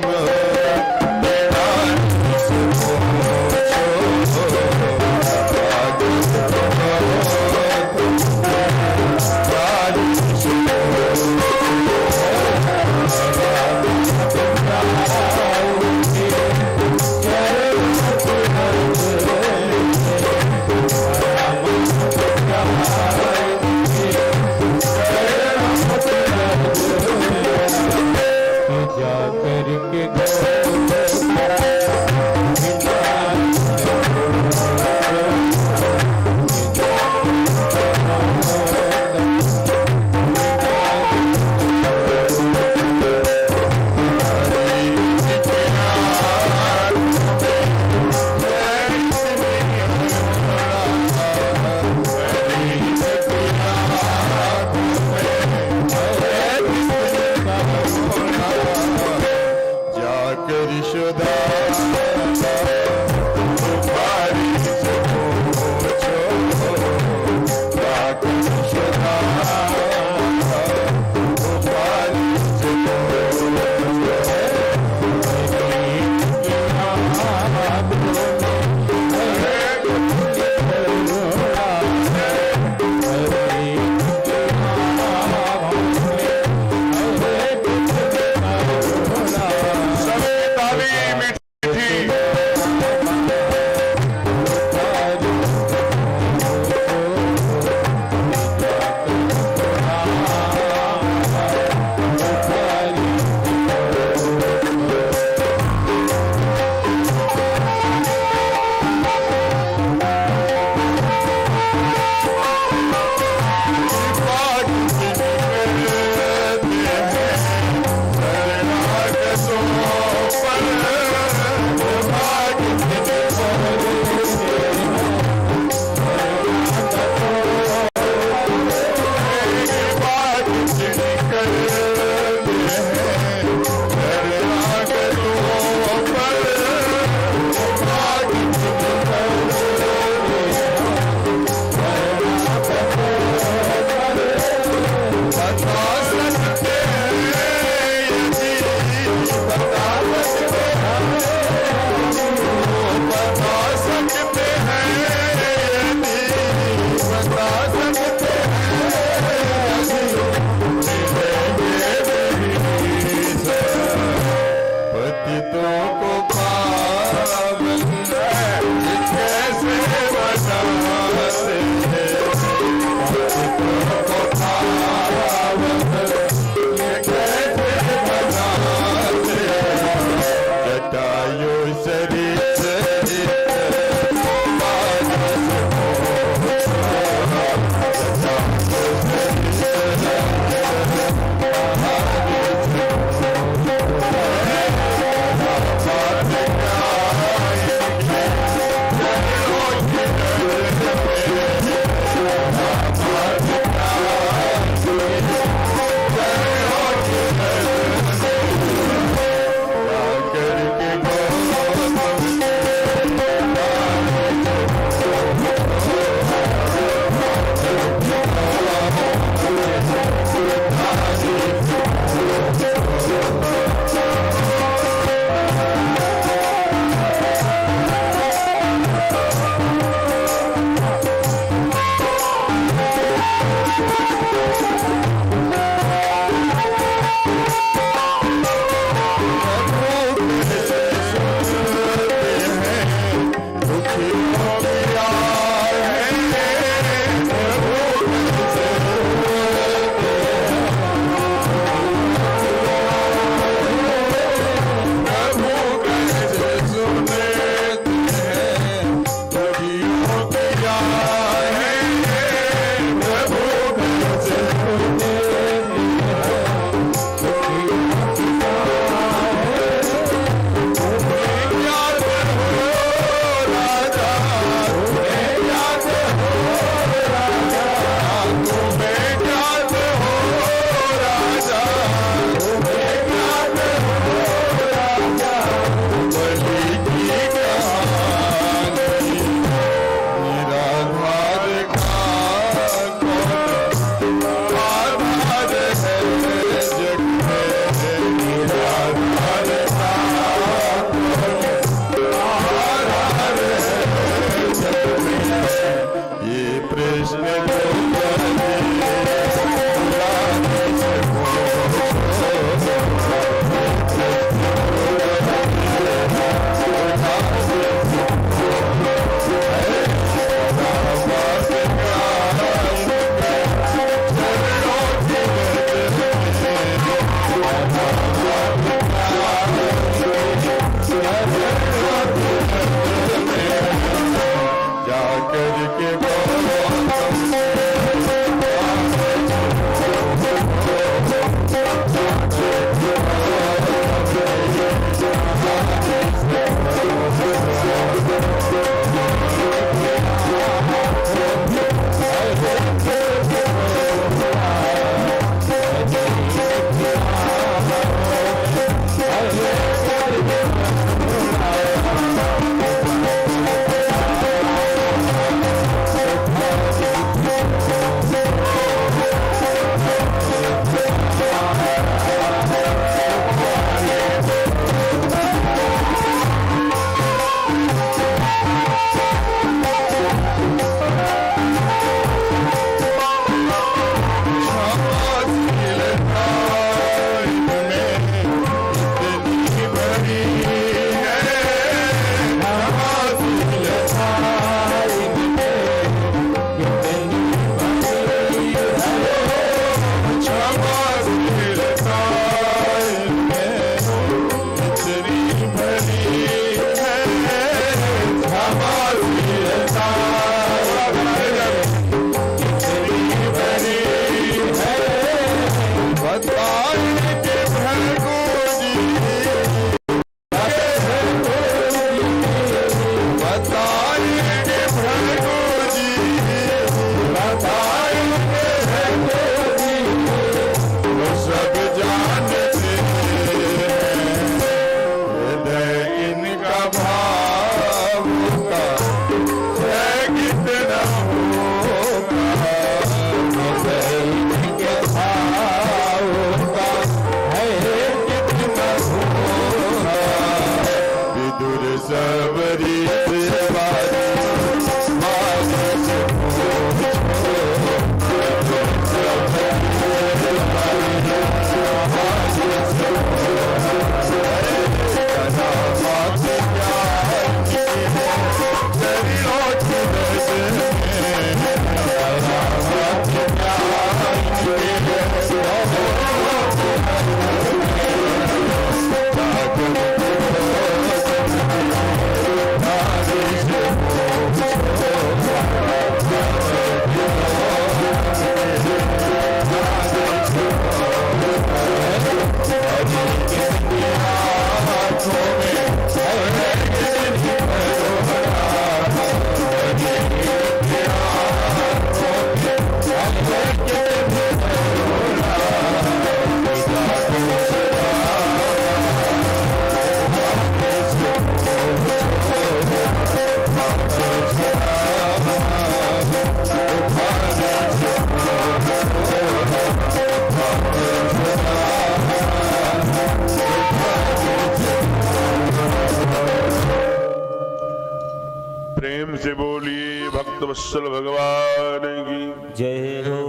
भक्तवत्सल भगवान की जय हो।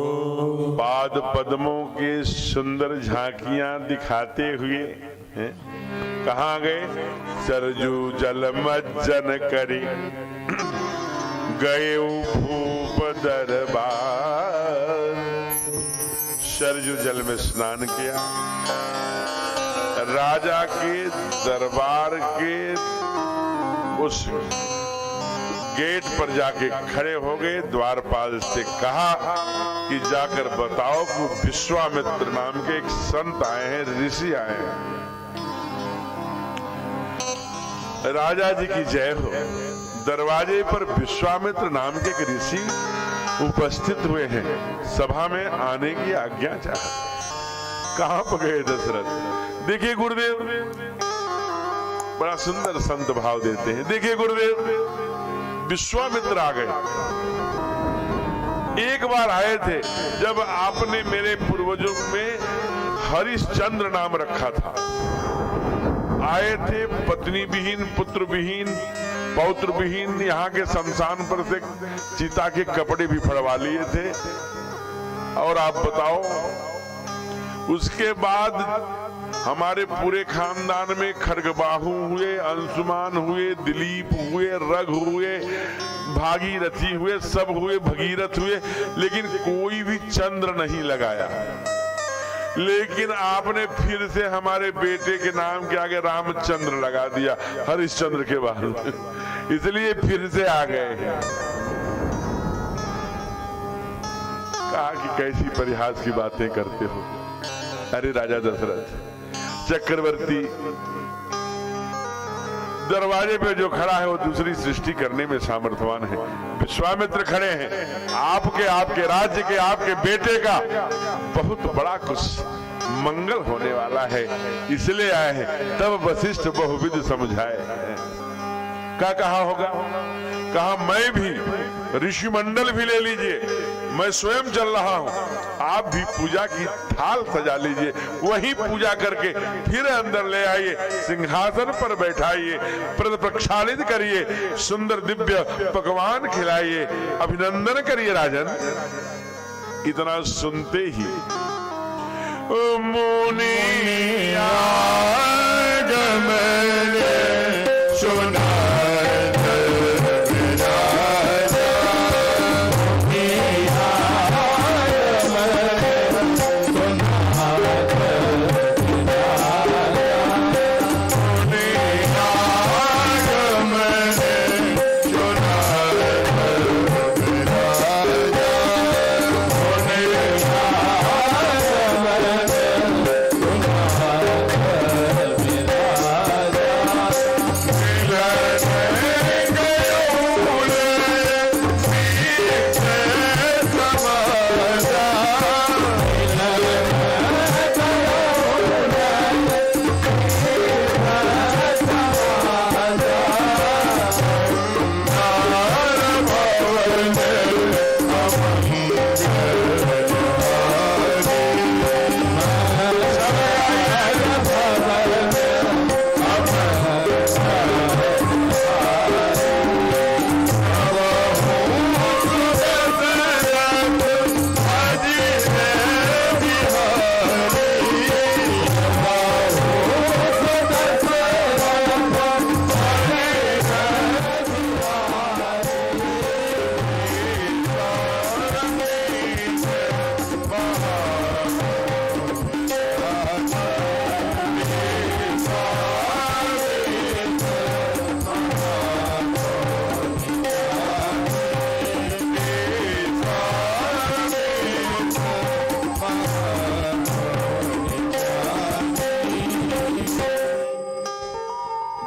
पाद पद्मों के सुंदर झांकियां दिखाते हुए हैं? कहाँ गए? सरजू जल मज्जन करी गए भूप दरबार। सरजू जल में स्नान किया, राजा के दरबार के उस गेट पर जाके खड़े हो गए। द्वारपाल से कहा कि जाकर बताओ कि विश्वामित्र नाम के एक संत आए हैं, ऋषि आए हैं। राजा जी की जय हो। दरवाजे पर विश्वामित्र नाम के एक ऋषि उपस्थित हुए हैं, सभा में आने की आज्ञा चाहते। कहां पर गए दशरथ? देखिए गुरुदेव, बड़ा सुंदर संत भाव देते हैं। देखिए गुरुदेव, विश्वामित्र आ गए। एक बार आए थे जब आपने मेरे पूर्वजों में हरिश्चंद्र नाम रखा था। आए थे पत्नी विहीन, पुत्र विहीन, पौत्र विहीन, यहाँ के शमशान पर से चिता के कपड़े भी फड़वा लिए थे। और आप बताओ, उसके बाद हमारे पूरे खानदान में खड्गबाहु हुए, अंशुमान हुए, दिलीप हुए, रघु हुए, भागीरथी हुए, सब हुए, भगीरथ हुए, लेकिन कोई भी चंद्र नहीं लगाया। लेकिन आपने फिर से हमारे बेटे के नाम के आगे रामचंद्र लगा दिया, हरिश्चंद्र के बाद, इसलिए फिर से आ गए। कहा कि कैसी परिहास की बातें करते हो। अरे राजा दशरथ, चक्रवर्ती दरवाजे पे जो खड़ा है वो दूसरी सृष्टि करने में सामर्थ्यवान है। विश्वामित्र खड़े हैं, आपके राज्य के, आपके बेटे का बहुत बड़ा कुछ मंगल होने वाला है, इसलिए आए हैं। तब वशिष्ठ बहुविध समझाए। क्या कहा होगा? कहा मैं भी, ऋषि मंडल भी ले लीजिए, मैं स्वयं चल रहा हूं, आप भी पूजा की थाल सजा लीजिए, वही पूजा करके फिर अंदर ले आइए, सिंहासन पर बैठाइए, प्रद प्रक्षालित करिए, सुंदर दिव्य पकवान खिलाइए, अभिनंदन करिए राजन। इतना सुनते ही मुनि सुना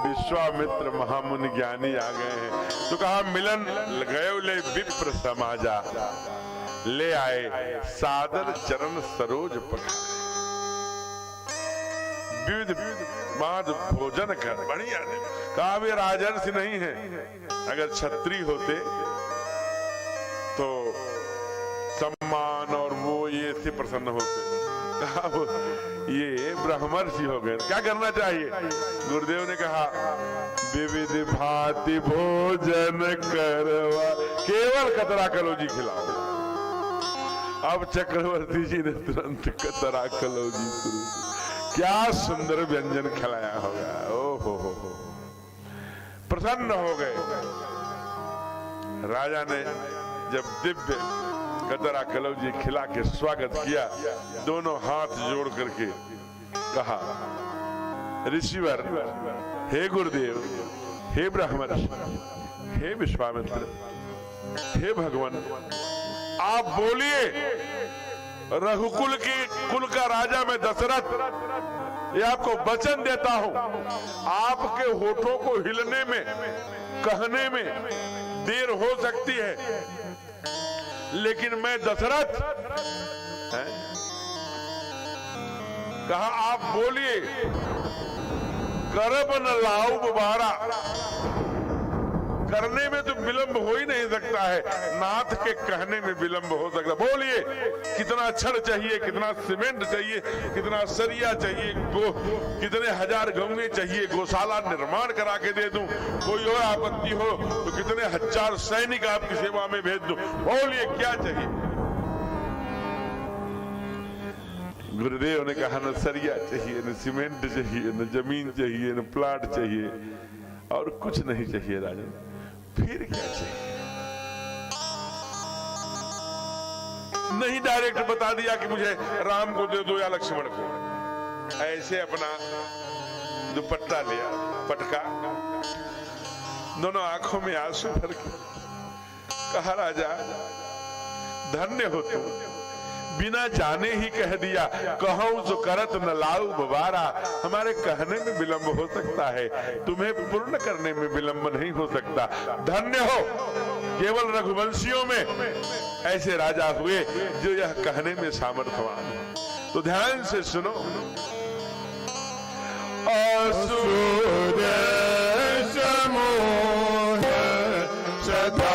विश्वामित्र महामुनि ज्ञानी आ गए हैं। तो कहा मिलन गयो ले विप्र समाजा, ले आए सादर चरण सरोज पखारे, विविध माद भोजन कर। बढ़िया ने कहा वे राजर्ष नहीं है, अगर क्षत्रिय होते तो सम्मान और वो ये से प्रसन्न होते, कहा वो ये ब्रह्मर्षि हो गए, क्या करना चाहिए? गुरुदेव ने कहा विविध भांति भोजन करवा, केवल कतरा कलौजी खिलाओ। अब चक्रवर्ती जी ने तुरंत कतरा कलौजी शुरू, क्या सुंदर व्यंजन खिलाया होगा। ओहो हो, प्रसन्न हो गए। राजा ने जब दिव्य कतरा कलौजी खिला के स्वागत किया, दोनों हाथ जोड़ करके कहा ऋषिवर, हे गुरुदेव, हे ब्रह्मर्षि, हे विश्वामित्र, हे भगवान, आप बोलिए। रघुकुल की कुल का राजा मैं दशरथ ये आपको वचन देता हूं, आपके होठों को हिलने में, कहने में देर हो सकती है, लेकिन मैं दशरथ कहा आप बोलिए। करब न लाऊ बारा, करने में तो विलंब हो ही नहीं सकता है, नाथ के कहने में विलंब हो सकता। बोलिए कितना छड़ चाहिए, कितना सीमेंट चाहिए, कितना सरिया चाहिए, कितने हजार गौएं चाहिए, गौशाला निर्माण करा के दे दूं, कोई और आपत्ति हो तो कितने हजार सैनिक आपकी सेवा में भेज दूं, बोलिए क्या चाहिए? गुरुदेव ने कहा न सरिया चाहिए, न सीमेंट चाहिए, न जमीन चाहिए, न प्लाट चाहिए, और कुछ नहीं चाहिए राजन। फिर क्या चाहिए? नहीं डायरेक्ट बता दिया कि मुझे राम को दे दो या लक्ष्मण को, ऐसे अपना दुपट्टा लिया, पटका, दोनों आंखों में आंसू भर के कहा राजा धन्य हो तुम, बिना जाने ही कह दिया, कहूं तो करत न लाऊ बबारा। हमारे कहने में विलंब हो सकता है, तुम्हें पूर्ण करने में विलंब नहीं हो सकता। धन्य हो, केवल रघुवंशियों में ऐसे राजा हुए जो यह कहने में सामर्थ्यवान हो। तो ध्यान से सुनो। असुर समूह सदा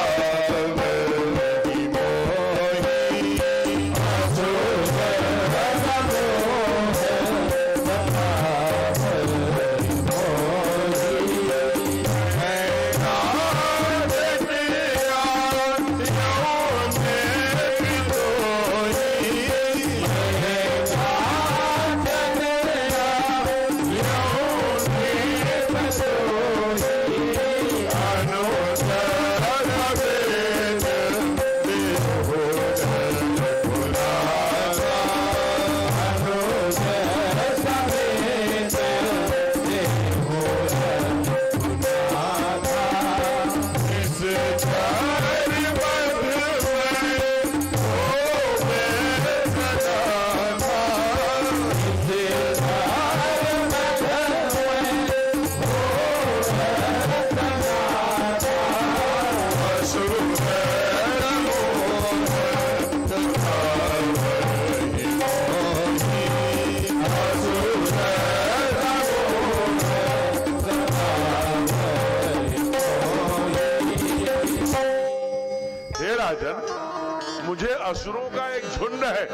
मुझे असुरों का एक झुंड है,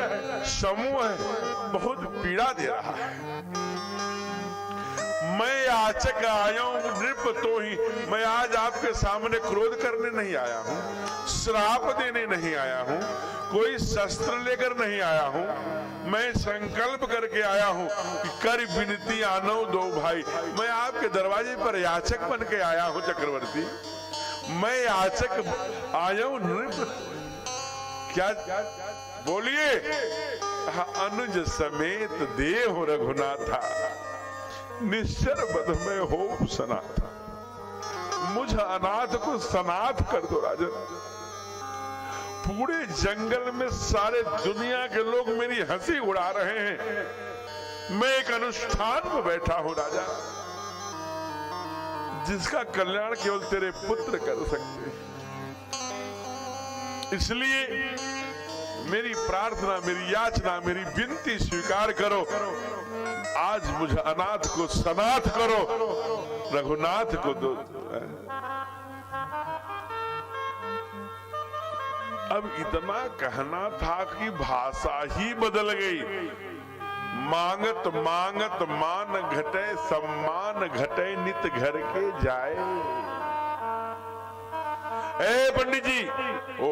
समूह है, बहुत पीड़ा दे रहा है। मैं याचक आया हूं नृप तो ही, मैं आज आपके सामने क्रोध करने नहीं आया हूं, श्राप देने नहीं आया हूं, कोई शस्त्र लेकर नहीं आया हूं, मैं संकल्प करके आया हूं कि कर विनती आनो दो भाई। मैं आपके दरवाजे पर याचक बन के आया हूं चक्रवर्ती, मैं याचक आया हूं नृप। क्या बोलिए? अनुज समेत देह रघुनाथा, निश्चर बध में हो सनाथ। मुझ अनाथ को सनाथ कर दो राजन। पूरे जंगल में सारे दुनिया के लोग मेरी हंसी उड़ा रहे हैं, मैं एक अनुष्ठान में बैठा हूं राजा, जिसका कल्याण केवल तेरे पुत्र कर सकते हैं। इसलिए मेरी प्रार्थना, मेरी याचना, मेरी विनती स्वीकार करो। आज मुझे अनाथ को सनाथ करो, रघुनाथ को दो। अब इतना कहना था कि भाषा ही बदल गई। मांगत मांगत मान घटे, सम्मान घटे, नित घर के जाए। ए पंडित जी, ओ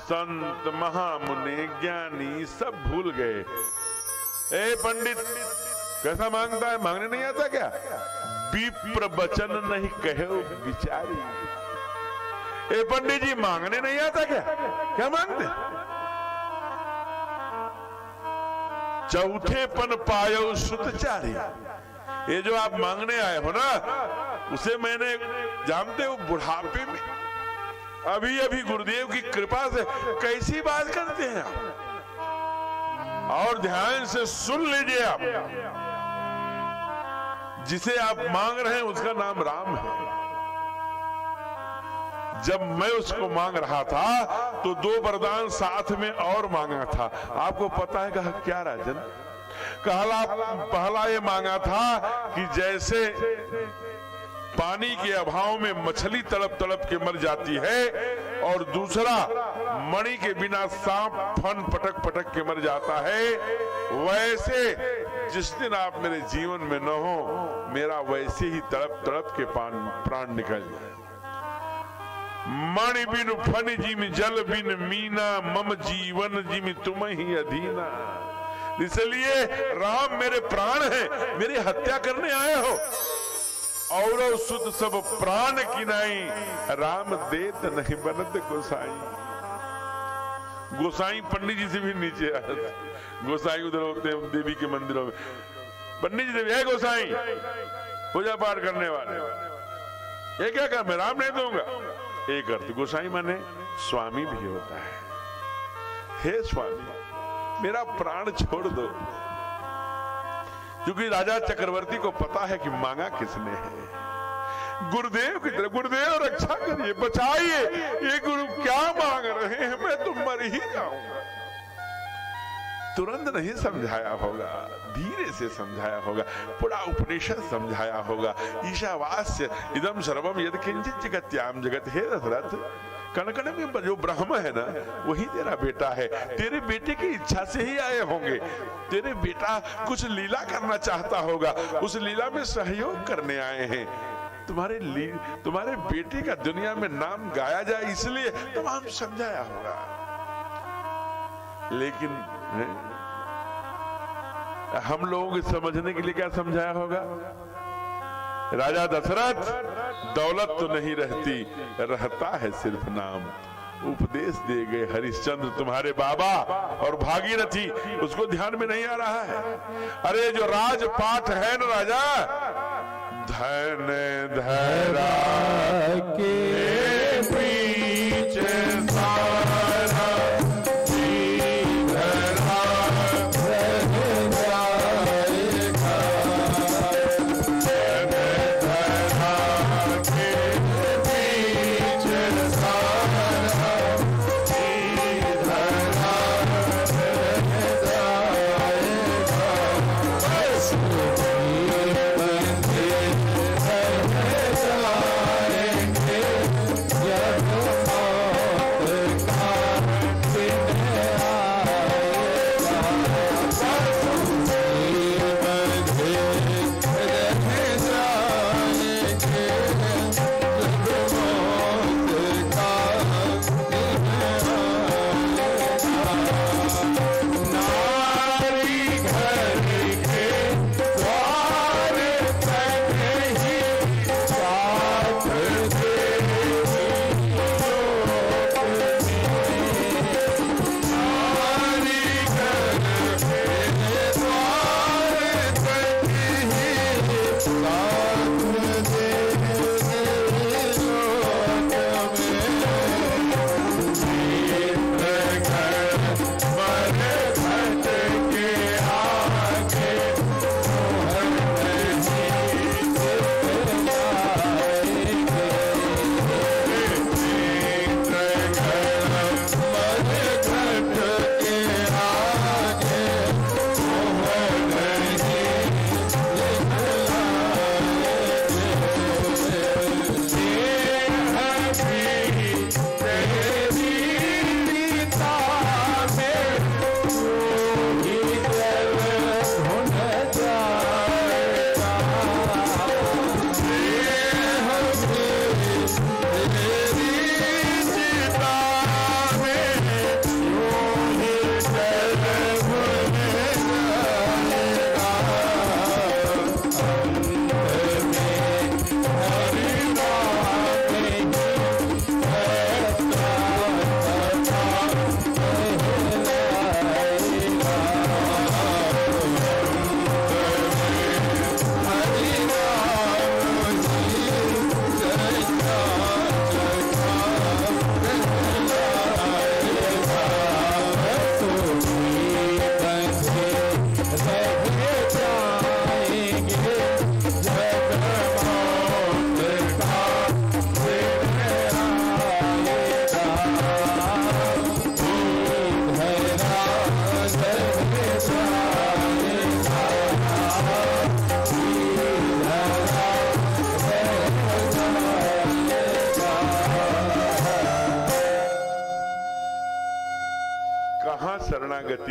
संत महामुनि ज्ञानी सब भूल गए। ए पंडित, कैसा मांगता है? मांगने नहीं आता क्या? विप्र वचन नहीं कहे बिचारी। ए पंडित जी, मांगने नहीं आता क्या? क्या मांगते? चौथेपन पायो सुतचारी। ये जो आप मांगने आए हो ना, उसे मैंने, जानते हो, बुढ़ापे में अभी अभी गुरुदेव की कृपा से कैसी बात करते हैं आप। और ध्यान से सुन लीजिए आप, जिसे आप मांग रहे हैं उसका नाम राम है। जब मैं उसको मांग रहा था तो 2 वरदान साथ में और मांगा था। आपको पता है कहा क्या राजन? पहला ये मांगा था कि जैसे पानी के अभाव में मछली तड़प तड़प के मर जाती है, और दूसरा मणि के बिना सांप फन पटक पटक के मर जाता है, वैसे जिस दिन आप मेरे जीवन में न हो, मेरा वैसे ही तड़प तड़प के प्राण निकल जाए। मणि बिन फन जिम जल बिन मीना, मम जीवन जिम तुम ही अधीना। इसलिए राम मेरे प्राण हैं, मेरी हत्या करने आए हो। और सुत सब प्राण किनाई, राम देत नहीं बनत गोसाई। गोसाई पंडित जी से भी नीचे आते। गोसाई उधर होते हैं देवी के मंदिरों में, पंडित जी से भी है गोसाई, पूजा पाठ करने वाले। ये क्या कर, मैं राम नहीं दूंगा। एक अर्थ गोसाई माने स्वामी भी होता है। हे स्वामी, मेरा प्राण छोड़ दो। क्योंकि राजा चक्रवर्ती को पता है कि मांगा किसने है। गुरुदेव की तरफ, गुरुदेव रक्षा करिए, बचाइए, ये गुरु क्या मांग रहे हैं, मैं तो मर ही जाऊंगा। तुरंत नहीं समझाया होगा, धीरे से समझाया होगा, पूरा उपनिषद समझाया होगा। ईशावास्य इदम सर्वम यद किंचित जगत्याम जगत। हे दशरथ, कण कण में जो ब्रह्म है ना, वही तेरा बेटा है। तेरे बेटे की इच्छा से ही आए होंगे। तेरे बेटा कुछ लीला करना चाहता होगा, उस लीला में सहयोग करने आए हैं। तुम्हारे बेटे का दुनिया में नाम गाया जाए, इसलिए तमाम समझाया होगा। लेकिन हम लोग समझने के लिए क्या समझाया होगा? राजा दशरथ, दौलत तो नहीं रहती, रहता है सिर्फ नाम। उपदेश दे गए हरिश्चंद्र तुम्हारे बाबा, और भागीरथी उसको ध्यान में नहीं आ रहा है। अरे जो राजपाट है ना राजा, धन धरा के पीछे सारा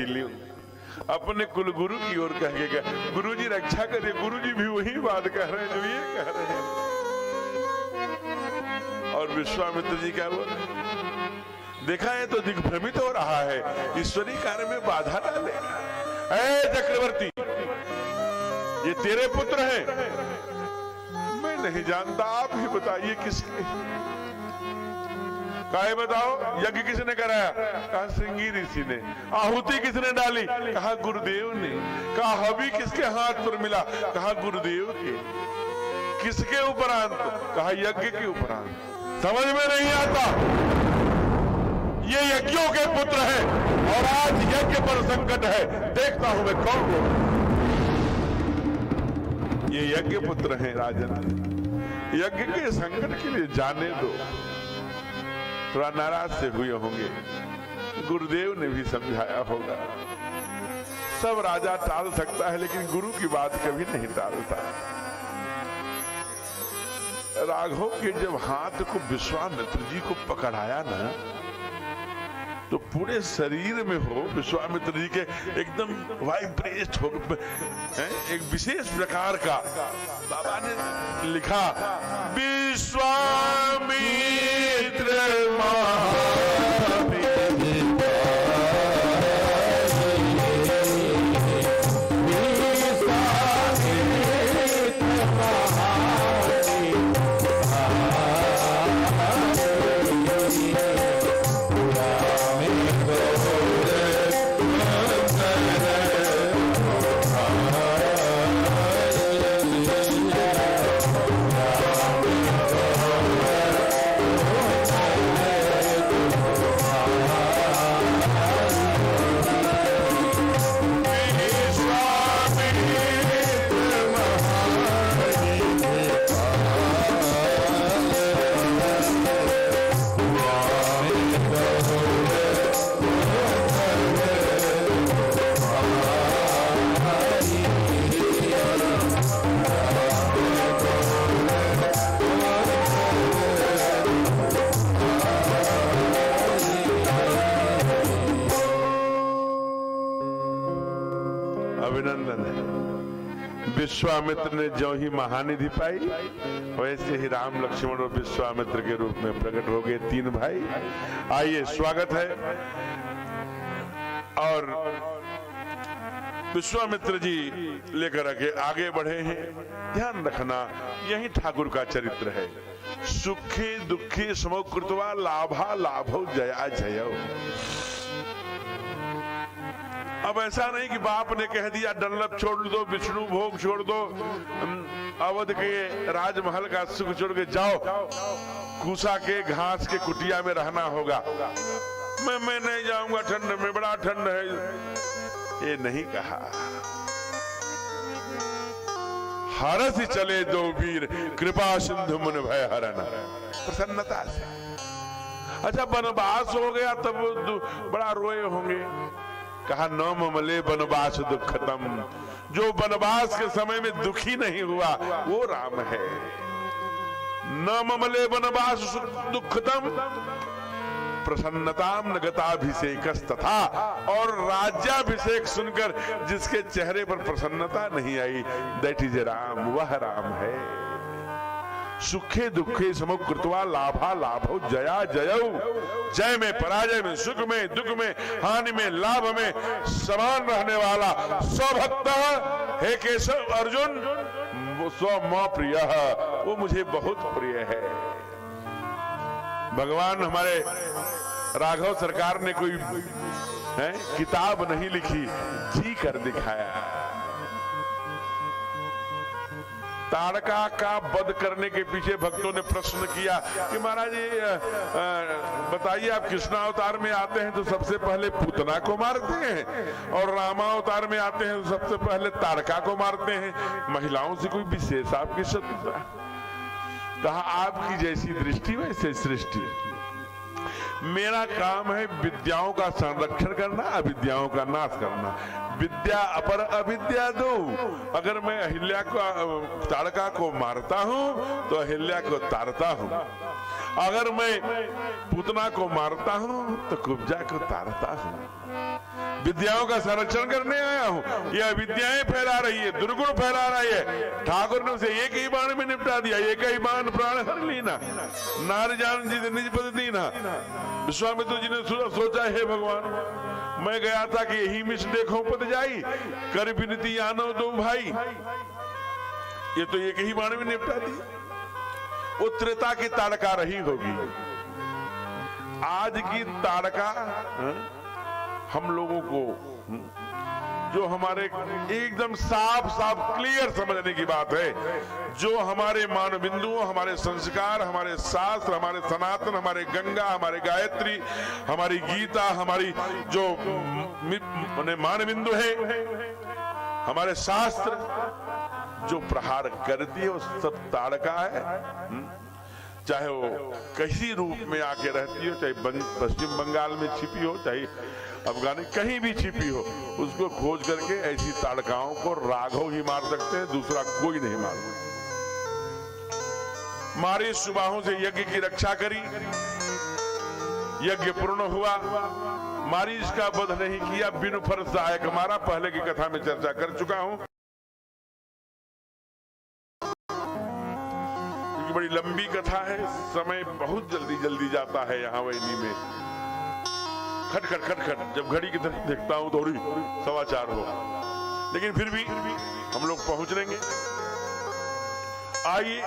लियो। अपने कुल गुरु की ओर कह के गए, गुरु जी रक्षा करिए। गुरु जी भी वही बात कह रहे हैं जो ये कह रहे हैं। और विश्वामित्र जी क्या बोले, देखा है तो दिग्भ्रमित हो रहा है, ईश्वरी कार्य में बाधा डालेगा। ऐ चक्रवर्ती, ये तेरे पुत्र हैं? मैं नहीं जानता, आप ही बताइए किसके। कहा बताओ, यज्ञ किसने कराया? कहा श्रृंगी ऋषि ने। आहुति किसने डाली? कहा गुरुदेव ने। कहा हवि किसके हाथ पर मिला? कहा गुरुदेव के। किसके उपरांत? कहा यज्ञ के उपरांत। समझ में नहीं आता, ये यज्ञों के पुत्र हैं और आज यज्ञ पर संकट है। देखता हूं मैं कौन हूं। ये यज्ञ पुत्र हैं राजन, यज्ञ के संकट के लिए जाने दो। थोड़ा नाराज से हुए होंगे, गुरुदेव ने भी समझाया होगा। सब राजा टाल सकता है लेकिन गुरु की बात कभी नहीं टालता। राघव के जब हाथ को विश्वामित्र जी को पकड़ाया ना, तो पूरे शरीर में हो विश्वामित्र जी के एकदम वाइब्रेट हो, एक विशेष प्रकार का। बाबा ने लिखा, विश्वामित्र विश्वामित्र ने जो ही महानिधि पाई, वैसे ही राम लक्ष्मण और विश्वामित्र के रूप में प्रकट हो गए तीन भाई। आइए, स्वागत है। और विश्वामित्र जी लेकर आगे बढ़े हैं। ध्यान रखना, यही ठाकुर का चरित्र है। सुखे दुखे समो कृत्वा लाभा लाभो जया जयो। अब ऐसा नहीं कि बाप ने कह दिया डल्लभ छोड़ दो, विष्णु भोग छोड़ दो, अवध के राजमहल का सुख छोड़ के जाओ, कूसा के घास के कुटिया में रहना होगा। मैं नहीं जाऊंगा, ठंड में बड़ा ठंड है, ये नहीं कहा। हरस चले दो वीर, कृपा सिंधु मुन भय हरन। प्रसन्नता से। अच्छा, वनवास हो गया तब बड़ा रोए होंगे। कहा न ममले वनवास दुखतम, जो वनवास के समय में दुखी नहीं हुआ वो राम है। न ममले वनवास दुखतम प्रसन्नताम नगताभिषेक तथा। और राज्याभिषेक सुनकर जिसके चेहरे पर प्रसन्नता नहीं आई, दैट इज राम, वह राम है। सुखे दुखे समो कृत्वा लाभा लाभो जया जयौ। जय में पराजय में, सुख में दुख में, हानि में लाभ में समान रहने वाला स्वभक्त हे केशव अर्जुन, वो स्व म प्रिय, वो मुझे बहुत प्रिय है। भगवान हमारे राघव सरकार ने कोई किताब नहीं लिखी, जी कर दिखाया। ताड़का का वध करने के पीछे भक्तों ने प्रश्न किया कि महाराज बताइए, आप कृष्णावतार में आते हैं तो सबसे पहले पूतना को मारते हैं और रामावतार में आते हैं तो सबसे पहले ताड़का को मारते हैं, महिलाओं से कोई विशेष आपकी शत्रुता? कहा आपकी जैसी दृष्टि वैसे सृष्टि। मेरा काम है विद्याओं का संरक्षण करना, अविद्याओं का नाश करना। विद्या अपर अविद्या दो। अगर मैं अहिल्या को ताड़का को मारता हूं तो अहिल्या को तारता हूं। अगर मैं पूतना को मारता हूं तो कुब्जा को तारता हूं। विद्याओं का संरक्षण करने आया हूं। यह विद्याएं फैला रही है, दुर्गुण फैला रही है। ठाकुर ने उसे एक ही बाण में निपटा दिया। एक ही बाण प्राण हर लीना, नार जान जी निज पद दीना। विश्वामित्र जी ने सोचा, हे भगवान, मैं गया था कि यही मिश देखो पद जाई, कर विनती आनो दो भाई। ये तो एक ही बाण में निपटा दिया। वो त्रेता की ताड़का रही होगी। आज की ताड़का हम लोगों को, जो हमारे एकदम साफ साफ क्लियर समझने की बात है, जो हमारे मान बिंदुओं, हमारे संस्कार, हमारे शास्त्र, हमारे सनातन, हमारे गंगा, हमारे गायत्री, हमारी गीता, हमारी जो मान बिंदु है, हमारे शास्त्र जो प्रहार करती है वो सब ताड़का है। चाहे वो किसी रूप में आके रहती हो, चाहे पश्चिम बंगाल में छिपी हो, चाहे अफगानिस्तान कहीं भी छिपी हो, उसको खोज करके ऐसी ताड़काओं को राघव ही मार सकते हैं, दूसरा कोई नहीं मार सकता। मारी सुबाहों से यज्ञ की रक्षा करी, यज्ञ पूर्ण हुआ। मारीच का वध नहीं किया, बिनु फर सहायक मारा। पहले की कथा में चर्चा कर चुका हूं। बड़ी लंबी कथा है, समय बहुत जल्दी जल्दी जाता है यहाँ वैनी में। खटखट खटखट जब घड़ी की तरफ देखता हूं थोड़ी 4:15 हो, लेकिन फिर भी हम लोग पहुंच लेंगे। आइए,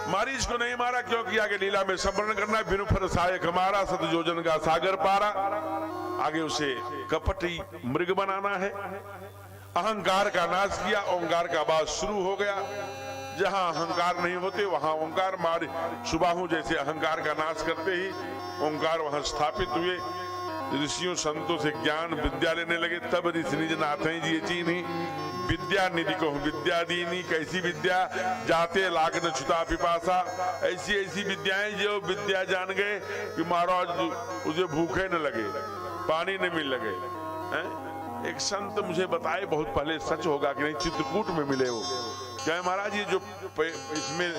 मारीच को नहीं मारा क्योंकि आगे लीला में स्मरण करना है। बिनु फर सहायक हमारा, सत योजन का सागर पारा। आगे उसे कपटी मृग बनाना है। अहंकार का नाश किया, ओंकार का आवाज शुरू हो गया। जहां अहंकार नहीं होते वहां ओंकार। मारे सुबाहु जैसे अहंकार का नाश करते ही ओंकार वहां स्थापित हुए। ऋषियों संतों से ज्ञान विद्या लेने लगे। तब ऋषि निज नाथ जी चीनी, विद्या निधि को विद्या दीनी। कैसी विद्या? जाते लागन छुता पिपासा। ऐसी ऐसी विद्याएं जो विद्या जान गए कि महाराज उसे भूखे न लगे, पानी न मिल लगे। एक संत मुझे बताए बहुत पहले, सच होगा कि नहीं, चित्रकूट में मिले वो। क्या महाराज, ये जो इसमें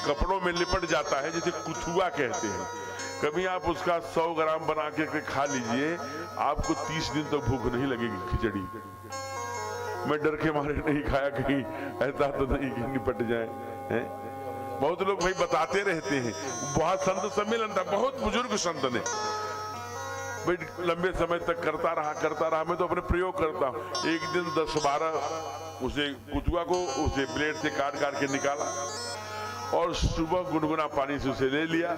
कपड़ों में लिपट जाता है जिसे कुथुआ कहते हैं, कभी आप उसका 100 ग्राम बना के खा लीजिए, आपको 30 दिन तक भूख नहीं लगेगी खिचड़ी। मैं डर के मारे नहीं खाया, कहीं ऐसा तो नहीं कि निपट जाए है? बहुत लोग भाई बताते रहते हैं। बहुत संत सम्मेलन था, बहुत बुजुर्ग संत ने भाई लंबे समय तक करता रहा। मैं तो अपने प्रयोग करता हूँ। एक दिन 10-12 उसे कुतुआ को उसे ब्लेड से काट के निकाला और सुबह गुनगुना पानी से उसे ले लिया।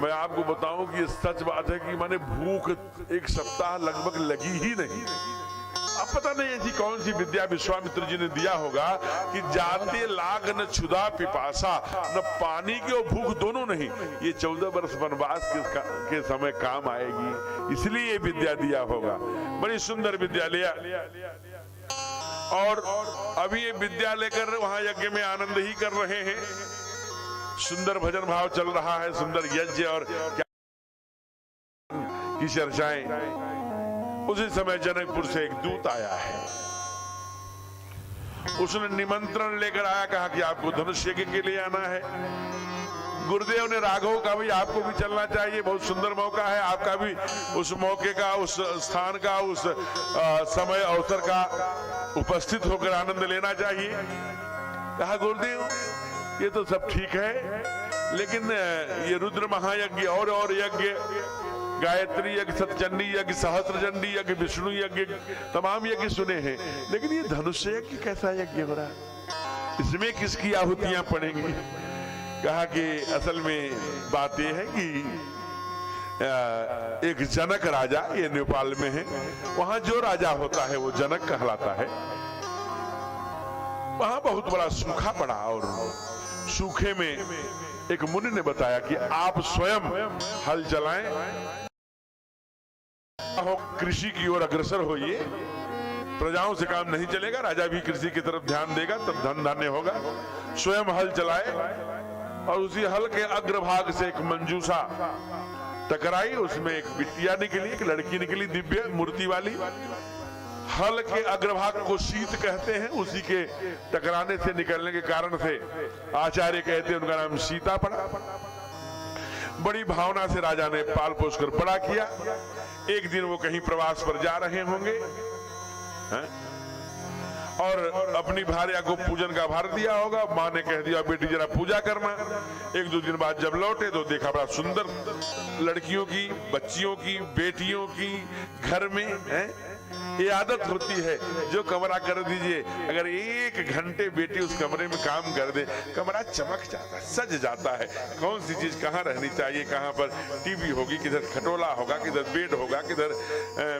मैं आपको बताऊं कि ये सच बात है कि मैंने भूख एक सप्ताह लगभग लगी ही नहीं। अब पता नहीं ऐसी कौन सी विद्या विश्वामित्र जी ने दिया होगा कि जाते लाग न क्षुधा पिपासा, न पानी की और भूख दोनों नहीं। ये 14 वर्ष वनवास के समय काम आएगी, इसलिए ये विद्या दिया होगा। बड़ी सुंदर विद्या लिया। और अभी ये विद्या लेकर वहां यज्ञ में आनंद ही कर रहे हैं। सुंदर भजन भाव चल रहा है, सुंदर यज्ञ और की चर्चाएं। उसी समय जनकपुर से एक दूत आया है। उसने निमंत्रण लेकर आया, कहा कि आपको धनुष यज्ञ के लिए आना है। गुरुदेव ने राघव का भी आपको भी चलना चाहिए, बहुत सुंदर मौका है। आपका भी उस मौके का, उस स्थान का, उस समय अवसर का उपस्थित होकर आनंद लेना चाहिए। कहा गुरुदेव ये तो सब ठीक है, लेकिन ये रुद्र महायज्ञ और यज्ञ, गायत्री यज्ञ, सतचंडी यज्ञ, सहस्त्र चंडी यज्ञ, विष्णु यज्ञ, तमाम यज्ञ सुने हैं, लेकिन ये धनुष्य यज्ञ कैसा यज्ञ हो रहा है? इसमें किसकी आहुतियां पड़ेंगी? कहा कि असल में बात यह है कि एक जनक राजा, ये नेपाल में है, वहां जो राजा होता है वो जनक कहलाता है। वहां बहुत बड़ा सूखा पड़ा और सूखे में एक मुनि ने बताया कि आप स्वयं हल चलाएं, कृषि की ओर अग्रसर होइए। प्रजाओं से काम नहीं चलेगा, राजा भी कृषि की तरफ ध्यान देगा तब धन धान्य होगा। स्वयं हल चलाए और उसी हल के अग्रभाग से एक मंजूषा टकराई, उसमें एक बिटिया निकली, एक लड़की निकली, दिव्य मूर्ति वाली। हल के अग्रभाग को शीत कहते हैं, उसी के टकराने से निकलने के कारण से आचार्य कहते हैं उनका नाम सीता पड़ा। बड़ी भावना से राजा ने पाल पोस कर बड़ा किया। एक दिन वो कहीं प्रवास पर जा रहे होंगे और अपनी भार्या को पूजन का भार दिया होगा। माँ ने कह दिया बेटी जरा पूजा करना। एक दो दिन बाद जब लौटे तो देखा बड़ा सुंदर लड़कियों की, बच्चियों की, बेटियों की घर में ये आदत होती है जो कमरा कर दीजिए, अगर 1 घंटे बेटी उस कमरे में काम कर दे कमरा चमक जाता है, सज जाता है। कौन सी चीज कहाँ रहनी चाहिए, कहाँ पर टीवी होगी, किधर खटोला होगा, किधर बेड होगा, किधर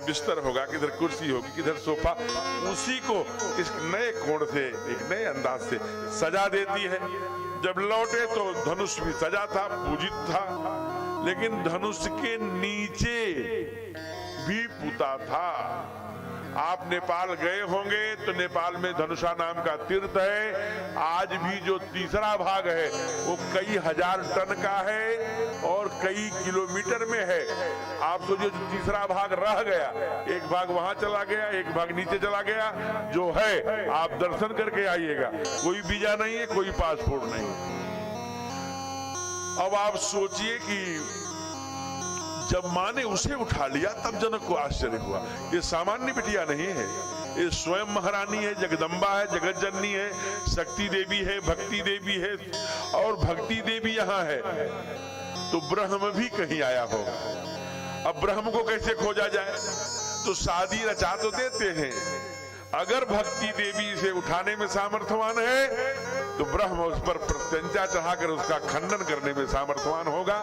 बिस्तर होगा, किधर कुर्सी होगी, किधर सोफा, उसी को इस नए कोण से, एक नए अंदाज से सजा देती है। जब लौटे तो धनुष भी सजा था, पूजित था, लेकिन धनुष के नीचे भी पुता था। आप नेपाल गए होंगे तो नेपाल में धनुषा नाम का तीर्थ है। आज भी जो तीसरा भाग है वो कई हजार टन का है और कई किलोमीटर में है। आप सोचिए जो तीसरा भाग रह गया, एक भाग वहां चला गया, एक भाग नीचे चला गया, जो है आप दर्शन करके आइएगा। कोई वीजा नहीं है, कोई पासपोर्ट नहीं। अब आप सोचिए कि जब माँ ने उसे उठा लिया तब जनक को आश्चर्य हुआ। ये सामान्य बिटिया नहीं है, ये स्वयं महारानी है, जगदम्बा है, जगत जननी है, शक्ति देवी है, भक्ति देवी है, और भक्ति देवी यहाँ है तो ब्रह्म भी कहीं आया होगा। अब ब्रह्म को कैसे खोजा जाए, तो शादी रचा तो देते हैं। अगर भक्ति देवी इसे उठाने में सामर्थ्यवान है तो ब्रह्म उस पर प्रत्यंचा चढ़ाकर उसका खंडन करने में सामर्थ्यवान होगा।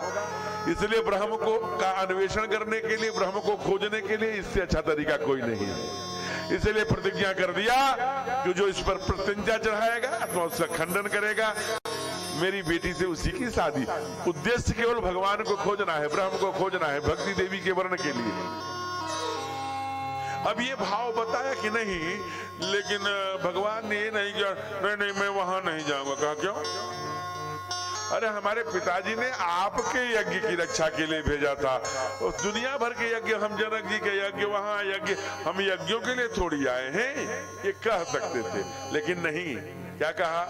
इसलिए ब्रह्म को का अन्वेषण करने के लिए, ब्रह्म को खोजने के लिए इससे अच्छा तरीका कोई नहीं है। इसलिए प्रतिज्ञा कर दिया कि जो इस पर प्रत्यंचा चढ़ाएगा अथवा उसका खंडन करेगा, मेरी बेटी से उसी की शादी। उद्देश्य केवल भगवान को खोजना है, ब्रह्म को खोजना है, भक्ति देवी के वर्ण के लिए। अब ये भाव बताया कि नहीं, लेकिन भगवान ने ये नहीं किया, नहीं मैं वहां नहीं जाऊंगा। कहा क्यों? अरे हमारे पिताजी ने आपके यज्ञ की रक्षा के लिए भेजा था। दुनिया भर के यज्ञ, हम जनक जी के यज्ञ, वहां यज्ञ, हम यज्ञों के लिए थोड़ी आए हैं, ये कह सकते थे, लेकिन नहीं। क्या कहा?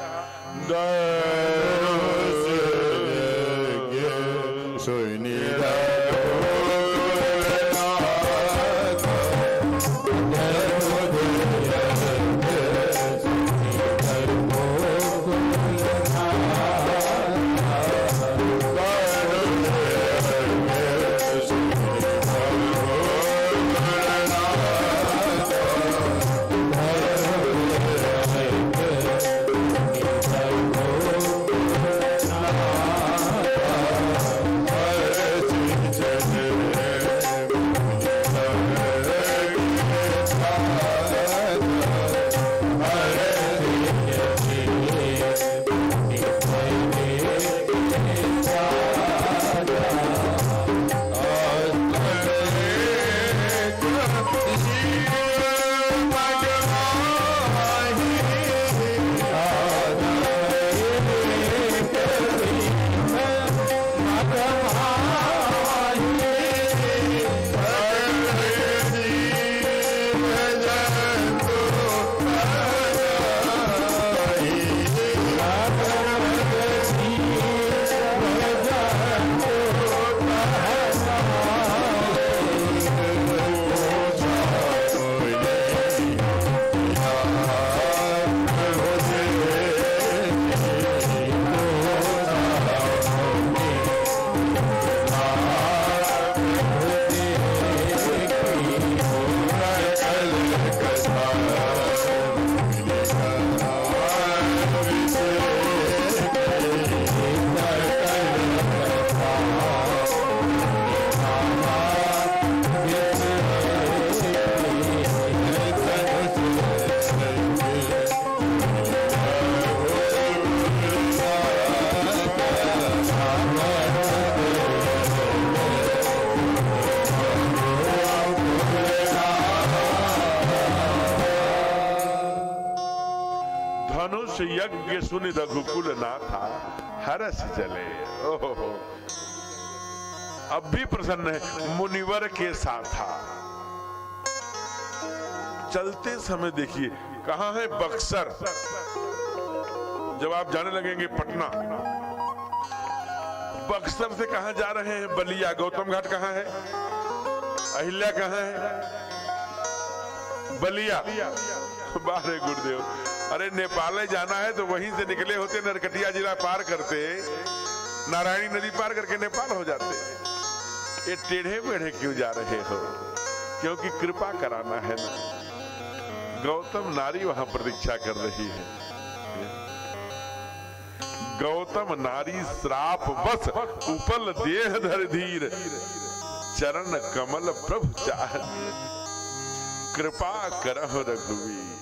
यज्ञ सुनि रघुकुल नाथा हरस चले। ओहो, अब भी प्रसन्न है। मुनिवर के साथ था, चलते समय देखिए कहां है बक्सर, जब आप जाने लगेंगे पटना, बक्सर से कहां जा रहे हैं बलिया, गौतम घाट कहां है, अहिल्या कहां है, बलिया। बारे गुरुदेव, अरे नेपाल जाना है तो वहीं से निकले होते, नरकटिया जिला पार करते, नारायणी नदी पार करके नेपाल हो जाते। ये टेढ़े मेढ़े क्यों जा रहे हो? क्योंकि कृपा कराना है ना। गौतम नारी वहां प्रतीक्षा कर रही है। गौतम नारी श्राप बस उपल देह धर धीर, चरण कमल प्रभु चाह, कृपा करहु रघुवीर।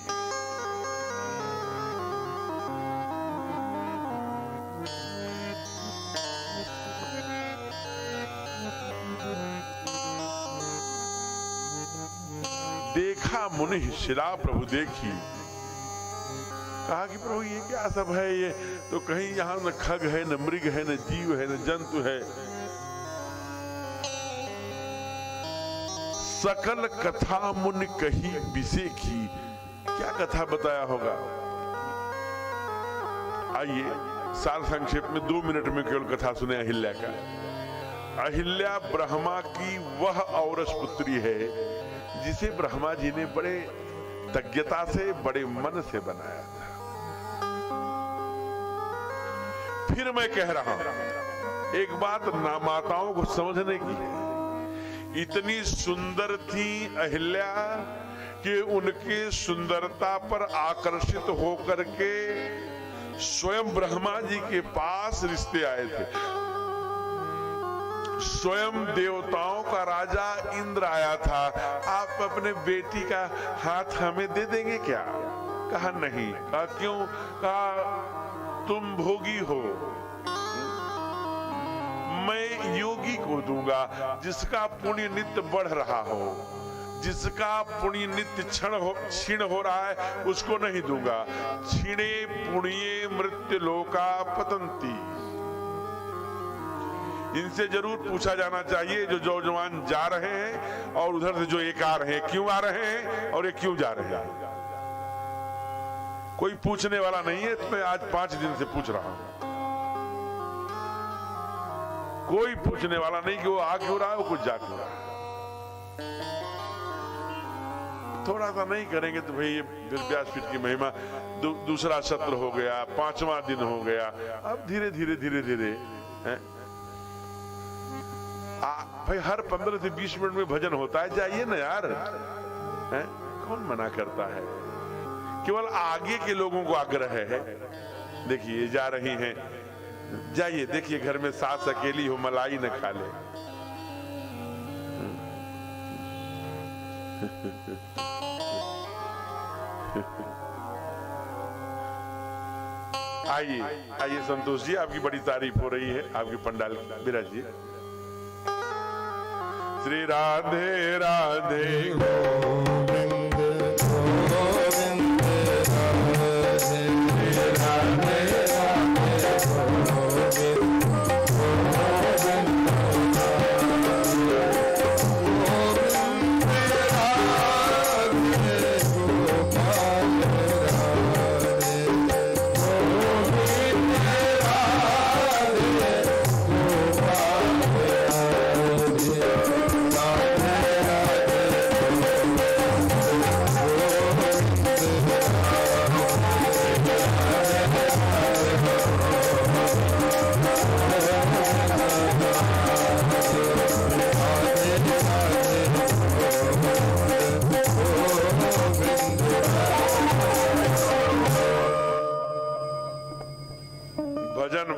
देखा मुनि शिला प्रभु देखी, कहा कि प्रभु ये क्या सब है, ये तो कहीं यहाँ न खग है, न मृग है, न जीव है, न जंतु है। सकल कथा मुनि कही बिसे की, क्या कथा बताया होगा? आइए सार संक्षेप में 2 मिनट में केवल कथा सुने अहिल्या का। अहिल्या ब्रह्मा की वह औरस पुत्री है जिसे ब्रह्मा जी ने बड़े तज्ञता से, बड़े मन से बनाया था। फिर मैं कह रहा हूं, एक बात ना माताओं को समझने की है। इतनी सुंदर थी अहिल्या कि उनके सुंदरता पर आकर्षित होकर के स्वयं ब्रह्मा जी के पास रिश्ते आए थे। स्वयं देवताओं का राजा इंद्र आया था, आप अपने बेटी का हाथ हमें दे देंगे क्या? कहा नहीं। कहा क्यों? कहा तुम भोगी हो, मैं योगी को दूंगा, जिसका पुण्य नित्य बढ़ रहा हो, जिसका पुण्य नित्य क्षीण हो रहा है, उसको नहीं दूंगा। क्षीणे पुण्ये मृत्यु लोका पतंती। इनसे जरूर पूछा जाना चाहिए, जो नौजवान जा रहे हैं और उधर से जो एक आ रहे हैं, क्यों आ रहे हैं और ये क्यों जा रहे हैं? कोई पूछने वाला नहीं है। तो मैं आज 5 दिन से पूछ रहा हूं, कोई पूछने वाला नहीं कि वो आ क्यों रहा है, वो कुछ जा क्यों रहा है। थोड़ा सा नहीं करेंगे तो भाई फिर व्यासपीठ की महिमा दूसरा सत्र हो गया, 5वां दिन हो गया। अब धीरे धीरे धीरे धीरे भाई हर 15 से 20 मिनट में भजन होता है, जाइए ना यार, कौन मना करता है? केवल आगे के लोगों को आग्रह है। देखिए जा रही हैं, जाइए, देखिए घर में सास अकेली हो, मलाई न खा ले। आइए आइए संतोष जी, आपकी बड़ी तारीफ हो रही है, आपकी पंडाल विराजिए। श्री राधे राधे गोविंद गोविंद राधे, राधे राधे गोविंद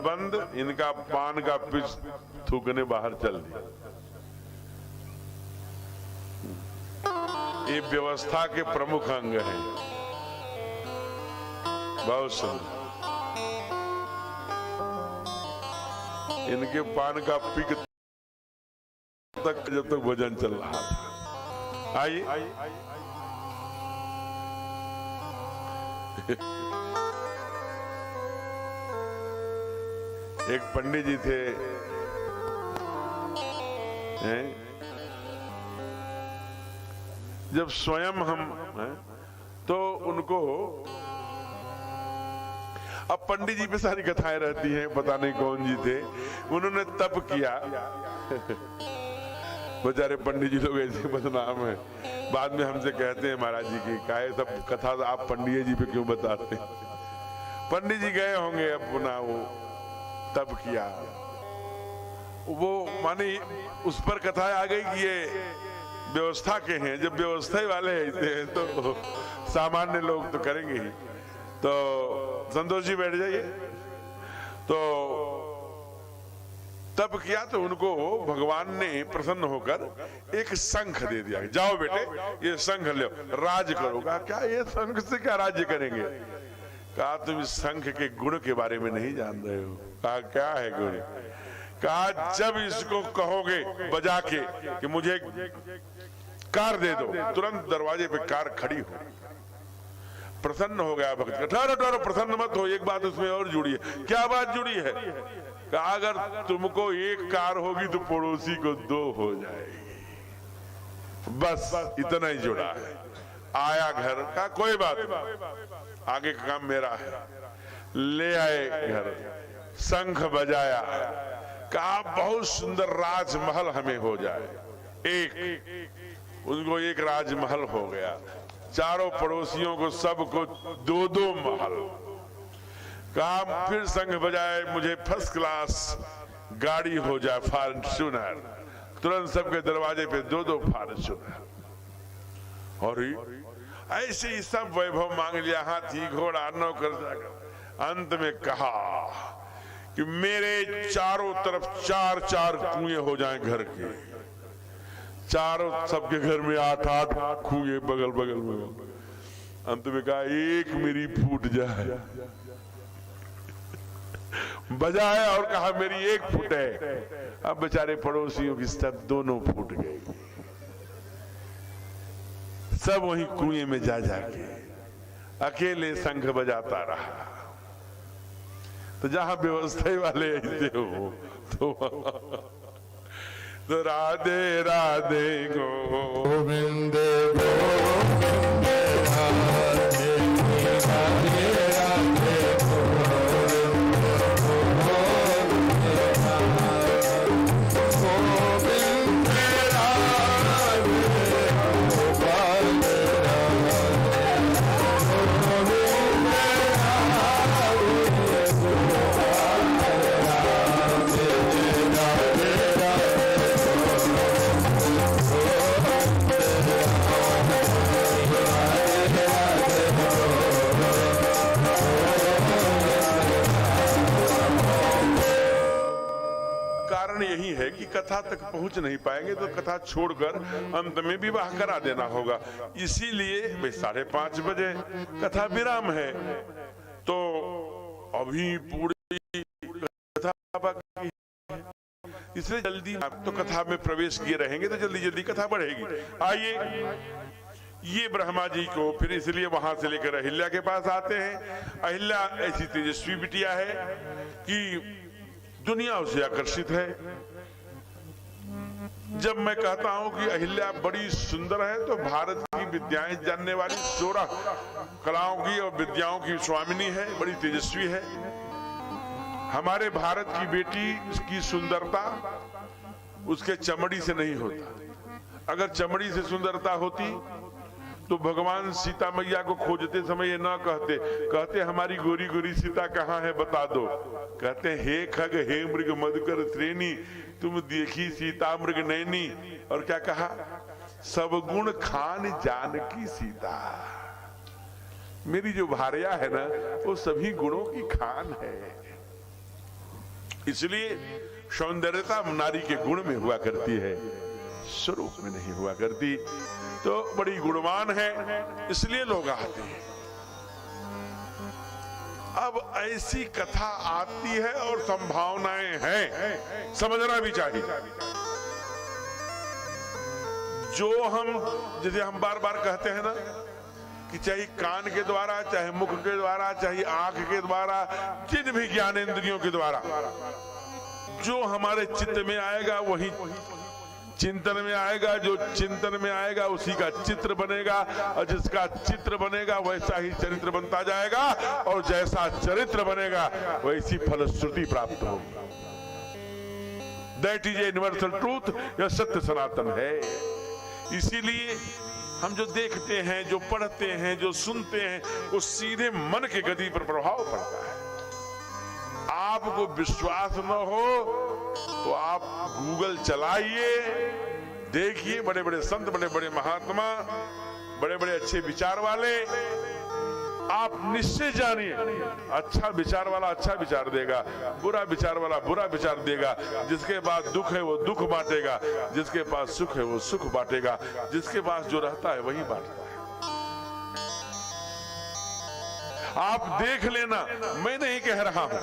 गोविंद इनका पान का पिच थूकने बाहर चल दिया। ये व्यवस्था के प्रमुख अंग हैं। बहुत सुंदर। इनके पान का पिक तक जब तक भोजन चल रहा था। आइए एक पंडित जी थे, जब स्वयं हम हैं, तो उनको अब पंडित जी पे सारी कथाएं रहती हैं, पता नहीं कौन जी थे, उन्होंने तप किया। बेचारे पंडित जी लोग ऐसे बदनाम हैं, बाद में हमसे कहते हैं महाराज जी की काहे सब कथा आप पंडित जी पे क्यों बताते हैं। पंडित जी गए होंगे अपना वो तप किया, वो माने उस पर कथा आ गई कि ये व्यवस्था के हैं, जब व्यवस्था वाले हैं तो सामान्य लोग तो करेंगे ही। तो संतोष जी बैठ जाइए। तो तब किया तो उनको भगवान ने प्रसन्न होकर एक शंख दे दिया, जाओ बेटे ये शंख लो राज करो। कहा क्या ये शंख से क्या राज्य करेंगे? कहा तुम इस शंख के गुण के बारे में नहीं जान रहे हो। कहा क्या है गुण? कहा जब इसको कहोगे बजा के कि मुझे कार दे दो, तुरंत दरवाजे पे कार खड़ी हो। प्रसन्न हो गया भक्त। ठहरो ठहरो, प्रसन्न मत हो, एक बात उसमें और जुड़ी है। क्या बात जुड़ी है? कहा अगर तुमको एक कार होगी तो पड़ोसी को 2 हो जाएगी, बस इतना ही जुड़ा है। आया घर का कोई बात, आगे का काम मेरा है। ले आए घर, शंख बजाया, कहा बहुत सुंदर राजमहल हमें हो जाए। उनको एक राजमहल हो गया, चारों पड़ोसियों को सबको 2-2 महल। कहा फिर संघ बजाए मुझे फर्स्ट क्लास गाड़ी हो जाए, फॉर्च्यूनर। तुरंत सबके दरवाजे पे 2-2 फॉर्च्यूनर। और ऐसे ही सब वैभव मांग लिया, हाथी घोड़ा नौकर। अंत में कहा कि मेरे चारों तरफ 4-4 कुएं हो जाएं घर के, चारों सबके घर में 8-8 कुएं बगल बगल में। अंत में कहा एक मेरी फूट जाए। बजाया और कहा मेरी एक फूटे। अब बेचारे पड़ोसियों की सब दोनों फूट गई, सब वहीं कुएं में जा जाके अकेले शंख बजाता रहा। तो जहां व्यवस्था वाले ऐसे हो तो राधे राधे गोविंद गोविंद राधे राधे राधे यही है कि कथा तक पहुंच नहीं पाएंगे तो कथा छोड़कर अंत में विवाह करा देना होगा। इसीलिए 5:30 बजे कथा विराम है, तो अभी पूरी कथा बाकी, इसलिए जल्दी आप तो कथा में प्रवेश किए रहेंगे तो जल्दी जल्दी कथा बढ़ेगी। आइए, ये ब्रह्मा जी को फिर इसलिए वहां से लेकर अहिल्या के पास आते हैं। अहिल्या ऐसी तेजस्वी बिटिया है कि दुनिया उसे आकर्षित है। जब मैं कहता हूं कि अहिल्या बड़ी सुंदर है तो भारत की विद्याएं जानने वाली, 16 कलाओं की और विद्याओं की स्वामिनी है, बड़ी तेजस्वी है। हमारे भारत की बेटी की सुंदरता उसके चमड़ी से नहीं होता। अगर चमड़ी से सुंदरता होती तो भगवान सीता मैया को खोजते समय ये ना कहते हमारी गोरी गोरी सीता कहाँ है बता दो। कहते हे खग हे मृग मधुकर श्रेणी, तुम देखी सीता मृग नैनी। और क्या कहा? सब गुण खान जानकी सीता। मेरी जो भार्या है ना वो सभी गुणों की खान है। इसलिए सौंदर्यता नारी के गुण में हुआ करती है, स्वरूप में नहीं हुआ करती। तो बड़ी गुणवान है, इसलिए लोग आते हैं। अब ऐसी कथा आती है और संभावनाएं हैं, समझना भी चाहिए। जो हम जैसे हम बार बार कहते हैं ना कि चाहे कान के द्वारा, चाहे मुख के द्वारा, चाहे आंख के द्वारा, जिन भी ज्ञानेंद्रियों के द्वारा जो हमारे चित्त में आएगा वही चिंतन में आएगा, जो चिंतन में आएगा उसी का चित्र बनेगा, और जिसका चित्र बनेगा वैसा ही चरित्र बनता जाएगा, और जैसा चरित्र बनेगा वैसी फलश्रुति प्राप्त होगी। That is a universal truth, यह सत्य सनातन है। इसीलिए हम जो देखते हैं, जो पढ़ते हैं, जो सुनते हैं, वो सीधे मन के गति पर प्रभाव पड़ता है। आपको विश्वास न हो तो आप गूगल चलाइए, देखिए, बड़े बड़े संत, बड़े बड़े महात्मा, बड़े बड़े अच्छे विचार वाले, आप निश्चय जानिए अच्छा विचार वाला अच्छा विचार देगा, बुरा विचार वाला बुरा विचार देगा। जिसके पास दुख है वो दुख बांटेगा, जिसके पास सुख है वो सुख बांटेगा, जिसके पास जो रहता है वही बांटता है। आप देख लेना, मैं नहीं कह रहा हूं।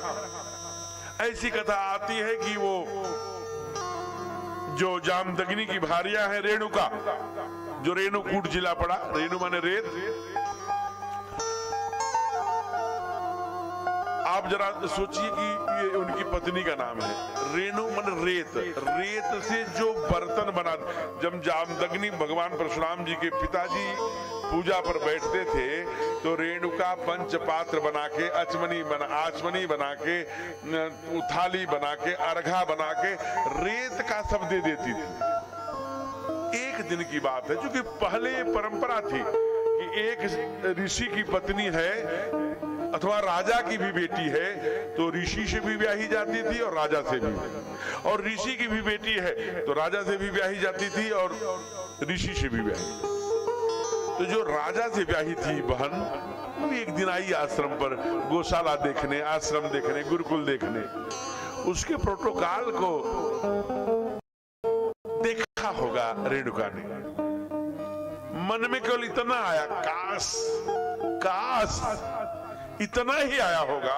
ऐसी कथा आती है कि वो जो जामदग्नि की भारिया है रेणुका, जो रेणुकूट जिला पड़ा, रेणु माने रेत। आप जरा सोचिए कि ये उनकी पत्नी का नाम है, रेणु मन रेत, रेत से जो बर्तन बना। जब जामदग्नि भगवान परशुराम जी के पिताजी पूजा पर बैठते थे तो रेणुका पंचपात्र बना के, आचमनी बना के, थाली बना के, अर्घा बना के रेत का सब दे देती थी। एक दिन की बात है, क्योंकि पहले परंपरा थी कि एक ऋषि की पत्नी है अथवा राजा की भी बेटी है तो ऋषि से भी ब्याही जाती थी और राजा से भी, और ऋषि की भी बेटी है तो राजा से भी ब्याही जाती थी और ऋषि से भी ब्याही। तो जो राजा से ब्याही थी बहन, वो एक दिन आई आश्रम पर गौशाला देखने, आश्रम देखने, गुरुकुल देखने। उसके प्रोटोकॉल को देखा होगा रेणुका ने। मन में केवल इतना आया, काश इतना ही आया होगा।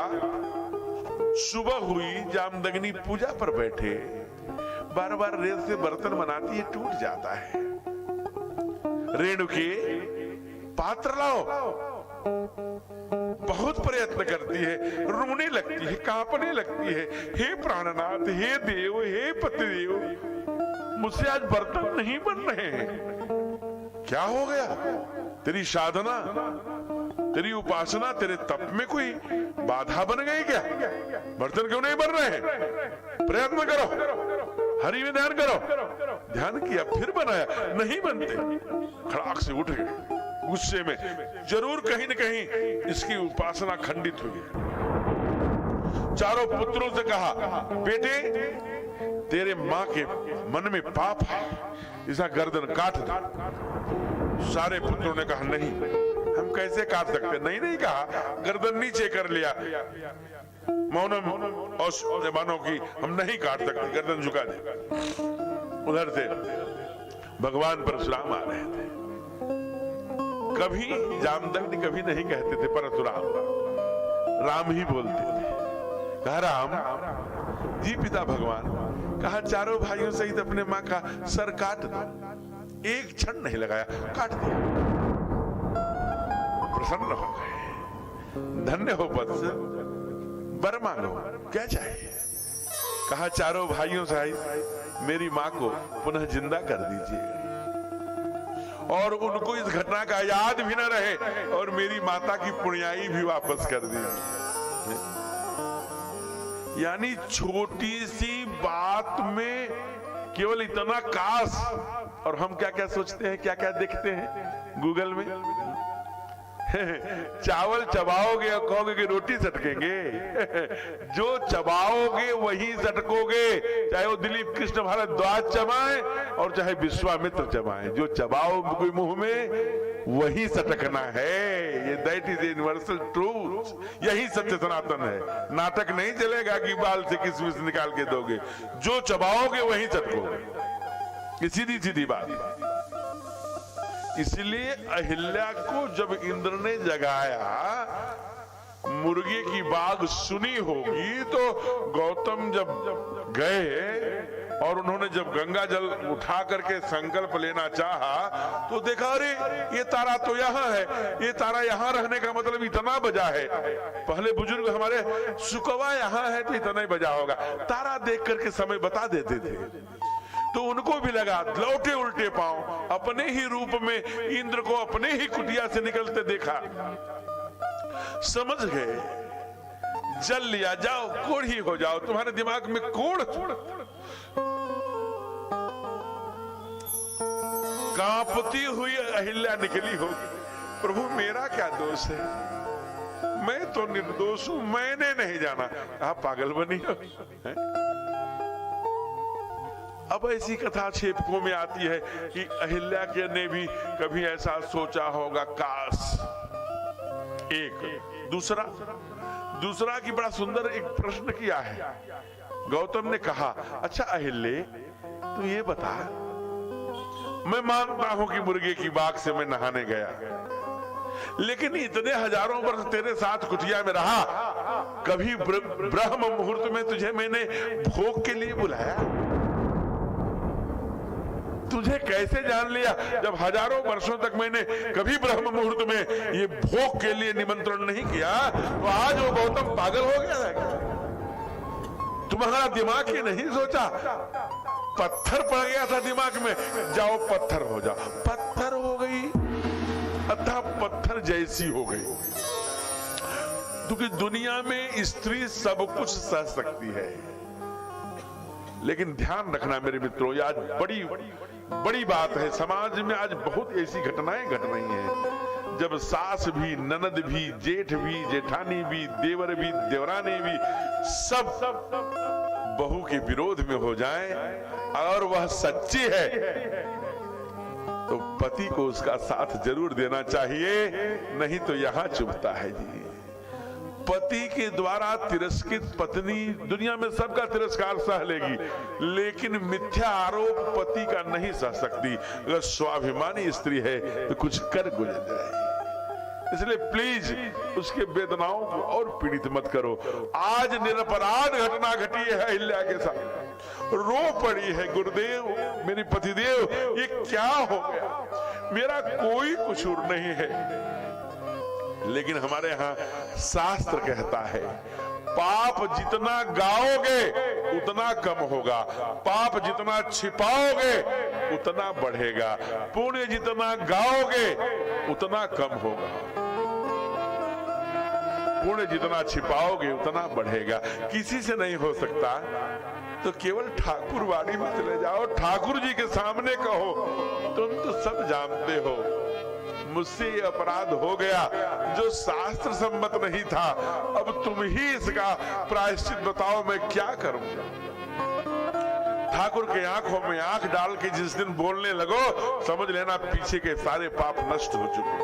सुबह हुई, जामदग्नि पूजा पर बैठे, बार बार रेत से बर्तन बनाती है, टूट जाता है। रेणु के पात्र लाओ, बहुत प्रयत्न करती है, रोने लगती है, कांपने लगती है। हे प्राणनाथ, हे देव, हे पतिदेव, मुझसे आज बर्तन नहीं बन रहे हैं। क्या हो गया? तेरी साधना, तेरी उपासना, तेरे तप में कोई बाधा बन गई क्या? बर्तन क्यों नहीं बन रहे हैं? प्रयत्न करो, हरि में ध्यान करो। ध्यान किया, फिर बनाया, नहीं बनते। खड़ाक से उठ गए गुस्से में, जरूर कहीं न कहीं इसकी उपासना खंडित हुई है। चारों पुत्रों से कहा, बेटे तेरे मां के मन में पाप है, इसका गर्दन काट दो। सारे पुत्रों ने कहा नहीं, हम कैसे काट सकते? नहीं कहा, गर्दन नीचे कर लिया, मौनम और मानो की हम नहीं काट सकते, गर्दन झुका दे। उधर से भगवान परशुराम आ रहे थे। कभी जामदग्नि कभी नहीं कहते थे परशुराम, राम ही बोलते थे। कहा राम जी पिता भगवान, कहा चारों भाइयों सहित अपने मां का सर काट दो। एक क्षण नहीं लगाया, काट दिया। प्रसन्न हो गए, धन्य हो वत्स, वर मांगो, क्या चाहिए? कहा चारों भाइयों सहित मेरी मां को पुनः जिंदा कर दीजिए और उनको इस घटना का याद भी न रहे, और मेरी माता की पुण्याई भी वापस कर दीजिए। यानी छोटी सी बात में केवल इतना काश। और हम क्या क्या सोचते हैं, क्या क्या देखते हैं गूगल में? चावल चबाओगे और कहोगे कि रोटी सटकेंगे। जो चबाओगे वही सटकोगे, चाहे वो दिलीप कृष्ण भारद्वाज चबाएं और चाहे विश्वामित्र चबाएं। जो चबाओगे मुंह में वही सटकना है। ये दैट इज यूनिवर्सल ट्रूथ। यही सत्य सनातन है। नाटक नहीं चलेगा कि बाल से किसमिस निकाल के दोगे। जो चबाओगे वही सटकोगे। सीधी सीधी बात। इसलिए अहिल्या को जब इंद्र ने जगाया, मुर्गे की बाग सुनी होगी, तो गौतम जब गए और उन्होंने जब गंगा जल उठा करके संकल्प लेना चाहा तो देखा, अरे ये तारा तो यहाँ है, ये तारा यहाँ रहने का मतलब इतना बजा है। पहले बुजुर्ग हमारे सुकवा यहाँ है तो इतना ही बजा होगा, तारा देख करके समय बता देते थे। तो उनको भी लगा, लौटे उल्टे पांव, अपने ही रूप में इंद्र को अपने ही कुटिया से निकलते देखा, समझ गए जल लिया, जाओ कोढ़ी हो जाओ, तुम्हारे दिमाग में कोढ़। कांपती हुई अहिल्या निकली होगी, प्रभु मेरा क्या दोष है, मैं तो निर्दोष हूं, मैंने नहीं जाना। आप पागल बनी हो। अब ऐसी कथा छेपकों में आती है कि अहिल्या के ने भी कभी ऐसा सोचा होगा, काश। एक दूसरा की बड़ा सुंदर एक प्रश्न किया है। गौतम ने कहा, अच्छा अहिल्ये तू ये बता, मैं मानता हूं कि मुर्गे की बाग से मैं नहाने गया, लेकिन इतने हजारों वर्ष तेरे साथ कुटिया में रहा, कभी ब्रह्म मुहूर्त में तुझे मैंने भोग के लिए बुलाया? तुझे कैसे जान लिया जब हजारों वर्षों तक मैंने कभी ब्रह्म मुहूर्त में ये भोग के लिए निमंत्रण नहीं किया? तो आज वो गौतम पागल हो गया है? तुम्हारा दिमाग ये नहीं सोचा, पत्थर पड़ गया था दिमाग में, जाओ पत्थर हो जाओ, पत्थर हो गई, अतः पत्थर जैसी हो गई। क्योंकि दुनिया में स्त्री सब कुछ सह सकती है, लेकिन ध्यान रखना मेरे मित्रों, ये आज बड़ी बात है। समाज में आज बहुत ऐसी घटनाएं घट रही हैं, जब सास भी, ननद भी, जेठ भी, जेठानी भी, देवर भी, देवरानी भी सब बहू के विरोध में हो जाएं, और वह सच्ची है तो पति को उसका साथ जरूर देना चाहिए, नहीं तो यहां चुभता है जी। पति के द्वारा तिरस्कृत पत्नी दुनिया में सबका तिरस्कार सह लेगी, लेकिन मिथ्या आरोप पति का नहीं सह सकती। अगर स्वाभिमानी स्त्री है तो कुछ कर गुजर जाएगी। इसलिए प्लीज उसके वेदनाओं को और पीड़ित मत करो। आज निरपराध घटना घटी है अहिल्या के साथ, रो पड़ी है, गुरुदेव मेरे पतिदेव ये क्या हो गया, मेरा कोई कसूर नहीं है। लेकिन हमारे यहाँ शास्त्र कहता है, पाप जितना गाओगे उतना कम होगा, पाप जितना छिपाओगे उतना बढ़ेगा, पुण्य जितना गाओगे उतना कम होगा, पुण्य जितना छिपाओगे उतना बढ़ेगा। किसी से नहीं हो सकता तो केवल ठाकुरवाड़ी में चले जाओ, ठाकुर जी के सामने कहो, तुम तो सब जानते हो मुझसे ये अपराध हो गया जो शास्त्र सम्मत नहीं था, अब तुम ही इसका प्रायश्चित बताओ, मैं क्या करूं? ठाकुर के आंखों में आंख डाल के जिस दिन बोलने लगो, समझ लेना पीछे के सारे पाप नष्ट हो चुके।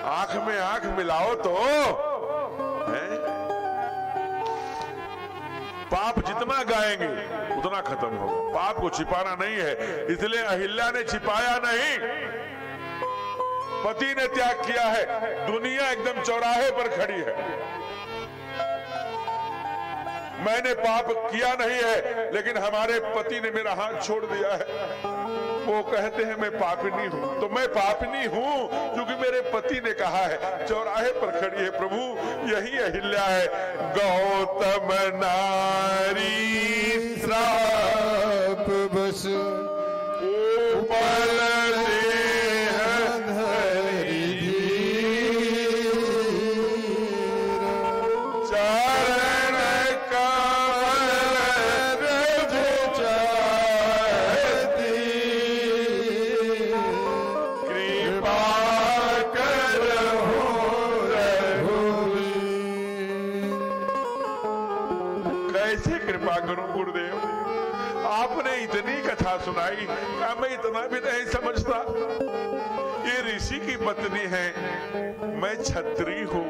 आंख में आंख मिलाओ तो पाप जितना गाएंगे उतना खत्म होगा। पाप को छिपाना नहीं है, इसलिए अहिल्या ने छिपाया नहीं, पति ने त्याग किया है। दुनिया एकदम चौराहे पर खड़ी है, मैंने पाप किया नहीं है, लेकिन हमारे पति ने मेरा हाथ छोड़ दिया है। वो कहते हैं मैं पापिनी हूं, तो मैं पापिनी हूं क्योंकि मेरे पति ने कहा है। चौराहे पर खड़ी है प्रभु, यही अहिल्या है। गौतम नारी श्राप बस उपल सुनाई, क्या मैं इतना भी नहीं समझता? ये ऋषि की पत्नी है, मैं क्षत्रिय हूं,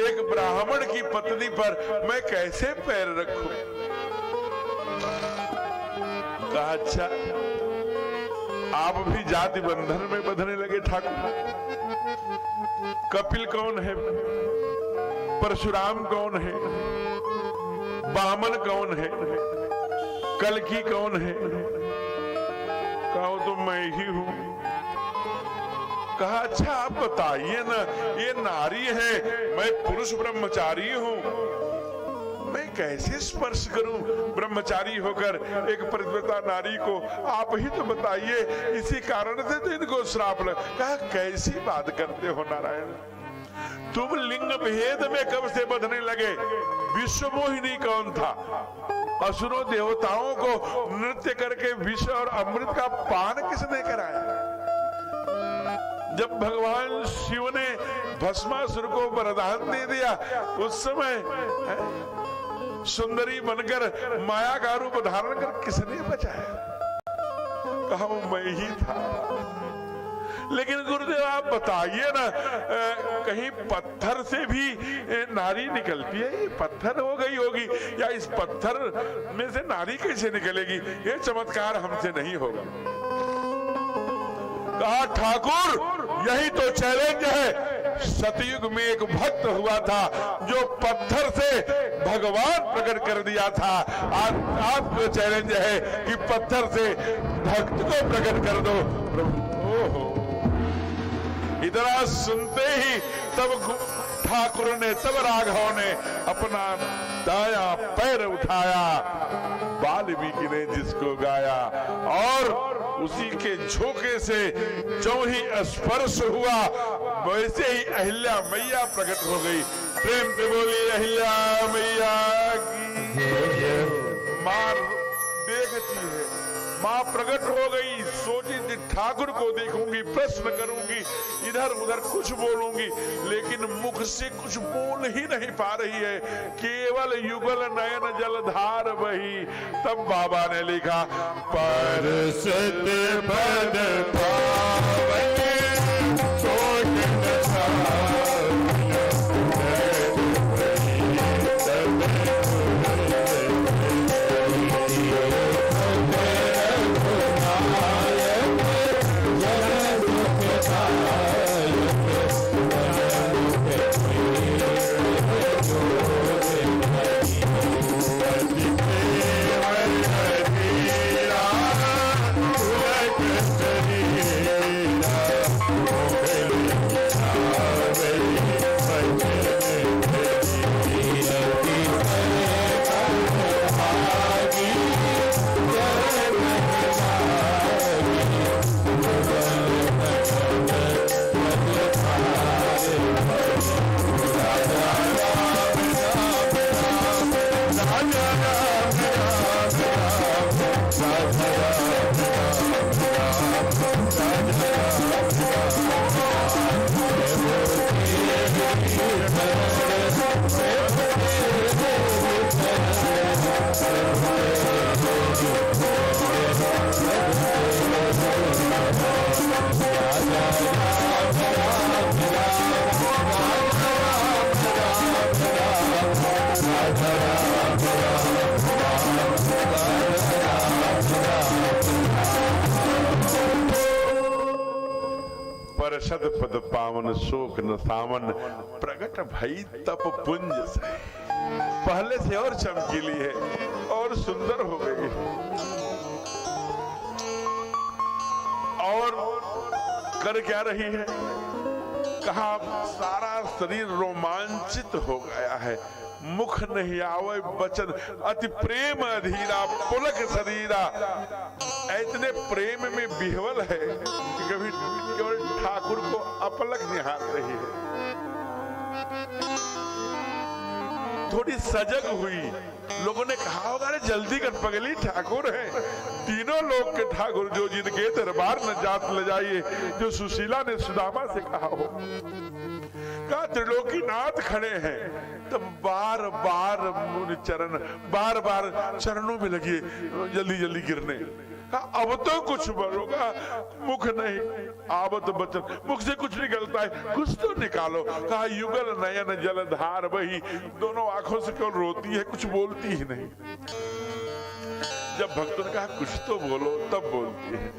एक ब्राह्मण की पत्नी पर मैं कैसे पैर रखूं? कहा अच्छा, आप भी जाति बंधन में बंधने लगे ठाकुर? कपिल कौन है, परशुराम कौन है, बामन कौन है, कल्कि कौन है? कहो तो मैं ही हूं। कहा अच्छा आप बताइए ना, ये नारी है, मैं पुरुष ब्रह्मचारी हूं, मैं कैसे स्पर्श करूं ब्रह्मचारी होकर एक पतिव्रता नारी को? आप ही तो बताइए। इसी कारण से तो इनको श्राप लगा। कहा कैसी बात करते हो नारायण, तुम लिंग भेद में कब से बंधने लगे? विश्व मोहिनी कौन था? असुरों देवताओं को नृत्य करके विष और अमृत का पान किसने कराया? जब भगवान शिव ने भस्मासुर को वरदान दे दिया, उस समय सुंदरी बनकर माया का रूप धारण कर किसने बचाया? कहा मैं ही था। लेकिन गुरुदेव आप बताइए ना, कहीं पत्थर से भी नारी निकलती है? ये पत्थर हो गई होगी, या इस पत्थर में से नारी कैसे निकलेगी? ये चमत्कार हमसे नहीं होगा। कहा ठाकुर यही तो चैलेंज है। सतयुग में एक भक्त हुआ था जो पत्थर से भगवान प्रकट कर दिया था। आज आपको चैलेंज है कि पत्थर से भक्त को प्रकट कर दो। ओहो, इतना सुनते ही तब ठाकुर ने, तब राघव ने अपना दाया पैर उठाया, वाल्मीकि ने जिसको गाया, और उसी के झोंके से जो ही स्पर्श हुआ वैसे ही अहिल्या मैया प्रकट हो गई। प्रेम से बोली अहिल्या मैया की। मां देखती है, मां प्रकट हो गई। सोची थी ठाकुर को देखूंगी, प्रश्न करूंगी, इधर उधर कुछ बोलूंगी, लेकिन मुख से कुछ बोल ही नहीं पा रही है, केवल युगल नयन जलधार बही। तब बाबा ने लिखा परसत बन पावन परसद पद पावन शोक न सावन प्रगट भई तप पुंज से। पहले से और चमकीली है और सुंदर हो गई, और कर क्या रही है? कहा सारा शरीर रोमांचित हो गया है, मुख नहीं आवे वचन, अति प्रेम अधीरा पुलक शरीरा। इतने प्रेम में विह्वल है कि कभी केवल ठाकुर को अपलक निहार रही है। थोड़ी सजग हुई, लोगों ने कहा होगा अरे जल्दी कर पगली, ठाकुर है, तीनों लोग के ठाकुर जो जिनके दरबार न जात ले जाइए, जो सुशीला ने सुदामा से कहा हो। कहा त्रिलोकीनाथ खड़े हैं, तब बार बार चरणों में लगी जल्दी जल्दी गिरने। कहा अब तो कुछ बोलोगा, मुख नहीं आवत बचन, मुख से कुछ निकलता है, कुछ तो निकालो। कहा युगल नयन जलधार बही, दोनों आंखों से केवल रोती है, कुछ बोलती ही नहीं। जब भक्तों ने कहा कुछ तो बोलो, तब बोलती है।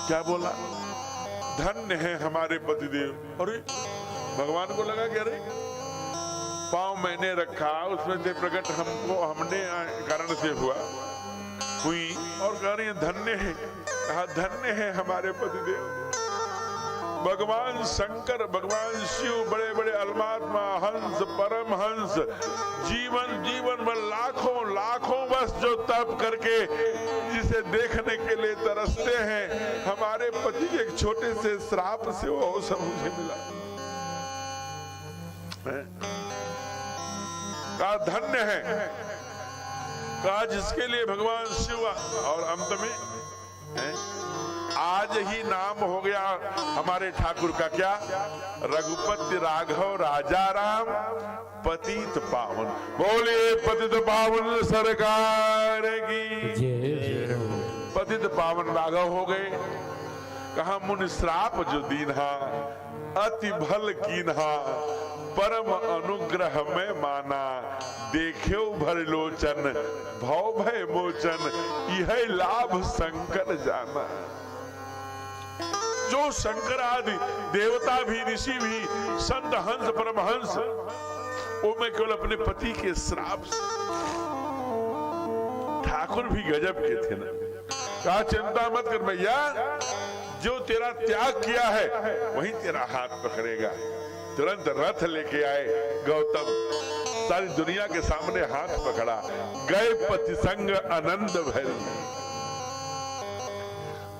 क्या बोला? धन्य है हमारे पतिदेव। अरे भगवान को लगा कि अरे पांव मैंने रखा, उसमें से प्रकट हमने कारण से हुई, और कह रही धन्य है। कहा धन्य है हमारे पतिदेव, भगवान शंकर, भगवान शिव, बड़े बड़े अलमात्मा, हंस, परम हंस जीवन भर लाखों वर्ष जो तप करके जिसे देखने के लिए तरसते हैं, हमारे पति के एक छोटे से श्राप से वो अवसर मुझे मिला। कहा धन्य है, कहा जिसके लिए भगवान शिव, और अंत में आज ही नाम हो गया हमारे ठाकुर का, क्या? रघुपति राघव राजा राम पतित पावन। बोलिए पतित पावन सरकार की। पतित पावन राघव हो गए। कहा मुनि श्राप जो दीन्हा, अति भल कीन्हा, परम अनुग्रह में माना, देख्यो भर लोचन, भव भय मोचन, यह लाभ शंकर जाना। जो शंकर आदि देवता भी, ऋषि भी, संत हंस परमहंस, वो मैं केवल अपने पति के श्राप से। ठाकुर भी गजब के थे ना। कहा चिंता मत कर भैया, जो तेरा त्याग किया है वही तेरा हाथ पकड़ेगा। तुरंत रथ लेके आए गौतम, सारी दुनिया के सामने हाथ पकड़ा, गए पति संग आनंद भरी।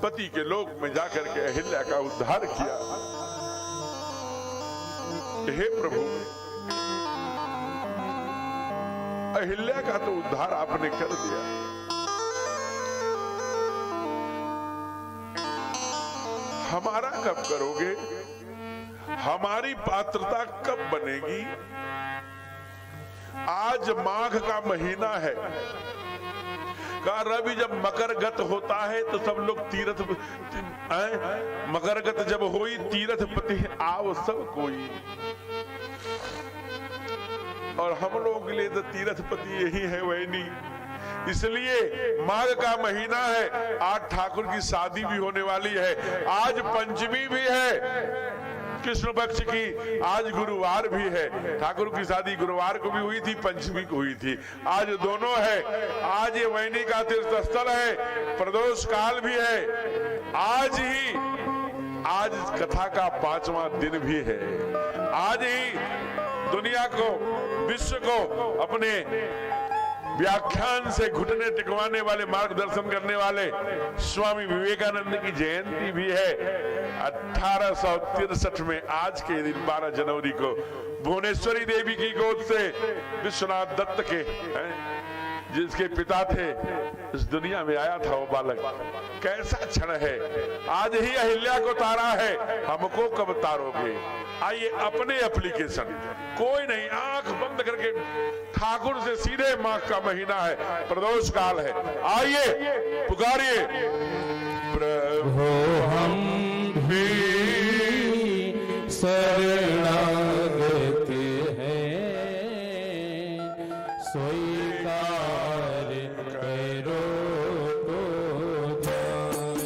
पति के लोक में जाकर के अहिल्या का उद्धार किया। हे प्रभु, अहिल्या का तो उद्धार आपने कर दिया, हमारा कब करोगे? हमारी पात्रता कब बनेगी? आज माघ का महीना है। रवि जब मकरगत होता है तो सब लोग तीर्थ, मकरगत जब होई तीर्थ पति आओ सब कोई। और हम लोगों के लिए तो तीर्थ पति यही है वैनी। इसलिए माघ का महीना है, आज ठाकुर की शादी भी होने वाली है, आज पंचमी भी है कृष्ण पक्ष की, आज गुरुवार भी है। ठाकुर की शादी गुरुवार को भी हुई थी, पंचमी को हुई थी, आज दोनों है। आज ये वैनी का तीर्थ स्थल है, प्रदोष काल भी है। आज कथा का 5वां दिन भी है। आज ही दुनिया को, विश्व को अपने व्याख्यान से घुटने टिकवाने वाले, मार्गदर्शन करने वाले स्वामी विवेकानंद की जयंती भी है। 1863 में आज के दिन 12 जनवरी को भुवनेश्वरी देवी की गोद से विश्वनाथ दत्त के, जिसके पिता थे, इस दुनिया में आया था वो बालक। कैसा क्षण है, आज ही अहिल्या को तारा है, हमको कब तारोगे? आइए अपने एप्लीकेशन, कोई नहीं, आंख बंद करके ठाकुर से सीधे माघ का महीना है, प्रदोष काल है, आइए पुकारिए, प्रभु हम भी शरणागत हैं, स्वीकार करो तो जान।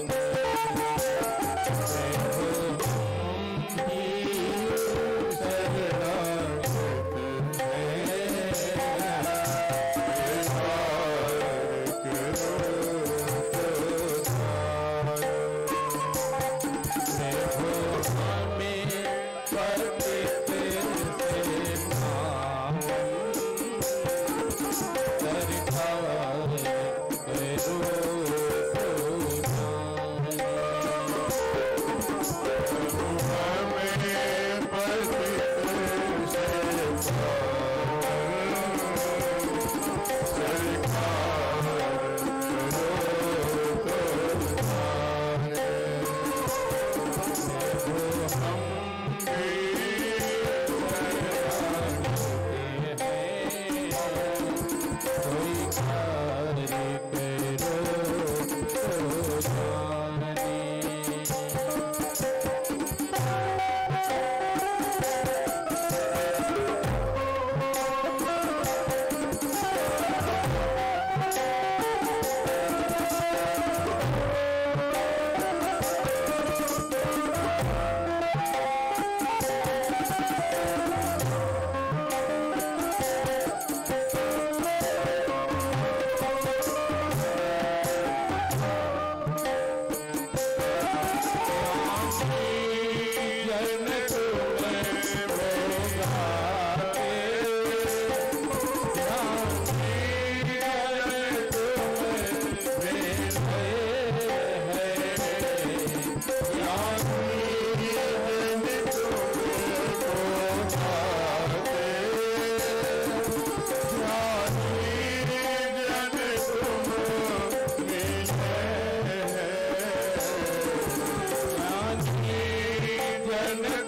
चल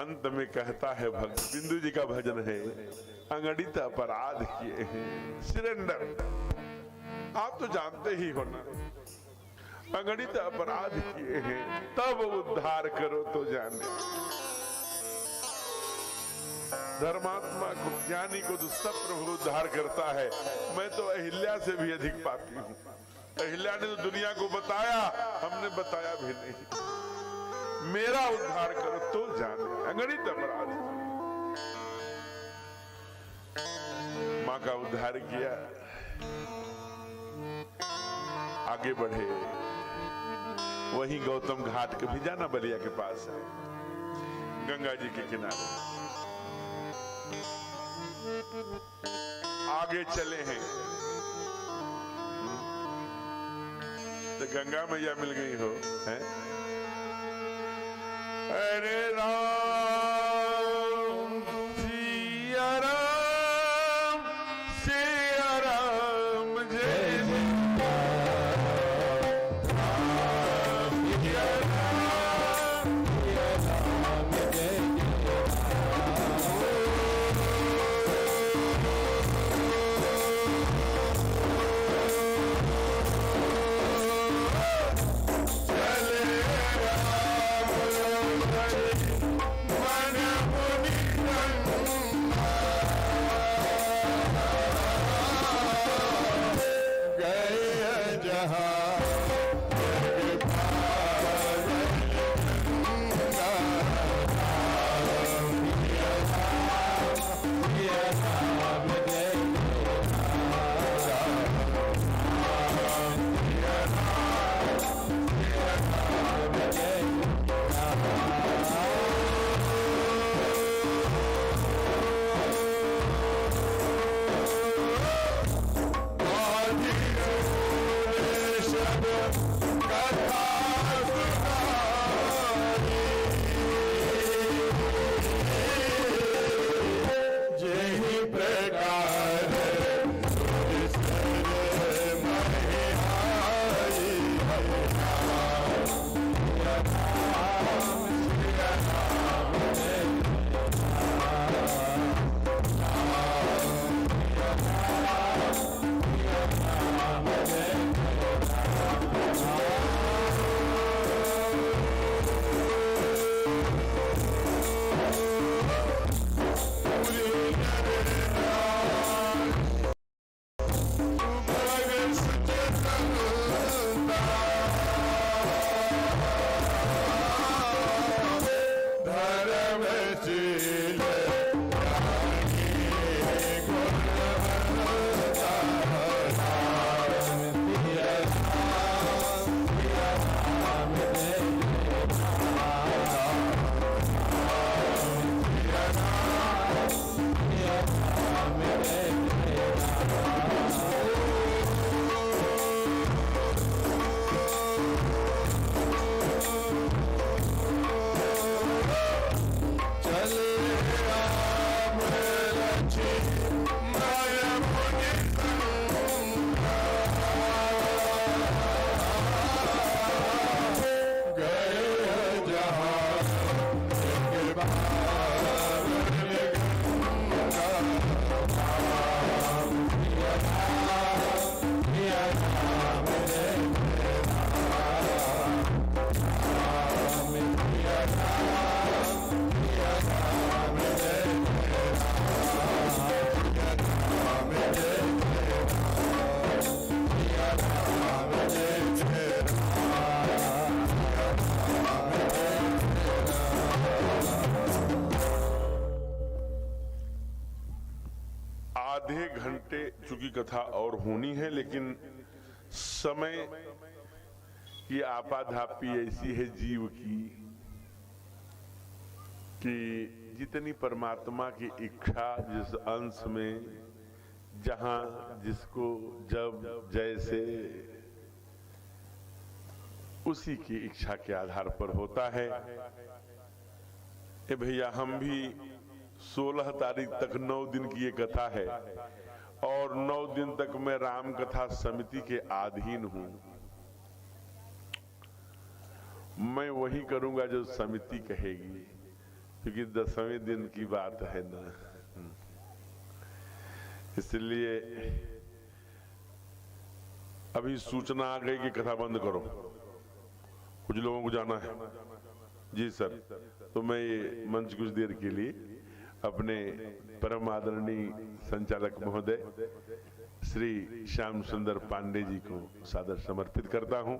अंत में कहता है भक्त, बिंदु जी का भजन है, अंगड़ित अपराध किए हैं सिरेंडर। आप तो जानते ही हो ना, अंगड़ित अपराध किए हैं, तब उद्धार करो तो जाने। धर्मात्मा को, ज्ञानी को तो सब प्रभु उद्धार करता है। मैं तो अहिल्या से भी अधिक पाती हूँ। अहिल्या ने तो दुनिया को बताया, हमने बताया भी नहीं। मेरा उद्धार करो तो जाने, अगणित अपराध। मां का उद्धार किया, आगे बढ़े। वहीं गौतम घाट के भी जाना, बलिया के पास है, गंगा जी के किनारे। आगे चले हैं तो गंगा मैया मिल गई हो, हैं? अरे राम सिया राम जय आधे घंटे चूंकि कथा और होनी है, लेकिन समय की आपाधापी ऐसी है जीव की कि जितनी परमात्मा की इच्छा जिस अंश में, जहां जिसको जब जैसे, उसी की इच्छा के आधार पर होता है। ए भैया, हम भी 16 तारीख तक 9 दिन की ये कथा है और 9 दिन तक मैं राम कथा समिति के अधीन हूं। मैं वही करूंगा जो समिति कहेगी, क्योंकि 10वें दिन की बात है ना, इसलिए अभी सूचना आ गई कि कथा बंद करो, कुछ लोगों को जाना है। जी सर, तो मैं ये मंच कुछ देर के लिए अपने परम आदरणीय संचालक महोदय श्री श्याम सुंदर पांडे जी को सादर समर्पित करता हूं।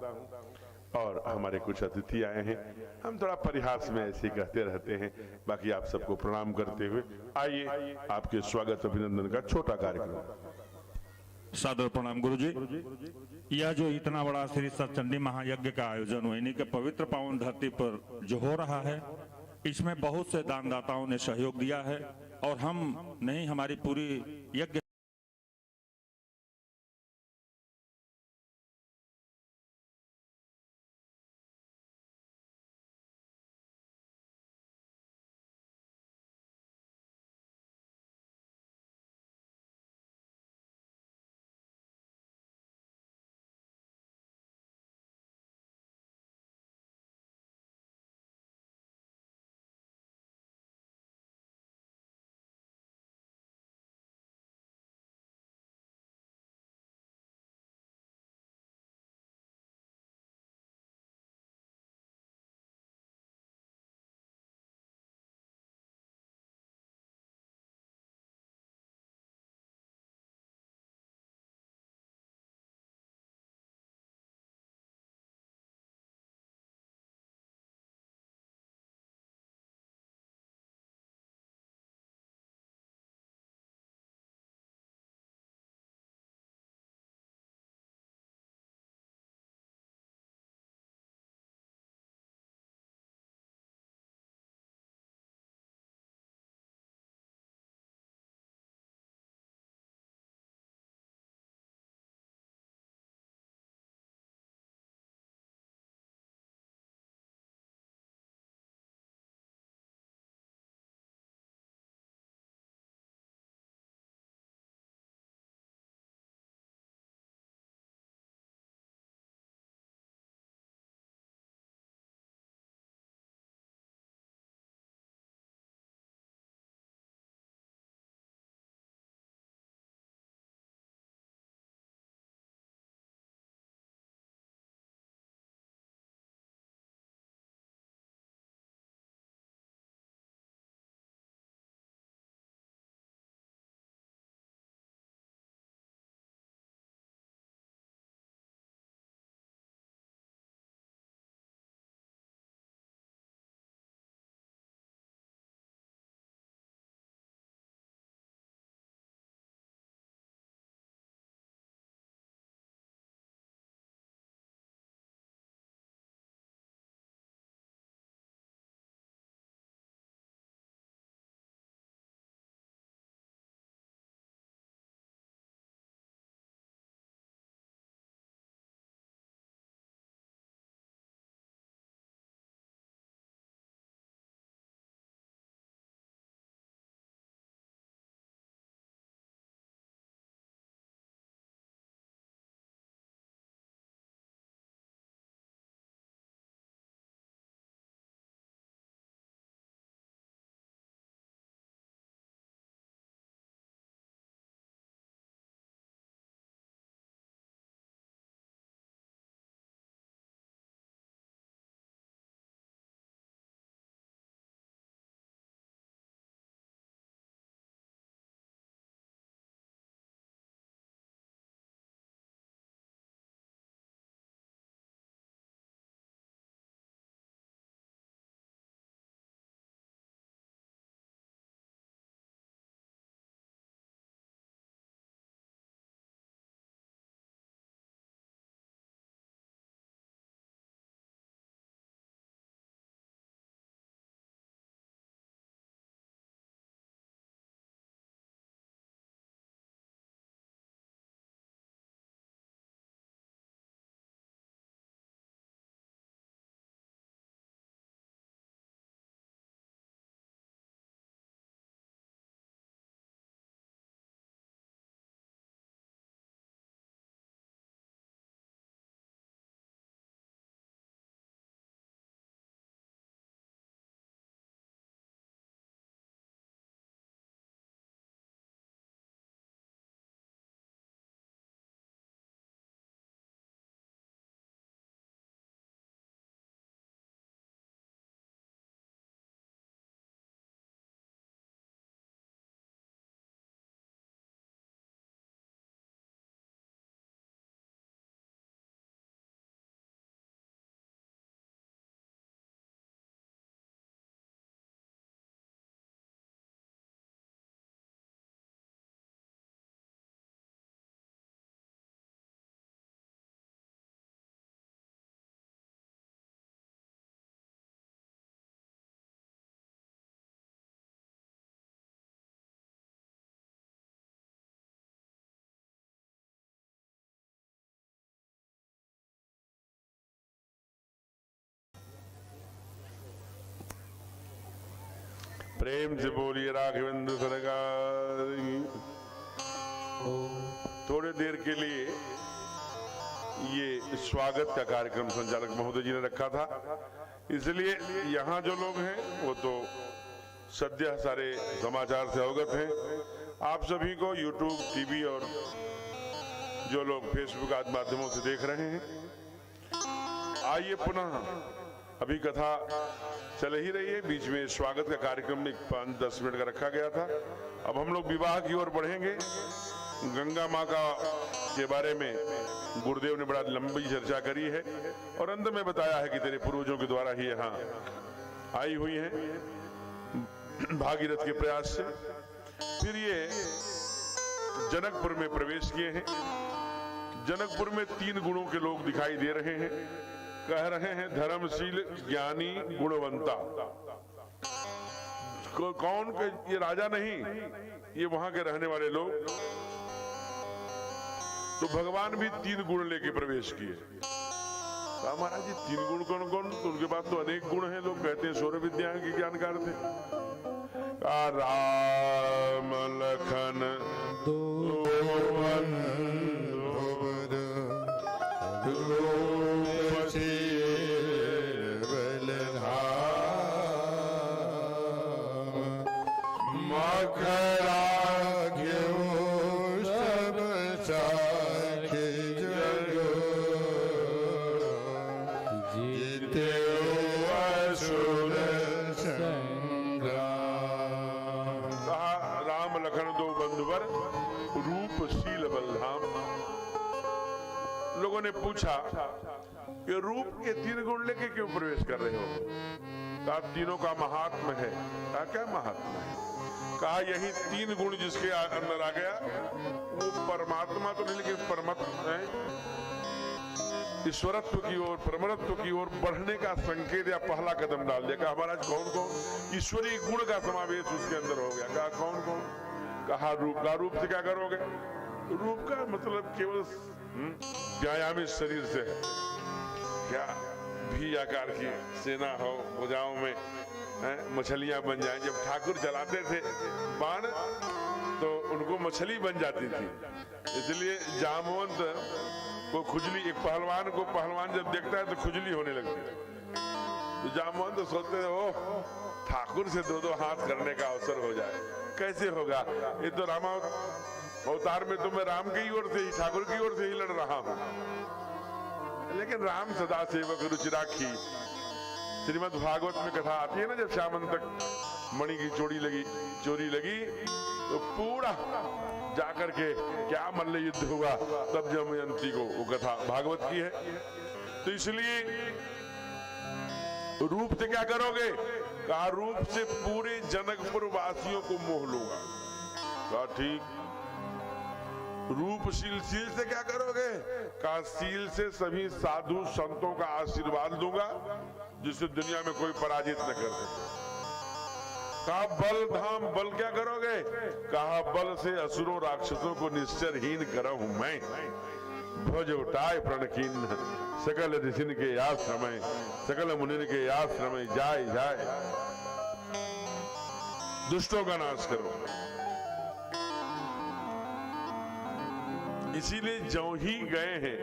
और हमारे कुछ अतिथि आए हैं, हम थोड़ा परिहास में ऐसे कहते रहते हैं, बाकी आप सबको प्रणाम करते हुए आइए आपके स्वागत अभिनंदन का छोटा कार्यक्रम। सादर प्रणाम गुरु जी। यह जो इतना बड़ा श्री सतचंडी महायज्ञ का आयोजन हुआ, इन्हीं के पवित्र पावन धरती पर जो हो रहा है, इसमें बहुत से दानदाताओं ने सहयोग दिया है और हम नहीं, हमारी पूरी यज्ञ प्रेम से बोलिए राघवेंद्र सरकार की। थोड़ी देर के लिए ये स्वागत का कार्यक्रम संचालक महोदय जी ने रखा था, इसलिए यहाँ जो लोग हैं वो तो सद्य सारे समाचार से अवगत हैं। आप सभी को यूट्यूब, टीवी और जो लोग फेसबुक आदि माध्यमों से देख रहे हैं, आइए पुनः, अभी कथा चल ही रही है, बीच में स्वागत का कार्यक्रम 5-10 मिनट का रखा गया था। अब हम लोग विवाह की ओर बढ़ेंगे। गंगा माँ के बारे में गुरुदेव ने बड़ा लंबी चर्चा करी है और अंत में बताया है कि तेरे पूर्वजों के द्वारा ही यहाँ आई हुई हैं भागीरथ के प्रयास से। फिर ये जनकपुर में प्रवेश किए हैं। जनकपुर में 3 गुणों के लोग दिखाई दे रहे हैं। कह रहे हैं धर्मशील, ज्ञानी, गुणवंता। कौन के? ये राजा नहीं, ये वहां के रहने वाले लोग। तो भगवान भी 3 गुण लेके प्रवेश किए। तो महाराज जी 3 गुण कौन कौन? तो उनके पास तो अनेक गुण हैं। लोग कहते हैं 16 विद्या के ज्ञानकार थे। राम लखन दो रूपशील बलधाम। लोगों ने पूछा कि रूप के 3 गुण लेके क्यों प्रवेश कर रहे हो? कहा तीनों का महात्म है। कहा क्या महात्मा है? कहा यही 3 गुण जिसके अंदर आ गया वो परमात्मा तो नहीं, लेकिन परमात्मा है, ईश्वरत्व की ओर, परमत्व की ओर बढ़ने का संकेत या पहला कदम डाल दिया। कहा महाराज कौन कौन? ईश्वरीय गुण का समावेश उसके अंदर हो गया। कहा कौन कौन? कहा रूप का। रूप से क्या करोगे? रूप का मतलब केवल व्यायामी शरीर से है क्या? भी आकार की सेना हो, भुजाओं में मछलियां बन जाएं। जब ठाकुर चलाते थे बाण तो उनको मछली बन जाती थी। इसलिए जामवंत को खुजली, एक पहलवान को पहलवान जब देखता है तो खुजली होने लगती है। तो जामवंत तो सोचते हैं ओ ठाकुर से 2-2 हाथ करने का अवसर हो जाए। कैसे होगा? ये तो राम अवतार में तो मैं राम की ओर से ही, ठाकुर की ओर से ही लड़ रहा हूं। लेकिन राम सदा सेवक रुचि राखी। श्रीमद् भागवत में कथा आती है ना, जब श्यामंतक मणि की चोरी लगी तो पूरा जाकर के क्या मल्ल युद्ध हुआ, तब दमयंती को वो कथा भागवत की है। तो इसलिए रूप से क्या करोगे? कहा रूप से पूरे जनकपुर वासियों को मोह लूंगा। कहा ठीक। रूपशील, शील से क्या करोगे? कहा शील से सभी साधु संतों का आशीर्वाद दूंगा जिससे दुनिया में कोई पराजित न कर सके। कहा बल धाम, बल क्या करोगे? कहा बल से असुरों राक्षसों को निश्चरहीन करऊं मैं। ध्वज उठाए प्रणकीन सकल ऋषिन के आश्रम, सकल मुनिन के आश्रम जाए जाए। दुष्टों का नाश करो। इसीलिए जो ही गए हैं,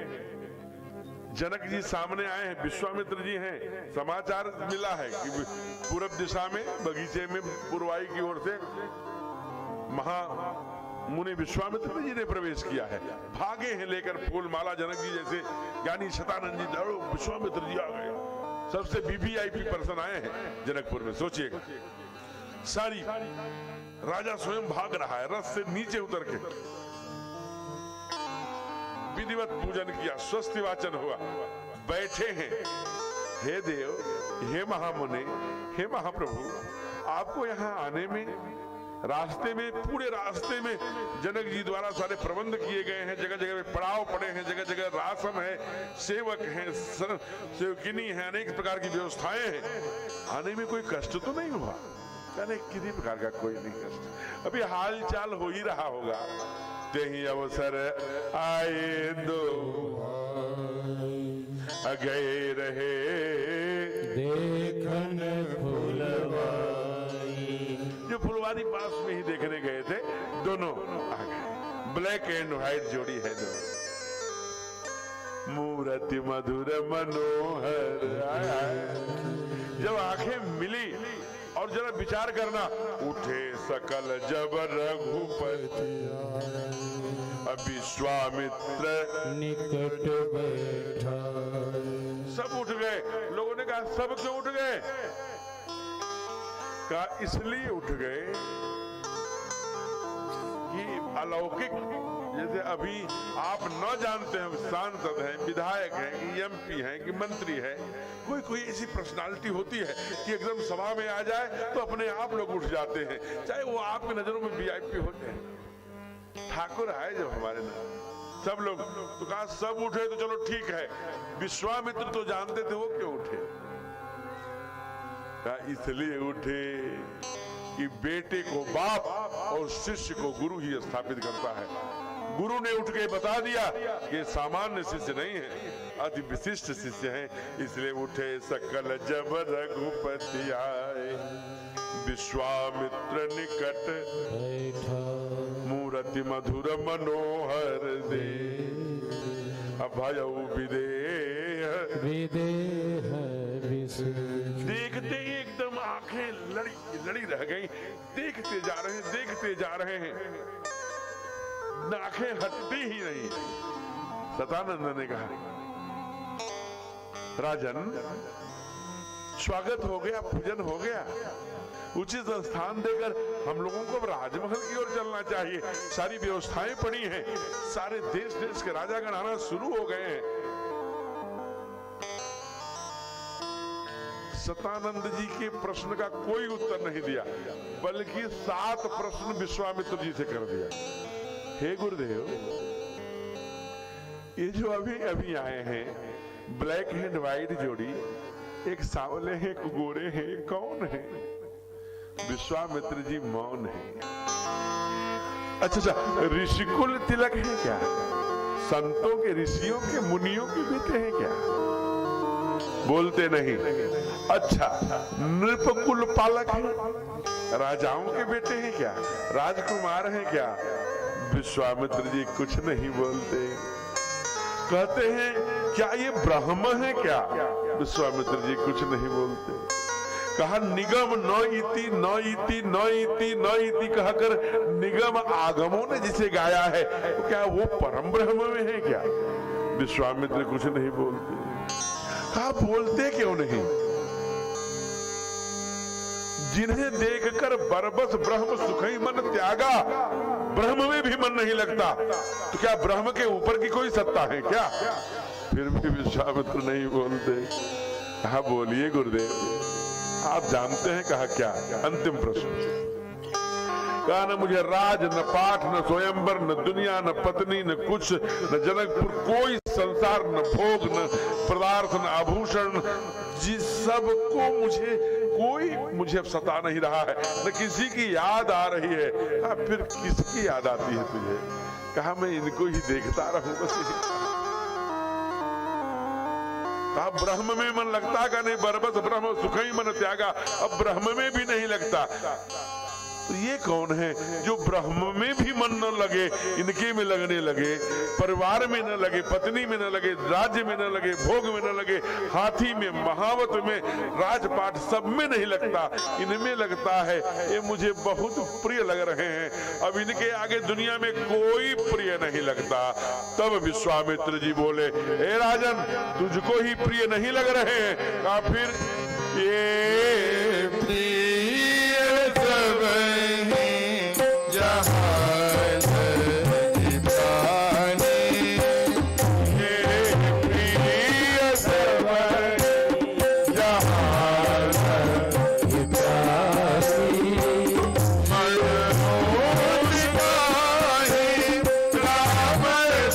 जनक जी सामने आए हैं, विश्वामित्र जी हैं, समाचार मिला है कि पूरब दिशा में बगीचे में पूर्वाई की ओर से महा मुनि विश्वामित्र जी ने प्रवेश किया है। भागे हैं लेकर फूल माला। जनक जी जैसे ज्ञानी शतानंद जी, दौड़ो विश्वामित्र जी आ गए। सबसे वीवीआईपी पर्सन आए हैं जनकपुर में। सोचिएगा, सारी राजा स्वयं भाग रहा है, रथ से नीचे उतर के विधिवत पूजन किया, स्वस्ति वाचन हुआ, बैठे हैं। हे देव, हे महामुनि, हे महाप्रभु, आपको यहाँ आने में, रास्ते में, पूरे रास्ते में जनक जी द्वारा सारे प्रबंध किए गए हैं। जगह जगह पे पड़ाव पड़े हैं, जगह जगह राशन है, सेवक हैं, सेवकिनी है, अनेक प्रकार की व्यवस्थाएं हैं। आने में कोई कष्ट तो नहीं हुआ? कहने किसी प्रकार का कोई नहीं कष्ट। अभी हाल चाल हो ही रहा होगा। तेहि अवसर आए दो गए रहे देखन फुलवाई। देखने गए थे, दोनों आ गए। ब्लैक एंड व्हाइट जोड़ी है दोनों। मूर्ति मधुर मनोहर। जब आंखें मिली और जरा विचार करना, उठे सकल जब रघुपति विश्वामित्र निकट बैठा। सब उठ गए। लोगों ने कहा सब क्यों उठ गए? कहा इसलिए उठ गए कि अलौकिक, जैसे अभी आप न जानते हैं, सांसद हैं, विधायक हैं, कि एमपी हैं, कि मंत्री है, कोई ऐसी पर्सनालिटी होती है कि एकदम सभा में आ जाए तो अपने आप लोग उठ जाते हैं, चाहे वो आपकी नजरों में वीआईपी होते हैं। ठाकुर आए जब हमारे नाम, सब लोग तो कहा सब उठे तो चलो ठीक है, विश्वामित्र तो जानते थे, वो क्यों उठे? कहा इसलिए उठे कि बेटे को बाप और शिष्य को गुरु ही स्थापित करता है। गुरु ने उठ के बता दिया कि सामान्य शिष्य नहीं है, अति विशिष्ट शिष्य हैं, इसलिए उठे सकल जब रघुपति आए विश्वामित्र निकट बैठा। मूर्ति मधुर मनोहर दे अभयउ विदेह विदेह विशेष। देखते ही एकदम आंखें लड़ी रह गई। देखते जा रहे हैं, आंखें हटती ही नहीं। सतानंद ने कहा राजन स्वागत हो गया, पूजन हो गया, उचित स्थान देकर हम लोगों को राजमहल की ओर चलना चाहिए। सारी व्यवस्थाएं पड़ी हैं, सारे देश के राजागण आना शुरू हो गए हैं। सतानंद जी के प्रश्न का कोई उत्तर नहीं दिया, बल्कि 7 प्रश्न विश्वामित्र जी से कर दिया। हे गुरुदेव, ये जो अभी आए हैं, ब्लैक एंड व्हाइट जोड़ी, एक सांवले हैं, एक गोरे हैं, कौन है? विश्वामित्र जी मौन है। अच्छा, ऋषिकुल तिलक है क्या? संतों के, ऋषियों के, मुनियों के बेटे हैं क्या? बोलते नहीं। अच्छा, नृपकुल पालक है, राजाओं के बेटे हैं क्या? राजकुमार हैं क्या? विश्वामित्र जी कुछ नहीं बोलते। कहते हैं क्या ये ब्रह्म है क्या? विश्वामित्र जी कुछ नहीं बोलते। कहा निगम न इति कहकर निगम आगमों ने जिसे गाया है, तो क्या वो परम ब्रह्म में है क्या? विश्वामित्र कुछ नहीं बोलते। कहा बोलते क्यों नहीं? जिन्हें देखकर बरबस ब्रह्म सुखई मन त्यागा, ब्रह्म में भी मन नहीं लगता, तो क्या ब्रह्म के ऊपर की कोई सत्ता है क्या? फिर भी विश्वामित्र नहीं बोलते। कहा बोलिए गुरुदेव, आप जानते हैं? कहा क्या? अंतिम प्रश्न। कहा न मुझे राज, न पाठ, न स्वयंवर, न दुनिया, न पत्नी, न कुछ, न जनकपुर, कोई संसार, न भोग, न पदार्थ, न आभूषण, जिस सब को मुझे अब सता नहीं रहा है, न किसी की याद आ रही है। फिर किसकी याद आती है तुझे? कहा मैं इनको ही देखता रहूं बस। कहा ब्रह्म में मन लगता का नहीं? बरबस ब्रह्म सुखई मन त्यागा, अब ब्रह्म में भी नहीं लगता। तो ये कौन है जो ब्रह्म में भी मन न लगे, इनके में लगने लगे, परिवार में न लगे, पत्नी में न लगे, राज्य में न लगे, भोग में न लगे, हाथी में, महावत में, राजपाट सब में नहीं लगता, इनमें लगता है। ये मुझे बहुत प्रिय लग रहे हैं, अब इनके आगे दुनिया में कोई प्रिय नहीं लगता। तब विश्वामित्र जी बोले, हे राजन, तुझको ही प्रिय नहीं लग रहे हैं? कहा फिर ये प्रिय सब हैं जहान प्राणी, ये प्रिय सब जहान प्राणी, मनोज पाहि राम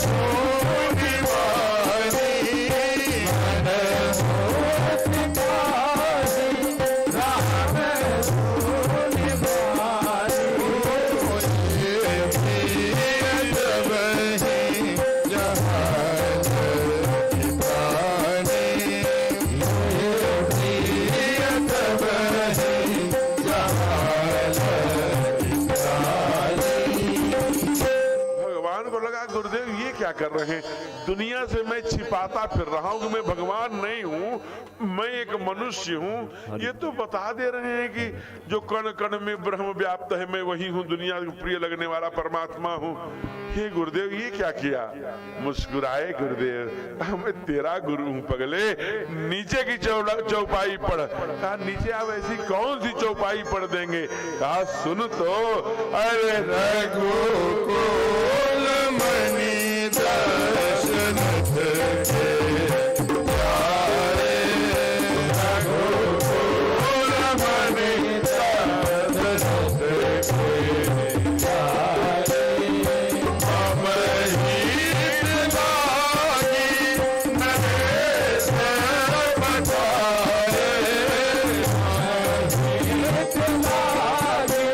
सोनि वाणी, मनोज पाहि ये क्या कर रहे हैं? दुनिया से मैं छिपाता फिर रहा हूं कि मैं भगवान नहीं हूं, मैं एक मनुष्य हूं। ये तो बता दे रहे हैं कि जो कण कण में ब्रह्म व्याप्त है, मैं वही हूं, दुनिया को प्रिय लगने वाला परमात्मा हूं। हे गुरुदेव, ये क्या किया? मुस्कुराए गुरुदेव, मैं तेरा गुरु हूं पगले, नीचे की चौपाई पढ़। कहा नीचे आप ऐसी कौन सी चौपाई पढ़ देंगे? कहा सुन तो, अरे रघुकुल मणि दशरथ के प्यारे, रघुकुल मणि दशरथ के प्यारे, मम हित लागी नरेश पठारे, हित लागी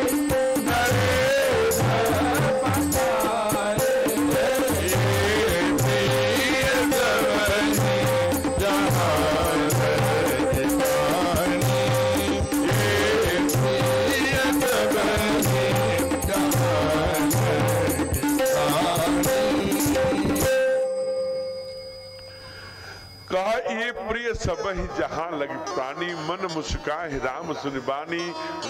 नरेश पठारे, ये प्रिय दवनी जहां धरतानी, ये प्रिय दवनी जहां धरतानी। कहा ये प्रिय सब ही जहां लग प्राणी, मन मुस्काए राम सुनिबानी,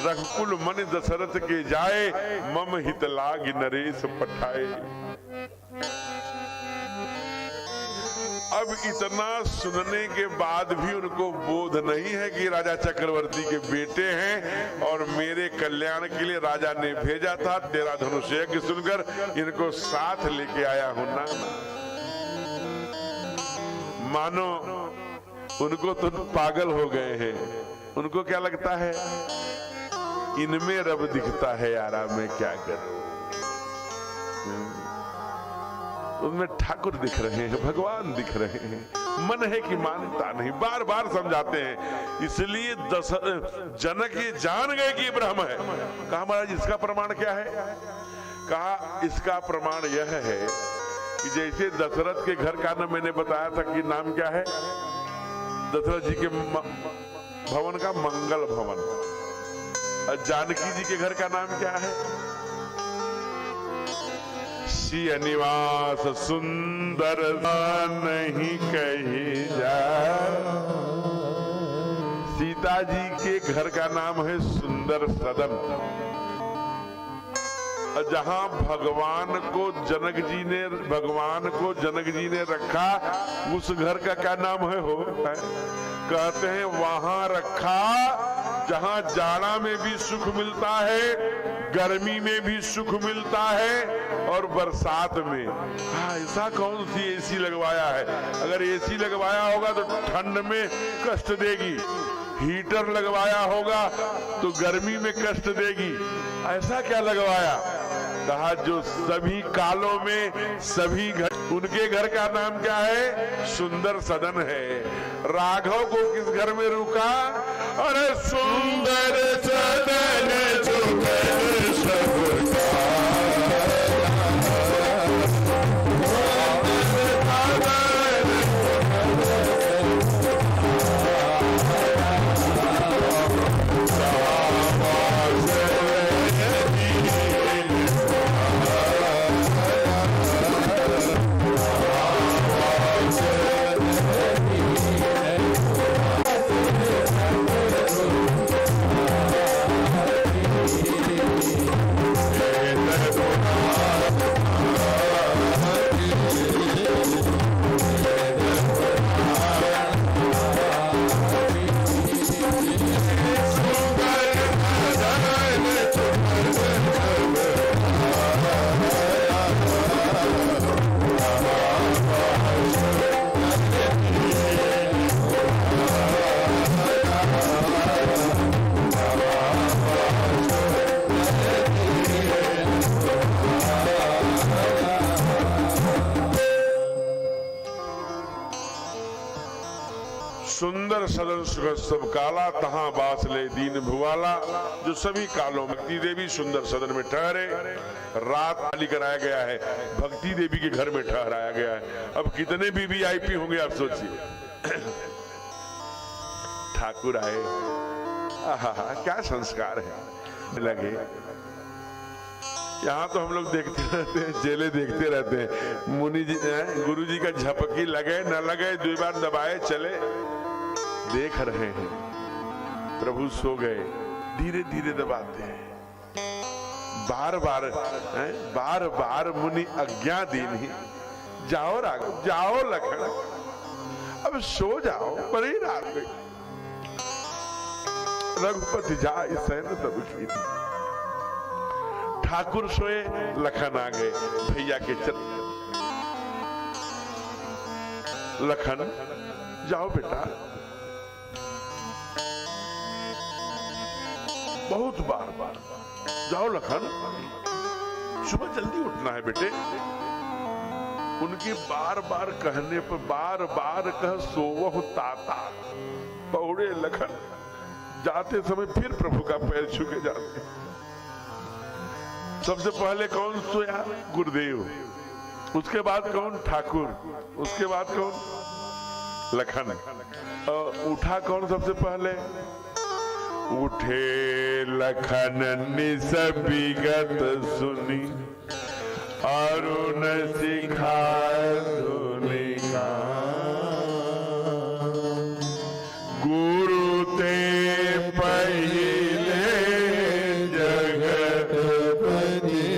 रघुकुल मन दशरथ के जाए, मम हित लाग नरेश पठाए। अब इतना सुनने के बाद भी उनको बोध नहीं है कि राजा चक्रवर्ती के बेटे हैं और मेरे कल्याण के लिए राजा ने भेजा था। तेरा धनुष यज्ञ सुनकर इनको साथ लेके आया हूं ना। मानो उनको तो पागल हो गए हैं। उनको क्या लगता है? इनमें रब दिखता है यारा, मैं क्या करूं? उनमें ठाकुर दिख रहे हैं, भगवान दिख रहे हैं, मन है कि मानता नहीं। बार बार समझाते हैं। इसलिए जनक ये जान गए कि ब्रह्म है। कहा महाराज इसका प्रमाण क्या है? कहा इसका प्रमाण यह है कि जैसे दशरथ के घर का नाम मैंने बताया था कि नाम क्या है? दशरथ जी के भवन का मंगल भवन। और जानकी जी के घर का नाम क्या है? सिय निवास सुंदर नहीं कही जाए। सीता जी के घर का नाम है सुंदर सदन। जहां भगवान को जनक जी ने रखा, उस घर का क्या नाम है? कहते हैं वहां रखा जहां जाड़ा में भी सुख मिलता है, गर्मी में भी सुख मिलता है और बरसात में। ऐसा कौन सी एसी लगवाया है? अगर एसी लगवाया होगा तो ठंड में कष्ट देगी, हीटर लगवाया होगा तो गर्मी में कष्ट देगी। ऐसा क्या लगवाया? कहा जो सभी कालों में सभी घर, उनके घर का नाम क्या है? सुंदर सदन है। राघव को किस घर में रुका? अरे सुंदर सदन जुगल सबका, सुंदर सदन सब काला, तहां बास ले दीन भुवाला। जो सभी कालों भक्ति देवी सुंदर सदन में ठहरे। रात खाली कराया गया है, भक्ति देवी के घर में ठहराया गया है। अब कितने भी वीआईपी होंगे आप सोचिए। ठाकुर आए, आहा क्या संस्कार है लगे। यहाँ तो हम लोग देखते रहते हैं, जेले देखते रहते हैं। मुनि जी गुरु जी का झपकी लगे न लगे, 2 बार दबाए चले, देख रहे हैं। प्रभु सो गए, धीरे धीरे दबाते हैं, बार बार मुनि आज्ञा दीनी, जाओ राघव, जाओ लखन, अब सो जाओ, बड़ी रात गई। रघुपति जाए सैन तब कीनी। ठाकुर सोए, लखन आ गए भैया के लखन जाओ बेटा, बहुत बार जाओ लखन, सुबह जल्दी उठना है बेटे। उनके बार बार कहने पर बार बार कह सोवहु ताता, पौड़े लखन जाते समय फिर प्रभु का पैर छू के जाते। सबसे पहले कौन सोया? गुरुदेव। उसके बाद कौन? ठाकुर। उसके बाद कौन? लखन। उठा कौन सबसे पहले? उठे लखन निस विगत सुनी, अरुण सिखा सुनिका, गुरु ते पहिले जगत पति,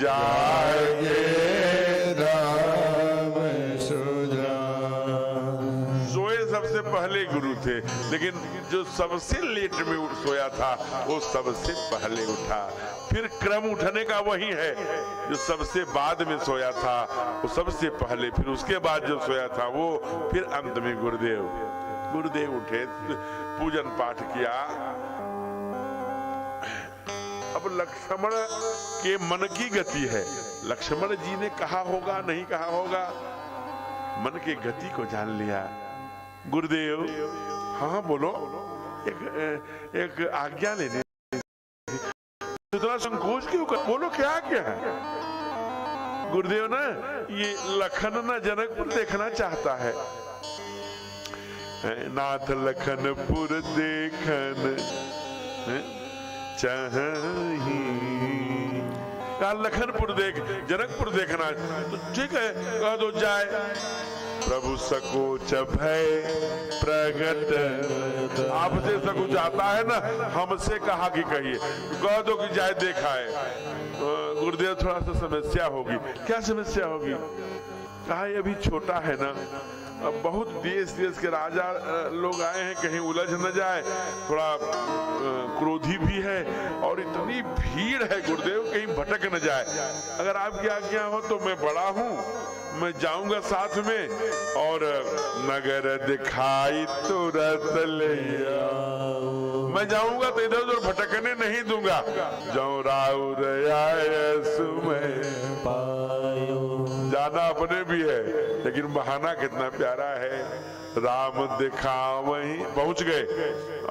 जागे राम सुजान। सोए सबसे पहले गुरु थे, लेकिन जो सबसे लेट में सोया था वो सबसे पहले उठा। फिर क्रम उठने का वही है, जो सबसे बाद में सोया था वो सबसे पहले, फिर उसके बाद जो सोया था वो, फिर अंत में गुरुदेव उठे, पूजन पाठ किया। अब लक्ष्मण के मन की गति है, लक्ष्मण जी ने कहा होगा नहीं कहा होगा, मन की गति को जान लिया। गुरुदेव, हाँ बोलो, एक आज्ञा लेनी, इतना संकोच क्यों कर, बोलो क्या है? गुरुदेव ना, ये लखन ना जनकपुर देखना चाहता है। नाथ लखनपुर देखन चाही, लखनपुर देख, जनकपुर देखना, तो ठीक है, कह दो जाए। प्रभु सकोच भय प्रगट, आपसे सकोच आता है ना, हमसे कहा कि कहिए, कह दो कि जाए देखा है। गुरुदेव थोड़ा सा समस्या होगी। क्या समस्या होगी? कहा ये अभी छोटा है ना, अब बहुत देश के राजा लोग आए हैं, कहीं उलझ न जाए, थोड़ा क्रोधी भी है और इतनी भीड़ है गुरुदेव, कहीं भटक न जाए। अगर आपकी आज्ञा हो तो मैं बड़ा हूँ, मैं जाऊंगा साथ में, और नगर दिखाई तुरंत ले मैं जाऊंगा तो इधर उधर भटकने नहीं दूंगा। जाऊं राउर जाना अपने भी है, लेकिन बहाना कितना प्यारा है। राम दिखावहीं, पहुंच गए।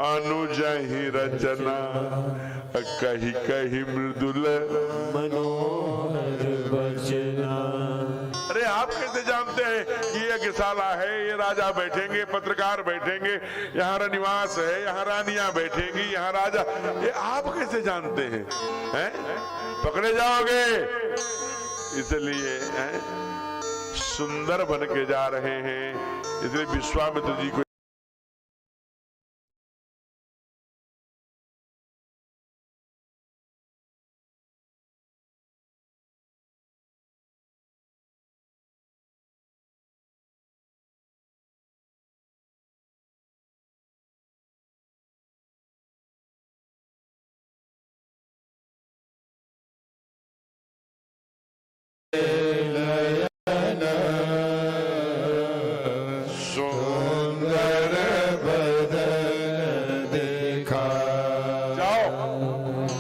अनुजहि रचना कही कही मृदुल मनोहर वचना। अरे आप कैसे जानते हैं कि ये गसाला है, ये राजा बैठेंगे, पत्रकार बैठेंगे, यहाँ रनिवास है, यहाँ रानियां बैठेंगी, यहाँ राजा, ये आप कैसे जानते हैं? पकड़े जाओगे। इसलिए सुंदर बन के जा रहे हैं, इसलिए विश्वामित्र जी को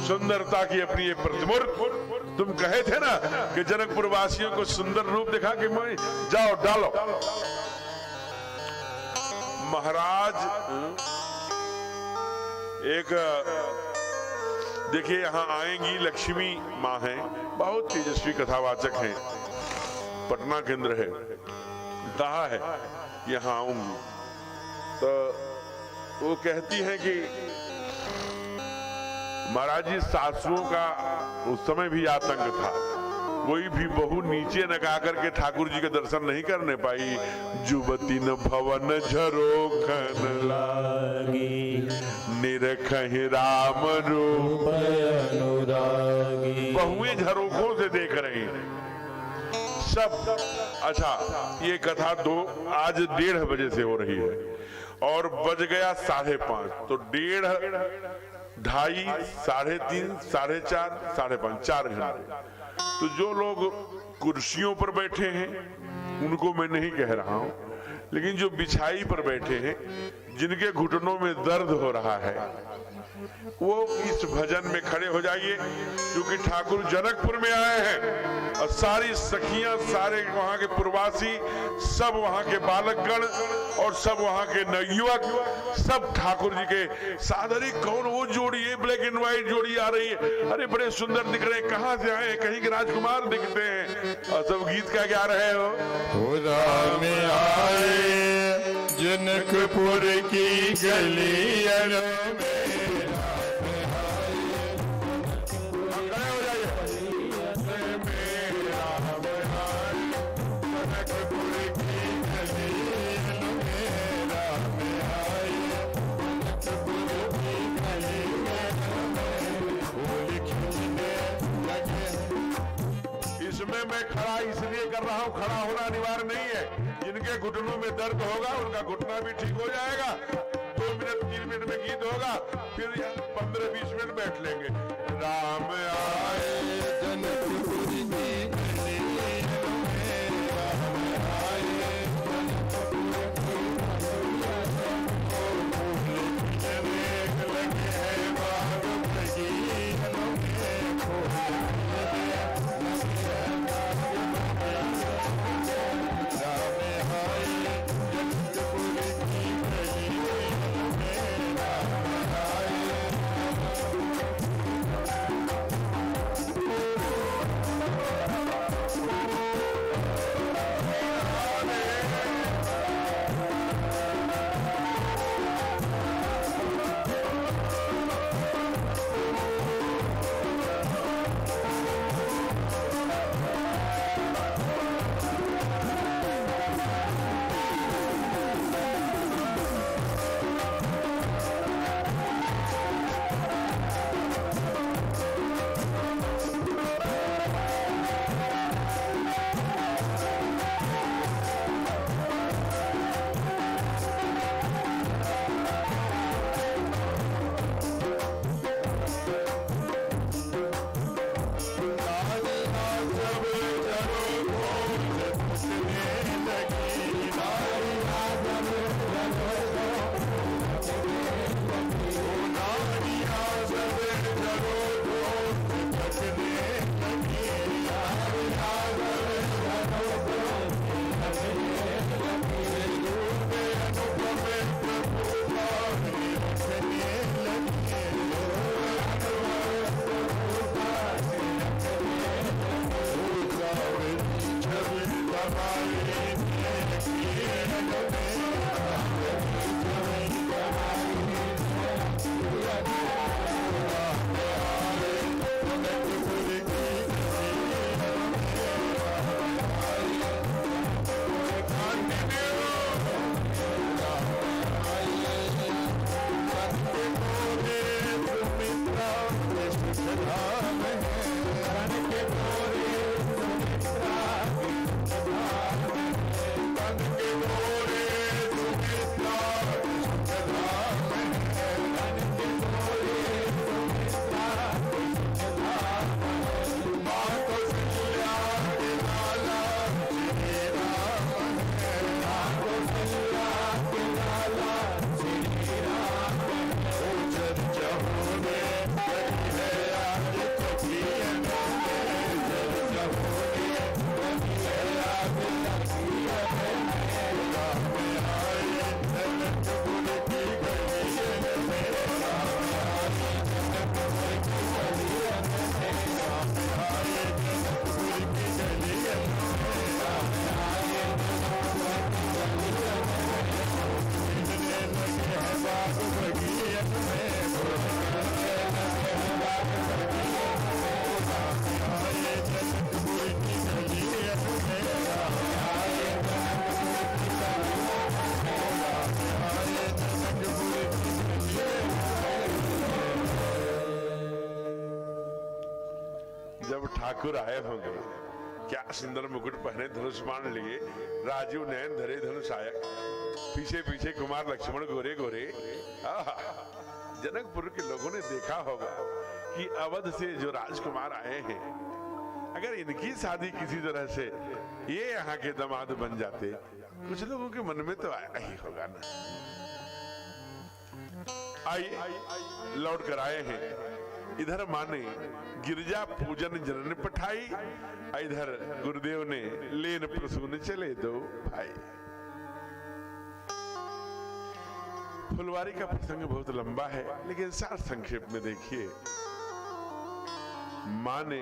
सुंदरता की अपनी ये प्रतिमूर्ति। तुम कहे थे ना कि जनकपुर वासियों को सुंदर रूप दिखा के मैं, जाओ डालो। महाराज एक देखिए, यहाँ आएंगी लक्ष्मी माँ है, बहुत तेजस्वी कथावाचक हैं, पटना केंद्र है, कहा है यहाँ आऊंगी, तो वो कहती हैं कि महाराज जी सासुओं का उस समय भी आतंक था। कोई भी बहू नीचे न गा करके ठाकुर जी के दर्शन नहीं करने पाई। जुबती न भवन झरोखन लागी, निरखहि राम रूप अनुरागी। बहुएं झरोखों से देख रही हैं सब। अच्छा, ये कथा आज 1:30 बजे से हो रही है और बज गया 5:30, तो 1:30, 2:30, 3:30, 4:30, 5:30, 4 घंटे। तो जो लोग कुर्सियों पर बैठे हैं उनको मैं नहीं कह रहा हूं, लेकिन जो बिछाई पर बैठे हैं, जिनके घुटनों में दर्द हो रहा है, वो इस भजन में खड़े हो जाइए, क्योंकि ठाकुर जनकपुर में आए हैं और सारी सखियां, सारे वहां के प्रवासी, सब वहां के बालकगण और सब वहां के नवयुवक, सब ठाकुर जी के सादरी। कौन वो जोड़ी है, ब्लैक एंड व्हाइट जोड़ी आ रही है, अरे बड़े सुंदर दिख रहे हैं, कहां से आए, कहीं के राजकुमार दिखते हैं, और सब गीत का गा रहे हो। में आए जनकपुर की गलियों में, खड़ा होना अनिवार्य नहीं है। जिनके घुटनों में दर्द होगा उनका घुटना भी ठीक हो जाएगा। 2 मिनट 3 मिनट में गीत होगा, फिर 15-20 मिनट बैठ लेंगे। राम आए जनकपुर की गलियों में, राम आए लगे हैं बाग बगीचों में, ठाकुर आए होंगे, क्या सुंदर मुकुट पहने, धनुष बाण लिए, राजीव नयन धरे धनुष आयक, पीछे पीछे कुमार लक्ष्मण गोरे गोरे। जनकपुर के लोगों ने देखा होगा कि अवध से जो राजकुमार आए हैं, अगर इनकी शादी किसी तरह से ये यहाँ के दामाद बन जाते, कुछ लोगों के मन में तो आया ही होगा ना। आइए लौट कर आए हैं। इधर माने गिरजा पूजन जनन पठाई, इधर गुरुदेव ने लेन प्रसून चले दो भाई। फुलवारी का प्रसंग बहुत लंबा है, लेकिन सार संक्षेप में देखिए। मां ने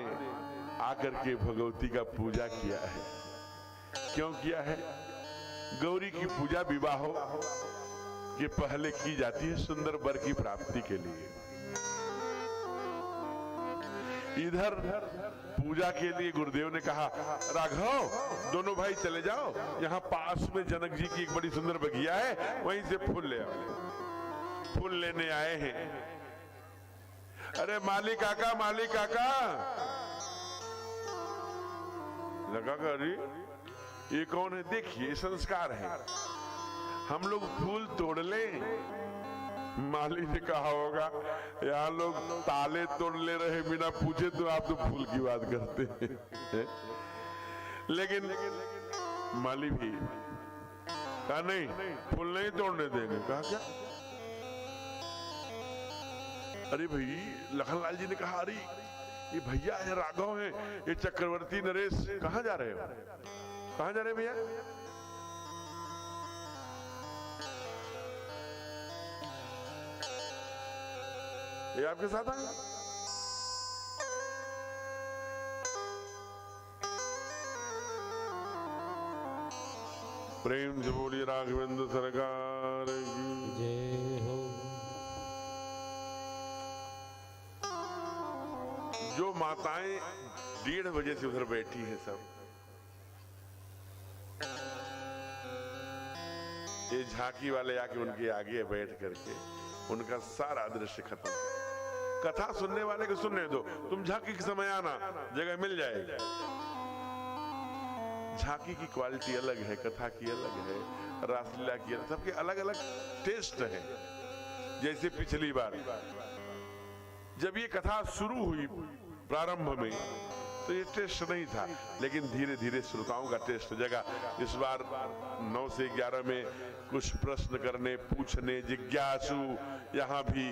आकर के भगवती का पूजा किया है। क्यों किया है? गौरी की पूजा विवाह के पहले की जाती है सुंदर वर की प्राप्ति के लिए। इधर पूजा के लिए गुरुदेव ने कहा, राघव दोनों भाई चले जाओ, यहाँ पास में जनक जी की एक बड़ी सुंदर बगिया है, वहीं से फूल ले आओ। फूल लेने आए हैं। अरे माली काका, माली काका। लगा अरे ये कौन है? देखिए संस्कार है, हम लोग फूल तोड़ लें। माली ने कहा होगा यहाँ लोग ताले तोड़ ले रहे बिना पूछे, तो आप तो फूल की बात करते हैं। लेकिन माली भी कहा नहीं, फूल नहीं तोड़ने देंगे। कहा क्या? अरे भाई लखनलाल जी ने कहा, अरे ये भैया है, राघव है, ये चक्रवर्ती नरेश, कहाँ जा रहे हो? कहाँ जा रहे भैया? ये आपके साथ आए? प्रेम से बोलिए राघवेंद्र सरकार की जय हो। जो माताएं 1:30 बजे से उधर बैठी हैं सब, ये झांकी वाले आके उनके आगे बैठ करके उनका सारा दृश्य खत्म। कथा सुनने वाले को सुनने दो, तुम झांकी के समय आना, जगह मिल जाएगी। झांकी की क्वालिटी अलग है, कथा की अलग है, रासलीला की अलग, सबके अलग अलग टेस्ट है। जैसे पिछली बार जब ये कथा शुरू हुई प्रारंभ में, तो ये टेस्ट नहीं था, लेकिन धीरे धीरे श्रोताओं का टेस्ट जगा। इस बार 9 से 11 में कुछ प्रश्न करने, पूछने, जिज्ञासु, यहाँ भी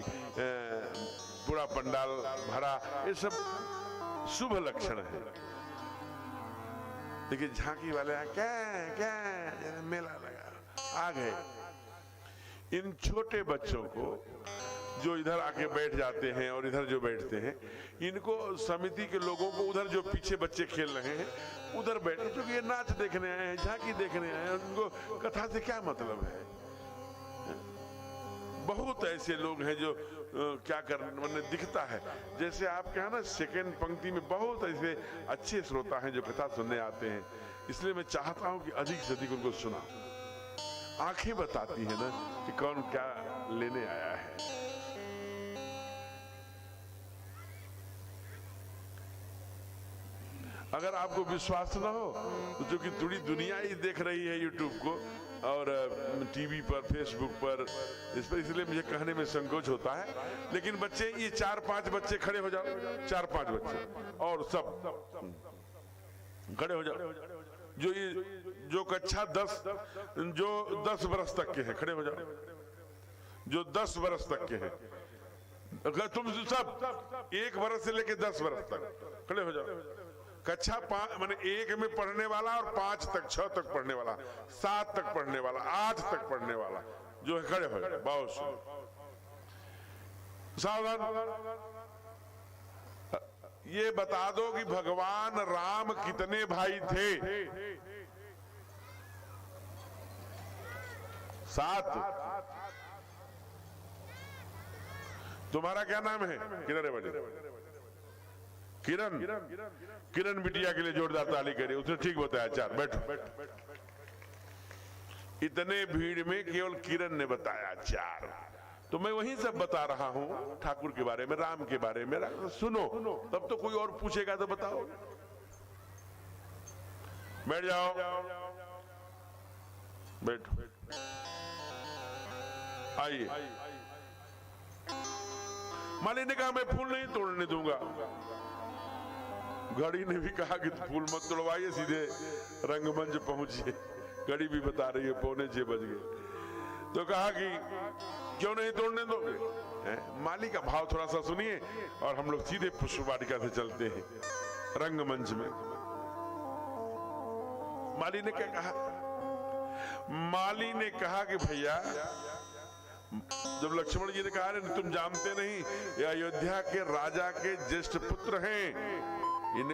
पूरा पंडाल भरा, ये सब शुभ लक्षण है। देखिए झांकी वाले क्या क्या मेला लगा, आ गए। इन छोटे बच्चों को जो इधर आके बैठ जाते हैं और इधर जो बैठते हैं, इनको समिति के लोगों को उधर जो पीछे बच्चे खेल रहे हैं उधर बैठे, क्योंकि ये नाच देखने आए हैं, झांकी देखने आए हैं, उनको कथा से क्या मतलब है। बहुत ऐसे लोग हैं जो क्या करने दिखता है, जैसे आपके यहाँ ना सेकेंड पंक्ति में बहुत ऐसे अच्छे श्रोता हैं जो कथा सुनने आते हैं। इसलिए मैं चाहता हूं कि अधिक से अधिक उनको सुना। आंखें बताती है ना कि कौन क्या लेने आया है। अगर आपको विश्वास ना हो तो, जो कि पूरी दुनिया ही देख रही है यूट्यूब को और टीवी पर, फेसबुक पर, इस पर, इसलिए मुझे कहने में संकोच होता है, लेकिन बच्चे, ये 4-5 बच्चे खड़े हो जाओ, 4-5 बच्चे और सब खड़े हो जाओ, जो कक्षा 10, जो 10 बरस तक के हैं, खड़े हो जाओ, जो 10 बरस तक के हैं। अगर तुम सब 1 बरस से लेके 10 बरस तक खड़े हो जाओ। कक्षा 5 माने 1 में पढ़ने वाला और 5 तक, 6 तक पढ़ने वाला, 7 तक पढ़ने वाला, 8 तक पढ़ने वाला जो है, खड़े हो। बहुत सावधान। ये बता दो कि भगवान राम कितने भाई थे? 7। तुम्हारा क्या नाम है? किरण बेटे, किरण। किरण बिटिया के लिए जोरदार ताली करिए, उसने ठीक बताया। 4 बैठो। इतने भीड़ में केवल किरण ने बताया 4, तो मैं वही सब बता रहा हूं ठाकुर के बारे में, राम के बारे में। सुनो, तब तो कोई और पूछेगा तो बताओ। बैठ जाओ, बैठो, आइए। माली ने कहा मैं फूल नहीं तोड़ने दूंगा। घड़ी ने भी कहा कि फूल मत तोड़वाइए, सीधे रंगमंच पहुंचिए। घड़ी भी बता रही है 5:45 बज गए। तो कहा कि क्यों नहीं तोड़ने दोगे? माली का भाव थोड़ा सा सुनिए और हम लोग सीधे पुष्प वाटिका से चलते हैं रंगमंच में। माली ने क्या कहा? माली ने कहा कि भैया, जब लक्ष्मण जी ने कहा तुम जानते नहीं ये अयोध्या के राजा के ज्येष्ठ पुत्र हैं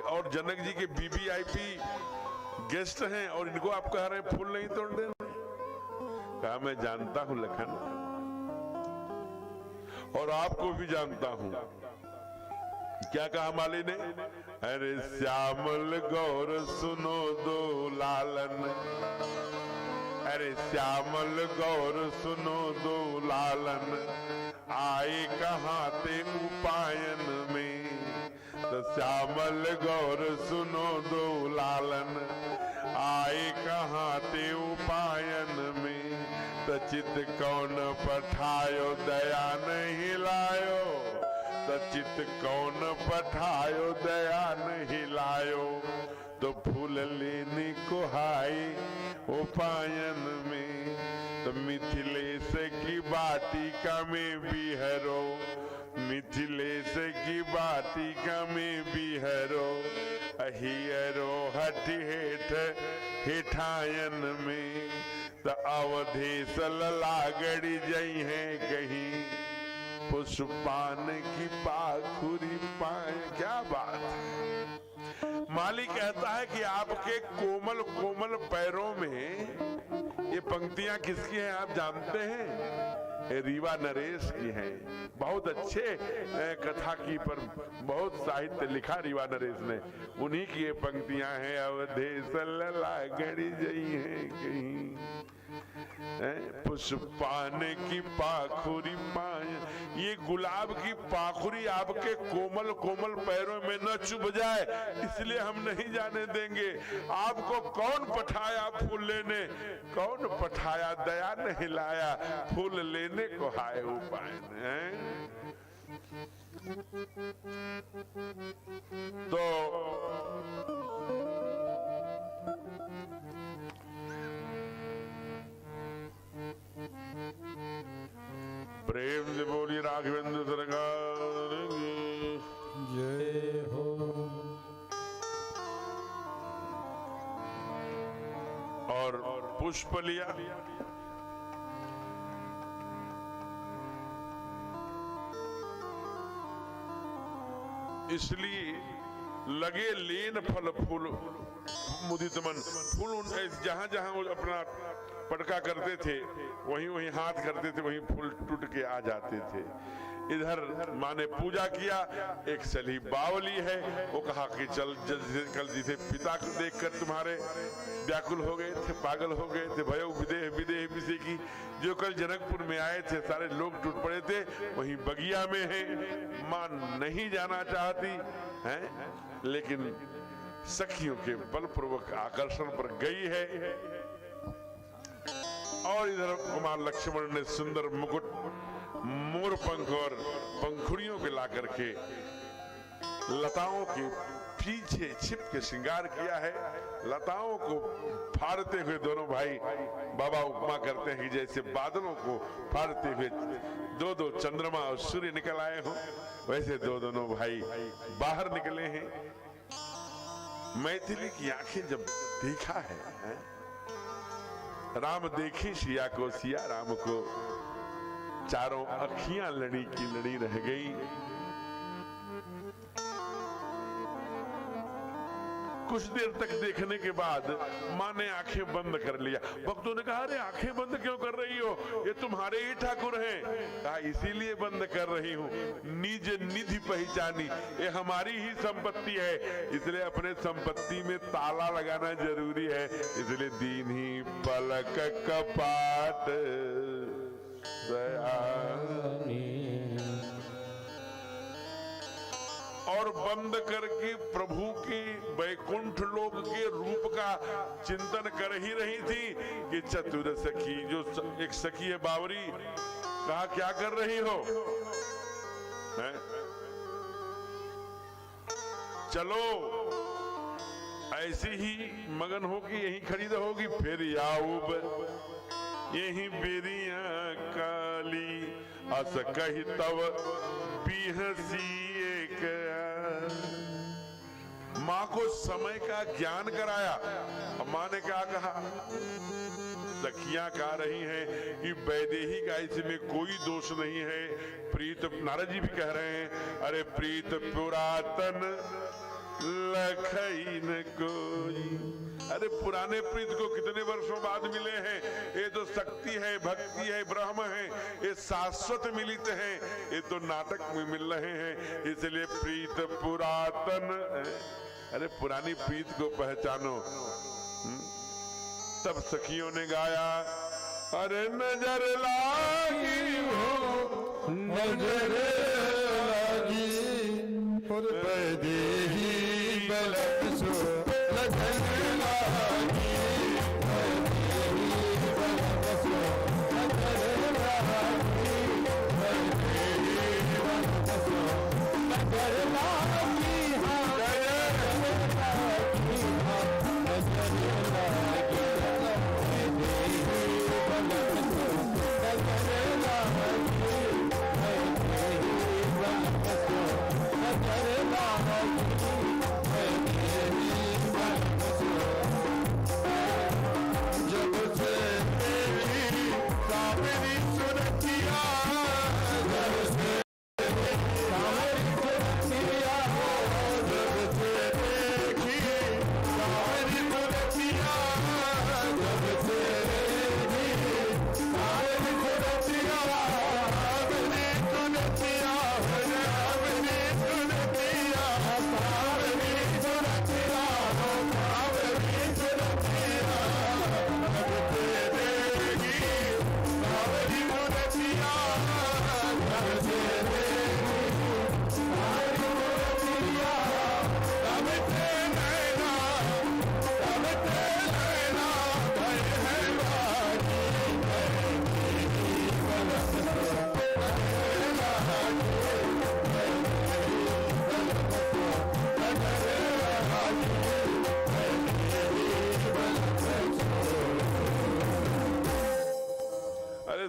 और जनक जी के वीवीआईपी गेस्ट हैं और इनको आप कह रहे हैं फूल नहीं तोड़ने? कहा मैं जानता हूं लखन, और आपको भी जानता हूं। क्या कहा माली ने? अरे श्यामल गौर सुनो दो लालन, अरे श्यामल गौर सुनो दो लालन, आए कहाँ ते उपायन में। तो श्यामल गौर सुनो दो लालन, आए कहाँ ते उपायन में। तो चित कौन पठायो दया नहीं लायो, तो चित कौन पठायो दया नहीं लायो। तो फूल लेने को हाय उपायन में। तो मिथिलेश की बाटिका में बिहरो, मिथिलेश की बाटिका में बिहरो, अहियरो हट हेठ हिठायन में। तो अवधेश लागड़ी जई है कहीं, पुष्पान की पाखुरी पाए। क्या बात है! माली कहता है कि आपके कोमल कोमल पैरों में ये पंक्तियां किसकी हैं आप जानते हैं? रीवा नरेश की हैं। बहुत अच्छे कथा की पर बहुत साहित्य लिखा रीवा नरेश ने, उन्हीं की ये पंक्तियां हैं। अवधेश लागड़ी जई है कहीं, पुष्पान की पाखुरी पाए। ये गुलाब की पाखुरी आपके कोमल कोमल पैरों में न चुभ जाए, इसलिए हम नहीं जाने देंगे। आपको कौन पठाया फूल लेने? कौन पठाया दया नहीं लाया, फूल लेने को हाय उपाय ने। तो प्रेम से बोली राघवेंद्र सरकार जय हो। और पुष्प लिया, इसलिए लगे लेन फल फूल मुदित मन। फूल जहां जहां वो अपना पटका करते थे वहीं वहीं हाथ करते थे, वहीं फूल टूट के आ जाते थे। इधर माँ ने पूजा किया, एक सली बावली है, वो कहा कि चल कल जिसे पिता को देखकर तुम्हारे व्याकुल हो गए थे, पागल हो गए थे, भयो विदेह विदेह विषय की, जो कल जनकपुर में आए थे सारे लोग टूट पड़े थे, वहीं बगिया में है। माँ नहीं जाना चाहती है, लेकिन सखियों के बलपूर्वक आकर्षण पर गई है। और इधर कुमार लक्ष्मण ने सुंदर मुकुट, मोर पंख और पंखुड़ियों के ला करके लताओं के पीछे छिप के श्रृंगार किया है। लताओं को फाड़ते हुए दोनों भाई, बाबा उपमा करते हैं कि जैसे बादलों को फाड़ते हुए दो दो चंद्रमा और सूर्य निकल आए हों, वैसे दोनों भाई बाहर निकले हैं। मैथिली की आंखें जब देखा है राम देखी सिया को, सिया राम को, चारों अखियां लड़ी की लड़ी रह गई। कुछ देर तक देखने के बाद माँ ने आंखें बंद कर लिया। भक्तों ने कहा अरे आंखें बंद क्यों कर रही हो, ये तुम्हारे ही ठाकुर हैं। कहा इसीलिए बंद कर रही हूँ, निज निधि पहचानी, ये हमारी ही संपत्ति है, इसलिए अपने संपत्ति में ताला लगाना जरूरी है। इसलिए दीन ही पलक कपाट और बंद करके प्रभु की वैकुंठ लोक के रूप का चिंतन कर ही रही थी कि चतुर सखी, जो एक सखी है बावरी, कहा क्या कर रही हो? है? चलो ऐसी ही मगन होगी, यहीं खड़ी रहोगी, फिर याऊब यही बेरिया काली अस कही तब बिहसी एक। माँ को समय का ज्ञान कराया। माँ ने क्या कहा? सखियां कह रही हैं कि वैदेही का इसमें कोई दोष नहीं है। प्रीत, नारद जी भी कह रहे हैं, अरे प्रीत पुरातन लखई न कोई। अरे पुराने प्रीत को कितने वर्षों बाद मिले हैं। ये तो शक्ति है, भक्ति है, ब्रह्म है, ये शाश्वत मिलित हैं, ये तो नाटक में मिल रहे हैं। इसलिए प्रीत पुरातन, अरे पुरानी प्रीत को पहचानो। तब सखियों ने गाया, अरे नजर लागी हो, नजर लागी और वैदेही बलक सो लगन लागी, वैदेही बलक सो लगन लागी, वैदेही बलक सो लगन लागी,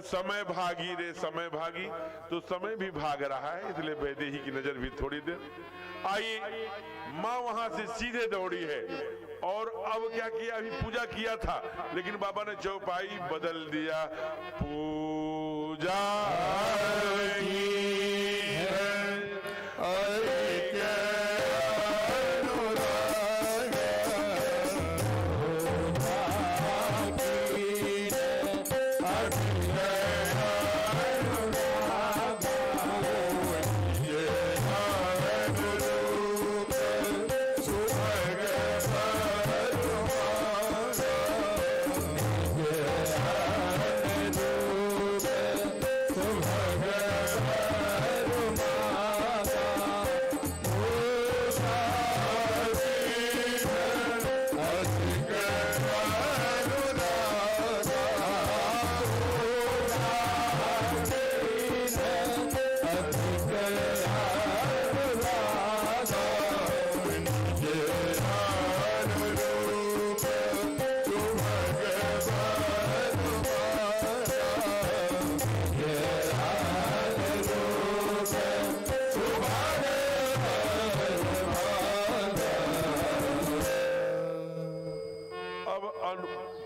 समय भागी रे समय भागी। तो समय भी भाग रहा है, इसलिए वैदेही की नजर भी थोड़ी देर आई। माँ वहां से सीधे दौड़ी है और अब क्या किया? अभी पूजा किया था, लेकिन बाबा ने चौपाई बदल दिया। पूजा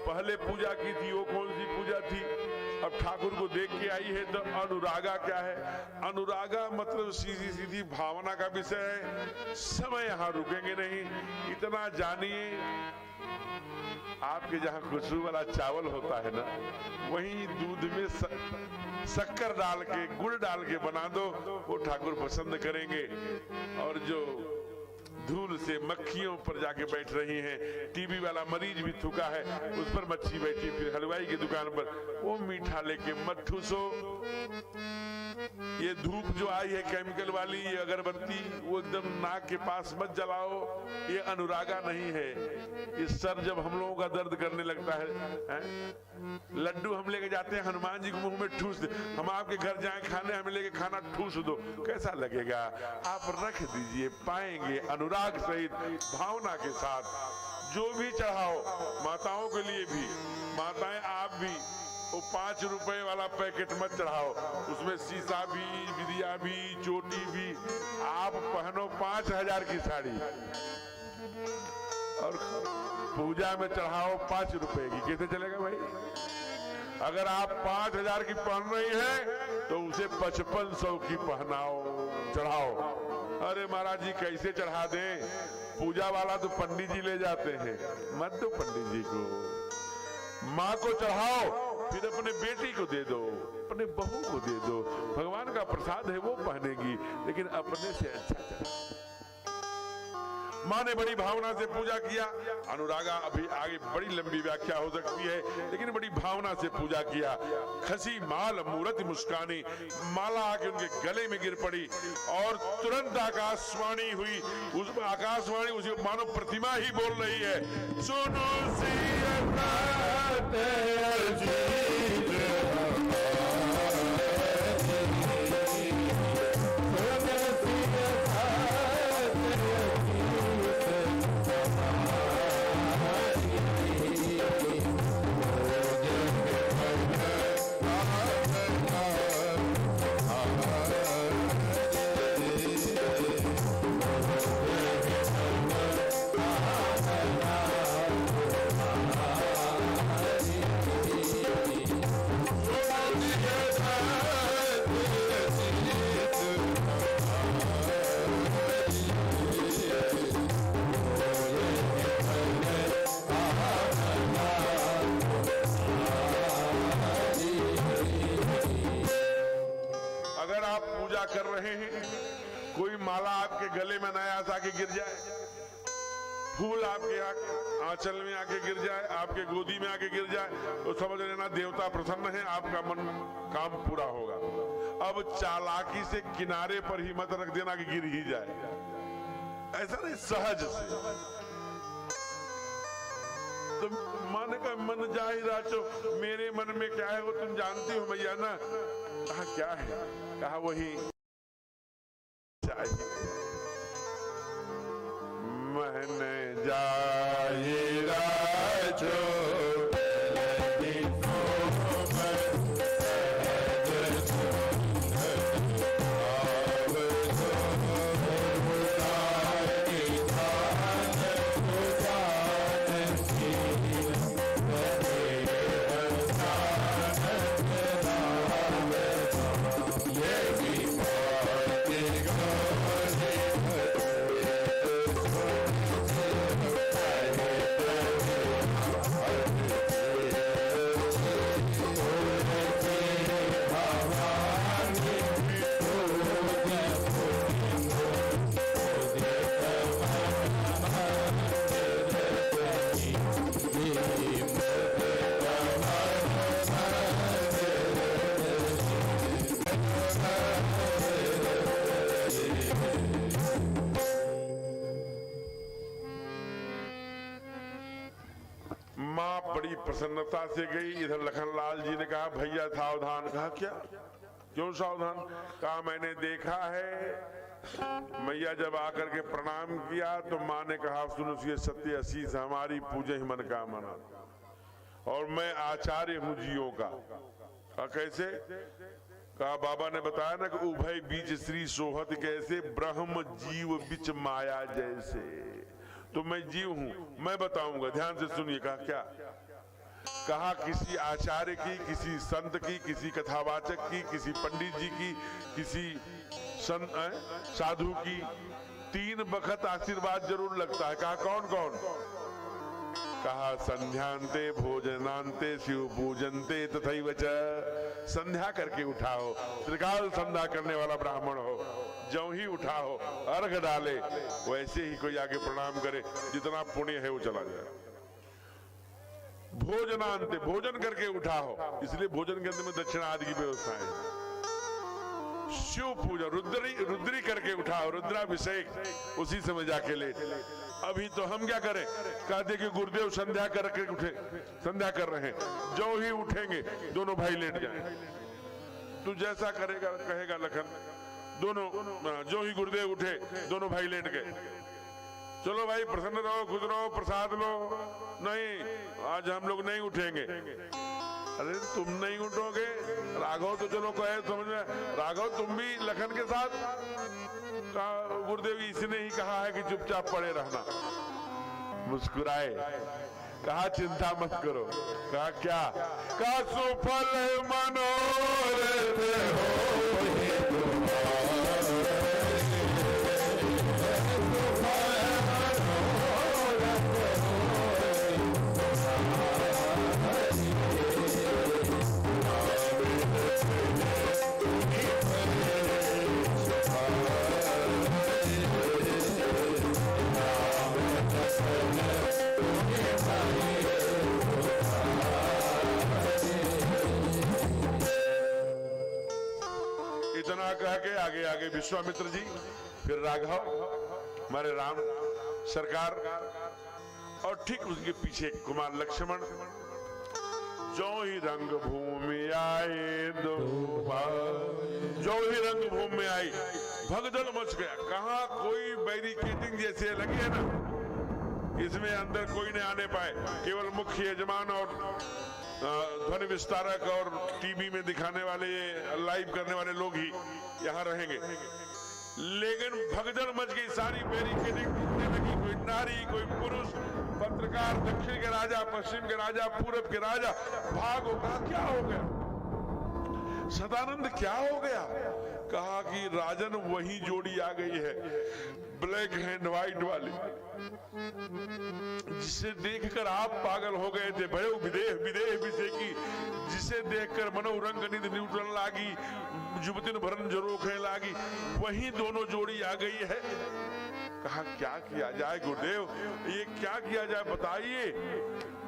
पहले पूजा की थी, वो कौन सी पूजा थी? अब ठाकुर को देख के आई है। तो अनुरागा क्या है? अनुरागा मतलब सीधी सीधी भावना का विषय है। समय यहाँ रुकेंगे नहीं, इतना जानिए। आपके जहाँ खुशबू वाला चावल होता है ना, वहीं दूध में शक्कर डाल के, गुड़ डाल के बना दो, वो ठाकुर पसंद करेंगे। और जो धूल से मक्खियों पर जाके बैठ रही हैं। टीबी वाला मरीज भी थूका है, उस पर मच्छी बैठी। फिर हलवाई की दुकान पर वो मीठा लेके मत ठूसो। ये धूप जो आई है केमिकल वाली, ये अगरबत्ती वो एकदम नाक के पास मत जलाओ। ये अनुरागा नहीं है। ये सर जब हम लोगों का दर्द करने लगता है, लड्डू हम लेके जाते हैं हनुमान जी को मुंह में ठूस दे। हम आपके घर जाएं खाने, हमें लेके खाना ठूस दो, कैसा लगेगा? आप रख दीजिए, पाएंगे अनुराग सहित भावना के साथ जो भी चढ़ाओ। माताओं के लिए भी, माताएं आप भी वो 5 रुपए वाला पैकेट मत चढ़ाओ, उसमें शीशा भी, विदिया भी, चोटी भी। आप पहनो 5000 की साड़ी और पूजा में चढ़ाओ 5 रुपए की। कैसे चलेगा भाई? अगर आप 5000 की पहन रही है तो उसे 5500 की पहनाओ, चढ़ाओ। अरे महाराज जी कैसे चढ़ा दें? पूजा वाला तो पंडित जी ले जाते हैं, मत दो पंडित जी को। माँ को चढ़ाओ, फिर अपने बेटी को दे दो, अपने बहू को दे दो। भगवान का प्रसाद है, वो पहनेगी, लेकिन अपने से अच्छा चढ़ाओ। माँ ने बड़ी भावना से पूजा किया। अनुरागा अभी आगे बड़ी लंबी व्याख्या हो सकती है, लेकिन बड़ी भावना से पूजा किया। खसी माल मूरत मुस्कानी, माला आके उनके गले में गिर पड़ी और तुरंत आकाशवाणी हुई। उस आकाशवाणी उसी मानो प्रतिमा ही बोल रही है, सुनो कर रहे हैं, कोई माला आपके गले में नया आके गिर जाए, फूल आपके आंचल में आके गिर जाए, आपके गोदी में आके गिर जाए, तो समझ लेना देवता प्रसन्न है, आपका मन काम पूरा होगा। अब चालाकी से किनारे पर ही मत रख देना कि गिर ही जाए, ऐसा नहीं, सहज से। तो मन का मन जाहि राचो, मेरे मन में क्या है वो तुम जानती हो मैया ना। कहा क्या है? कहा वही चाहिए। मैंने जाहि राचो प्रसन्नता से गई। इधर लखनलाल जी ने कहा भैया सावधान। कहा क्या? क्यों सावधान? कहा मैंने देखा है मैया जब आकर के प्रणाम किया तो माँ ने कहा सुनो सत्य आशीष हमारी पूजे ही मन का मना, और मैं आचार्य हूँ जीवों का। कहा कैसे? कहा बाबा ने बताया ना कि उभय बीच श्री सोहत कैसे, ब्रह्म जीव बिच माया जैसे। तो मैं जीव हूं, मैं बताऊंगा, ध्यान से सुनिए। कहा क्या? कहा किसी आचार्य की, किसी संत की, किसी कथावाचक की, किसी पंडित जी की, किसी साधु की 3 बखत आशीर्वाद जरूर लगता है। कहा कौन कौन? कहा संध्यांते भोजनांते शिव पूजनते तथैव च। संध्या करके उठाओ, त्रिकाल संध्या करने वाला ब्राह्मण हो, ज्यों ही उठा हो अर्घ डाले वैसे ही कोई आगे प्रणाम करे, जितना पुण्य है वो चला जाए। भोजनांत, भोजन करके उठा हो, इसलिए भोजन के अंदर में दक्षिणा आदि की व्यवस्था है। शिव पूजा, रुद्री करके उठाओ, रुद्राभिषेक उसी समय जाके ले। अभी तो हम क्या करें, कहते कि गुरुदेव संध्या करके उठे, संध्या कर रहे हैं, जो ही उठेंगे दोनों भाई लेट जाएं। तू जैसा करेगा कहेगा लखन, दोनों जो ही गुरुदेव उठे दोनों भाई लेट गए। चलो भाई प्रसन्न रहो, खुश रहो, प्रसाद लो। नहीं, आज हम लोग नहीं उठेंगे। अरे तुम नहीं उठोगे, राघव तो चलो कहे समझ में, राघव तुम भी लखन के साथ। गुरुदेव इसने ही कहा है कि चुपचाप पड़े रहना। मुस्कुराए, कहा चिंता मत करो। कहा क्या? कहा सुफल मनोरथ हो कह के आगे आगे विश्वामित्र जी, फिर राघव, हमारे राम सरकार, और ठीक उसके पीछे कुमार लक्ष्मण। जो ही रंग भूमि आए दो, जो ही रंग भूमि में आई भगदड़ मच गया। कहा कोई बैरिकेडिंग जैसे लगी है ना, इसमें अंदर कोई नहीं आने पाए, केवल मुख्य यजमान और ध्वनि विस्तारक और टीवी में दिखाने वाले, लाइव करने वाले लोग ही यहाँ रहेंगे। लेकिन भगदड़ मच गई, सारी बैरिकेडिंग टूटने लगी। कोई नारी, कोई पुरुष, पत्रकार, दक्षिण के राजा, पश्चिम के राजा, पूरब के राजा, भागो। कहा क्या हो गया सदानंद, क्या हो गया? कहा कि राजन वही जोड़ी आ गई है, ब्लैक एंड व्हाइट वाली, जिसे देखकर आप पागल हो गए थे। भयो विदेह विदेह विषेकी, जिसे देखकर मनोरंग निधि निउटन लागी, जुबतिन भरन जरोखे लागी, वही दोनों जोड़ी आ गई है। कहा क्या किया जाए गुरुदेव, ये क्या किया जाए बताइए,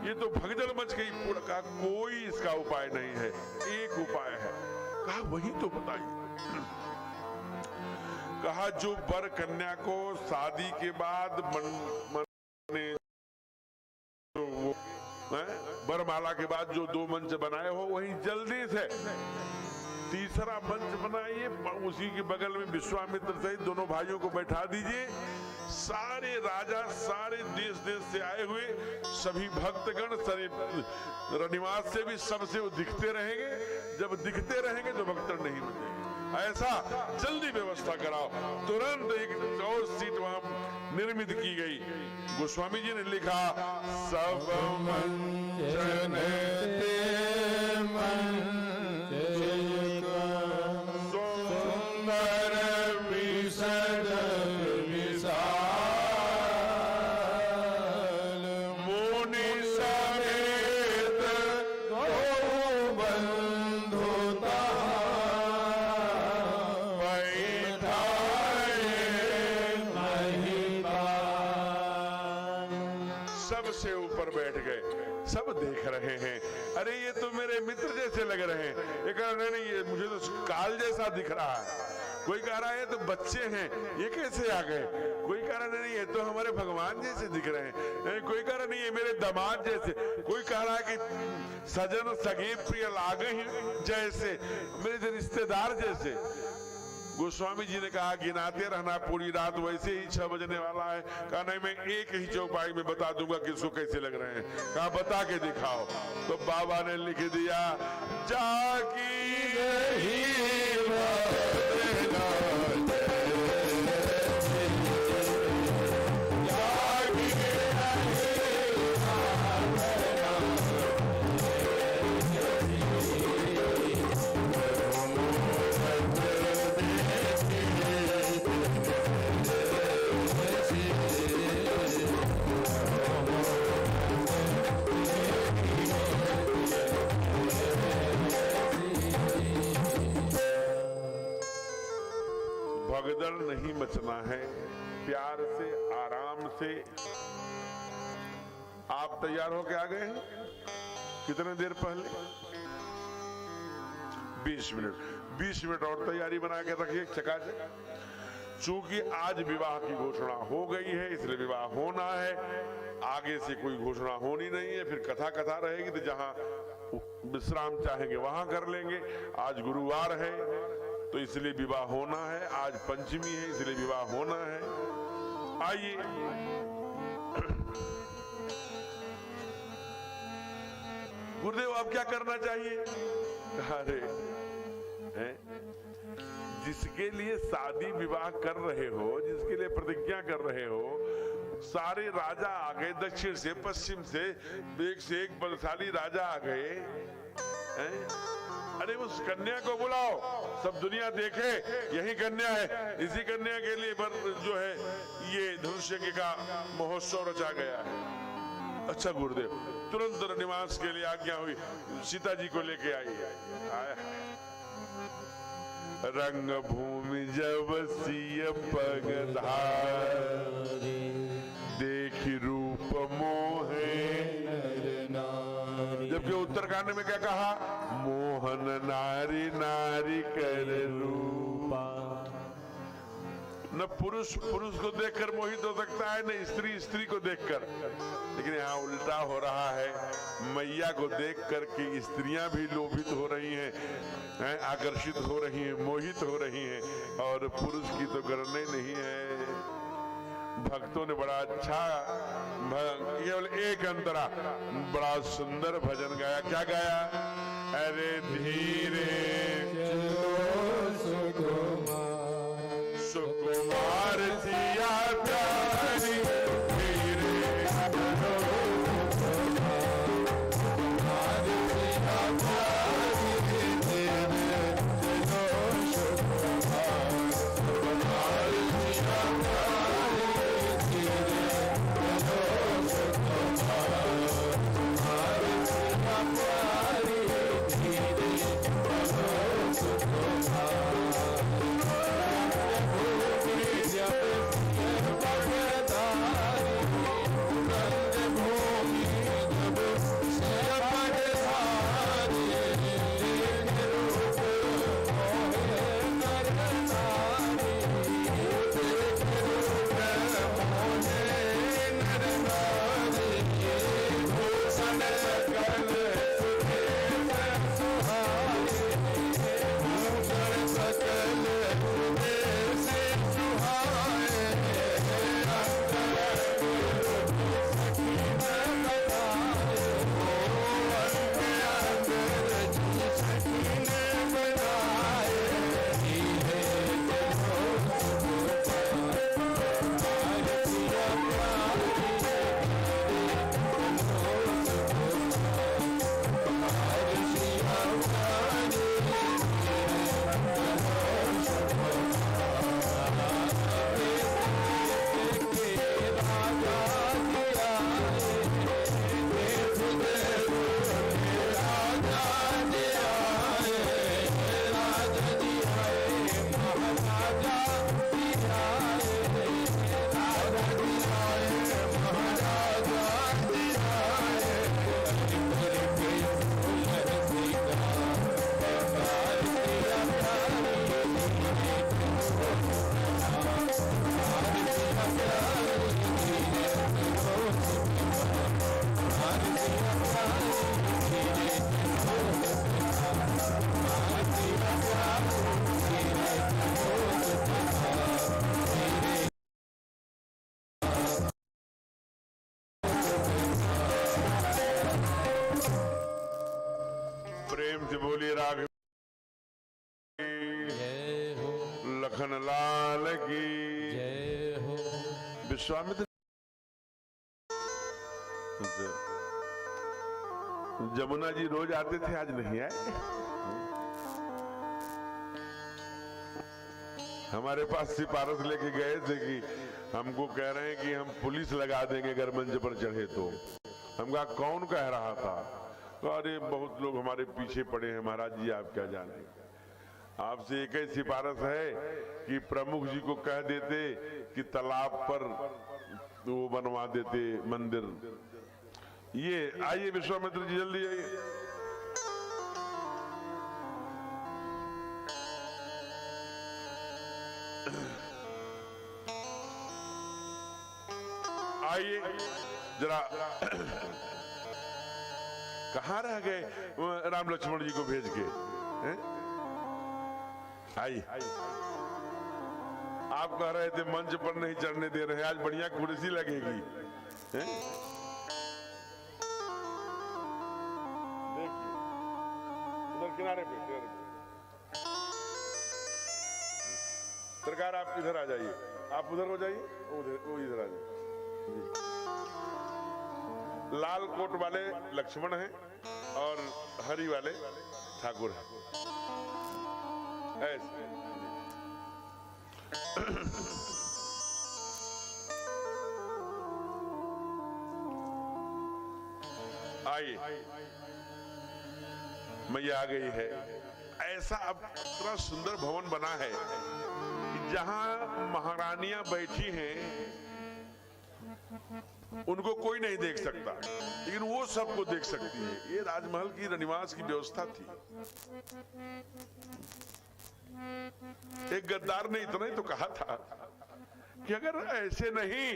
ये तो भगदड़ मच गई। कहा कोई इसका उपाय नहीं है, एक उपाय है। कहा वही तो बताइए। कहा जो वर कन्या को शादी के बाद वरमाला के बाद जो दो मंच बनाए हो, वही जल्दी से तीसरा मंच बनाइए, उसी के बगल में विश्वामित्र सहित दोनों भाइयों को बैठा दीजिए। सारे राजा, सारे देश देश से आए हुए सभी भक्तगण, रनिवास से भी सबसे वो दिखते रहेंगे। जब दिखते रहेंगे तो भक्तगण नहीं बचेंगे। ऐसा जल्दी व्यवस्था कराओ। तुरंत एक और सीट वहां निर्मित की गई। गोस्वामी जी ने लिखा, सब मंचन सुंदर विशद विशाल, मुनि समेत गो बंधुता सबसे ऊपर बैठ गए। सब देख रहे हैं, अरे ये तो मेरे मित्र जैसे लग रहे हैं। ये कह रहे नहीं, ये मुझे तो काल जैसा दिख रहा है। कोई कह रहा है ये तो बच्चे हैं, ये कैसे आ गए। कोई कह रहा नहीं, ये तो हमारे भगवान जैसे दिख रहे हैं। कोई कह रहा नहीं, ये मेरे दामाद जैसे। कोई कह रहा है कि सजन सगे प्रिय लागे जैसे, मेरे रिश्तेदार जैसे। गोस्वामी जी ने कहा गिनाते रहना पूरी रात, वैसे ही 6 बजने वाला है। कहा नहीं, मैं एक ही चौपाई में बता दूंगा किसको कैसे लग रहे हैं। कहा बता के दिखाओ। तो बाबा ने लिख दिया, जाकी नहीं मचना है, प्यार से, आराम से। आप तैयार होके आ गए हैं? कितने देर पहले? 20 मिनट। 20 मिनट और तैयारी बना के रखिए चकाचक। चूंकि आज विवाह की घोषणा हो गई है, इसलिए विवाह होना है। आगे से कोई घोषणा होनी नहीं है, फिर कथा कथा रहेगी तो जहां विश्राम चाहेंगे वहां कर लेंगे। आज गुरुवार है तो इसलिए विवाह होना है, आज पंचमी है इसलिए विवाह होना है। आइए गुरुदेव अब क्या करना चाहिए? अरे जिसके लिए शादी विवाह कर रहे हो, जिसके लिए प्रतिज्ञा कर रहे हो, सारे राजा आ गए, दक्षिण से पश्चिम से एक बलशाली राजा आ गए हैं? अरे उस कन्या को बुलाओ, सब दुनिया देखे यही कन्या है। इसी कन्या के लिए जो है ये धनुष्यज्ञ का महोत्सव रचा गया है। अच्छा गुरुदेव, तुरंत निवास के लिए आज्ञा हुई, सीता जी को लेके आइए। रंग भूमि जब सिय पग धारी, देखी रूप मोहे नर नारी। जबकि उत्तरकांड में क्या कहा? मोहन नारी नारी कर रूपा। न पुरुष पुरुष को देखकर मोहित हो सकता है, न स्त्री स्त्री को देखकर। लेकिन यहाँ उल्टा हो रहा है, मैया को देख करके स्त्रियां भी लोभित हो रही हैं, आकर्षित हो रही हैं, मोहित हो रही हैं, और पुरुष की तो गणना नहीं है। भक्तों ने बड़ा अच्छा, केवल एक अंतरा बड़ा सुंदर भजन गाया। क्या गाया? अरे धीरे सुकुमार सिया प्यारी, प्रेम से बोलिए राघव लखन लाल की जय हो। विश्वामित्र जमुना जी रोज आते थे, आज नहीं आए। हमारे पास सिफारिश लेके गए थे कि हमको कह रहे हैं कि हम पुलिस लगा देंगे अगर मंच पर चढ़े तो। हम कहा कौन कह रहा था? तो अरे बहुत लोग हमारे पीछे पड़े हैं महाराज जी, आप क्या जाने। आपसे एक ही सिफारिश है कि प्रमुख जी को कह देते कि तालाब पर वो बनवा देते मंदिर। ये आइए विश्वामित्र जी, जल्दी आइए। आइए जरा। कहाँ रह गए राम लक्ष्मण जी को भेज के? आइए। आप कह रहे थे मंच पर नहीं चढ़ने दे रहे, आज बढ़िया कुर्सी लगेगी। देखिए उधर किनारे पे। सरकार आप इधर आ जाइए, आप उधर हो जाइए, वो इधर आ जाइए। लाल कोट वाले लक्ष्मण हैं और हरी वाले ठाकुर हैं। ऐसे आइए, मैया आ गई है। ऐसा अब इतना सुंदर भवन बना है कि जहां महारानियां बैठी हैं उनको कोई नहीं देख सकता, लेकिन वो सबको देख सकती है। ये राजमहल की रनिवास की व्यवस्था थी। एक गद्दार ने इतना ही तो कहा था कि अगर ऐसे नहीं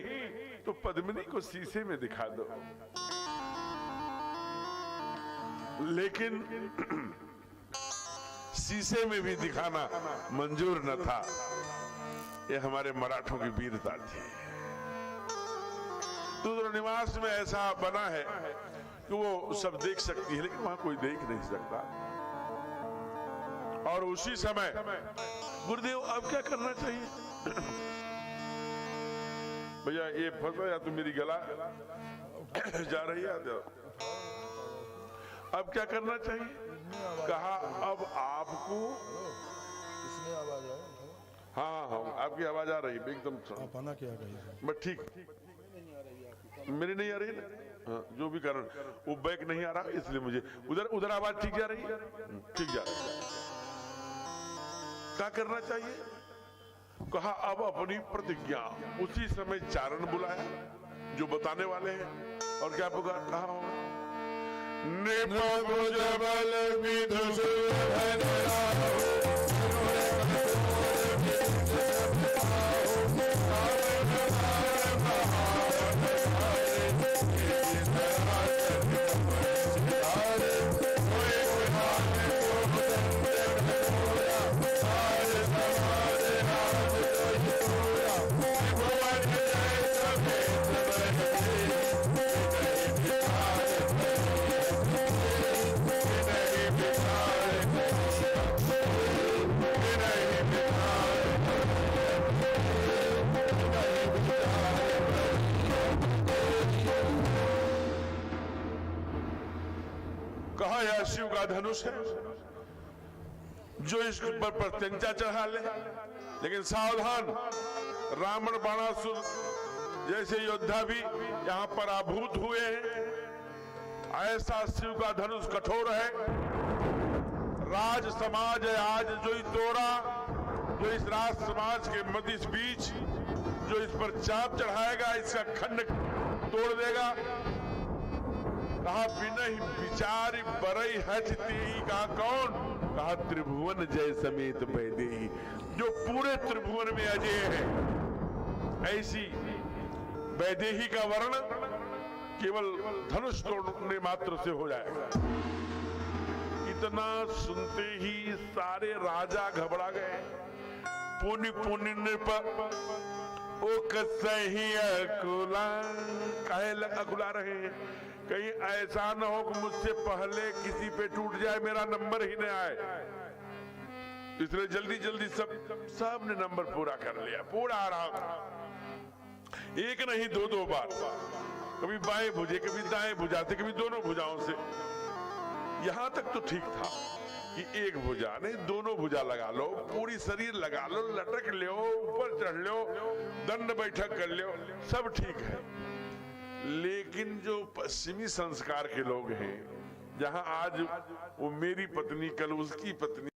तो पद्मिनी को शीशे में दिखा दो, लेकिन शीशे में भी दिखाना मंजूर न था। ये हमारे मराठों की वीरता थी। तो निवास में ऐसा बना है कि वो सब देख सकती है, लेकिन वहां कोई देख नहीं सकता। और उसी समय गुरुदेव अब क्या करना चाहिए? भैया ये फंसा या तो मेरी गला जा रही है। अब क्या करना चाहिए? कहा अब आपको हाँ आपकी आवाज आ रही है एकदम। आप आना क्या कहिए? बस ठीक, मेरी नहीं आ रही ना। हाँ, जो भी कारण वो बैक नहीं आ रहा, इसलिए मुझे उधर आवाज ठीक जा रही है। ठीक जा रही है। क्या करना चाहिए? कहा अब अपनी प्रतिज्ञा। उसी समय चारण बुलाया जो बताने वाले हैं, और क्या पुकार कहा? कहा यह शिव का धनुष है जो इस पर प्रत्यंचा चढ़ा ले, लेकिन सावधान, रावण बाणासुर जैसे योद्धा भी यहाँ पर आभूत हुए हैं। ऐसा शिव का धनुष कठोर है। राज समाज है आज जो ही तोड़ा, जो इस राज समाज के मध्य इस बीच जो इस पर चाप चढ़ाएगा, इसका खंड तोड़ देगा। कहा बिनहि विचारि बरई हठ तेई का कौन? कहा त्रिभुवन जय समेत बैदेही, जो पूरे त्रिभुवन में अजय है। ऐसी वैदेही का वर्णन केवल धनुष तोड़ने मात्र से हो जाएगा। इतना सुनते ही सारे राजा घबरा गए। पुनि पुनि नृप ओ कसही अकुला, काहे अकुला रहे हैं? कहीं ऐसा न हो कि मुझसे पहले किसी पे टूट जाए, मेरा नंबर ही न आए। इसलिए जल्दी जल्दी सब ने नंबर पूरा कर लिया। पूरा आराम, एक नहीं दो बार, कभी बाएं भुजे कभी दाएं भुजा से, कभी दोनों भुजाओं से। यहां तक तो ठीक था कि एक भुजा नहीं दोनों भुजा लगा लो, पूरी शरीर लगा लो, लटक लो, ऊपर चढ़ लो, दंड बैठक कर लो, सब ठीक है। लेकिन जो पश्चिमी संस्कार के लोग हैं, जहां आज वो मेरी पत्नी कल उसकी पत्नी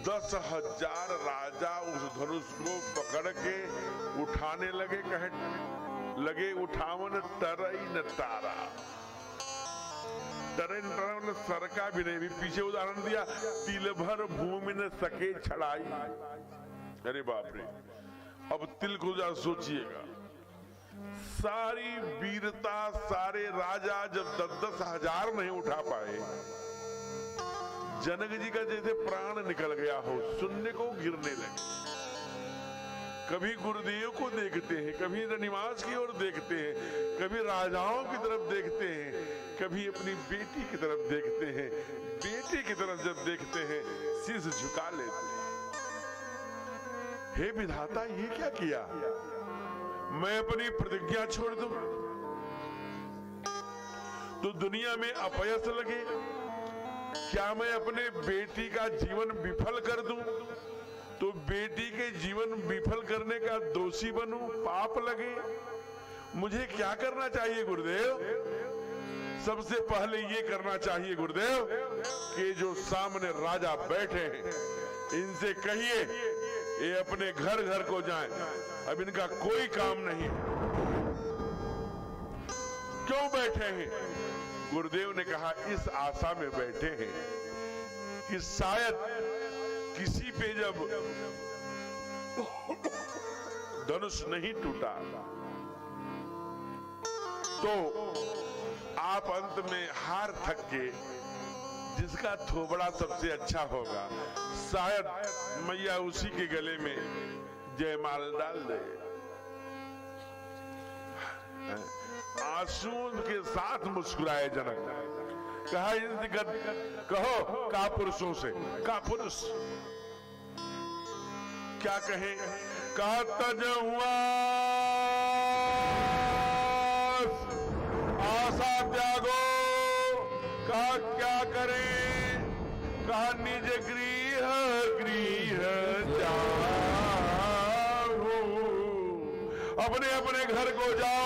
10,000 राजा उस धनुष को पकड़ के उठाने लगे, कहे लगे उठावन तरई न तारा। तरई न तारा मतलब सरका भी नहीं। भी पीछे उदाहरण दिया, तिल भर भूमि न सके छड़ाई। अरे बाप रे, अब तिल को जरा सोचिएगा, सारी वीरता, सारे राजा जब 10,000 नहीं उठा पाए, जनक जी का जैसे प्राण निकल गया हो, सुनने को गिरने लगे। कभी गुरुदेव को देखते हैं, कभी रनिवास की ओर देखते हैं, कभी राजाओं की तरफ देखते हैं, कभी अपनी बेटी की तरफ देखते हैं। बेटी की तरफ जब देखते हैं, शीश झुका लेते हैं। हे विधाता, ये क्या किया? मैं अपनी प्रतिज्ञा छोड़ दूं तो दुनिया में अपयश लगे? क्या मैं अपने बेटी का जीवन विफल कर दूं तो बेटी के जीवन विफल करने का दोषी बनूं, पाप लगे? मुझे क्या करना चाहिए गुरुदेव? सबसे पहले ये करना चाहिए गुरुदेव कि जो सामने राजा बैठे हैं, इनसे कहिए ये अपने घर घर को जाएं, अब इनका कोई काम नहीं। क्यों बैठे हैं? गुरुदेव ने कहा इस आशा में बैठे हैं कि शायद किसी पे जब धनुष नहीं टूटा तो आप अंत में हार थक के जिसका थोबड़ा सबसे अच्छा होगा, शायद मैया उसी के गले में जयमाल डाल दे। आंसुओं के साथ मुस्कुराए जनक। कहा इनसे कहो का पुरुषों से, का पुरुष क्या कहे? कहा तज हुआ आशा त्यागो। कहा क्या करें? कहा निज गृह गृह जाओ, अपने अपने घर को जाओ।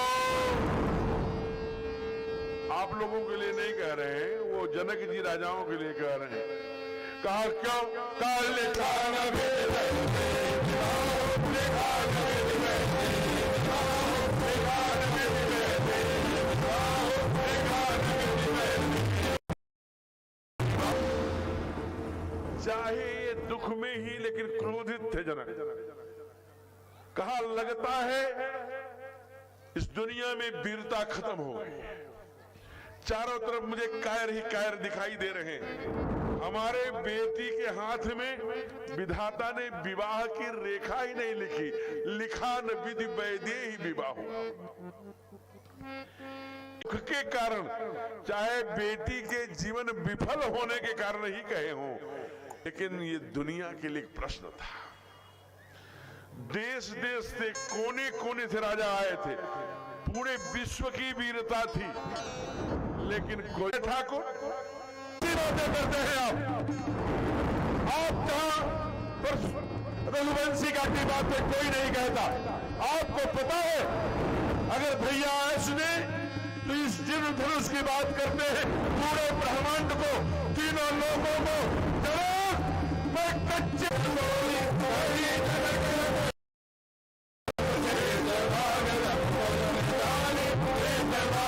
आप लोगों के लिए नहीं कह रहे हैं, वो जनक जी राजाओं के लिए कह रहे हैं। कहा क्यों? काल चाहे ये दुख में ही लेकिन क्रोधित थे जनक। कहा लगता है इस दुनिया में वीरता खत्म हो गई, चारों तरफ मुझे कायर ही कायर दिखाई दे रहे हैं। हमारे बेटी के हाथ में विधाता ने विवाह की रेखा ही नहीं लिखी, लिखा न विधि वैदे ही विवाह। के कारण, चाहे बेटी के जीवन विफल होने के कारण ही कहे हों, लेकिन ये दुनिया के लिए एक प्रश्न था। देश देश से कोने कोने से राजा आए थे, पूरे विश्व की वीरता थी, लेकिन कोई ठाकुर बातें करते हैं। आप जहां रघुवंशी का की बातें कोई नहीं कहता। आपको पता है अगर भैया सुने तो इस जीवन धनुष की बात करते हैं, पूरे ब्रह्मांड को, तीनों लोगों को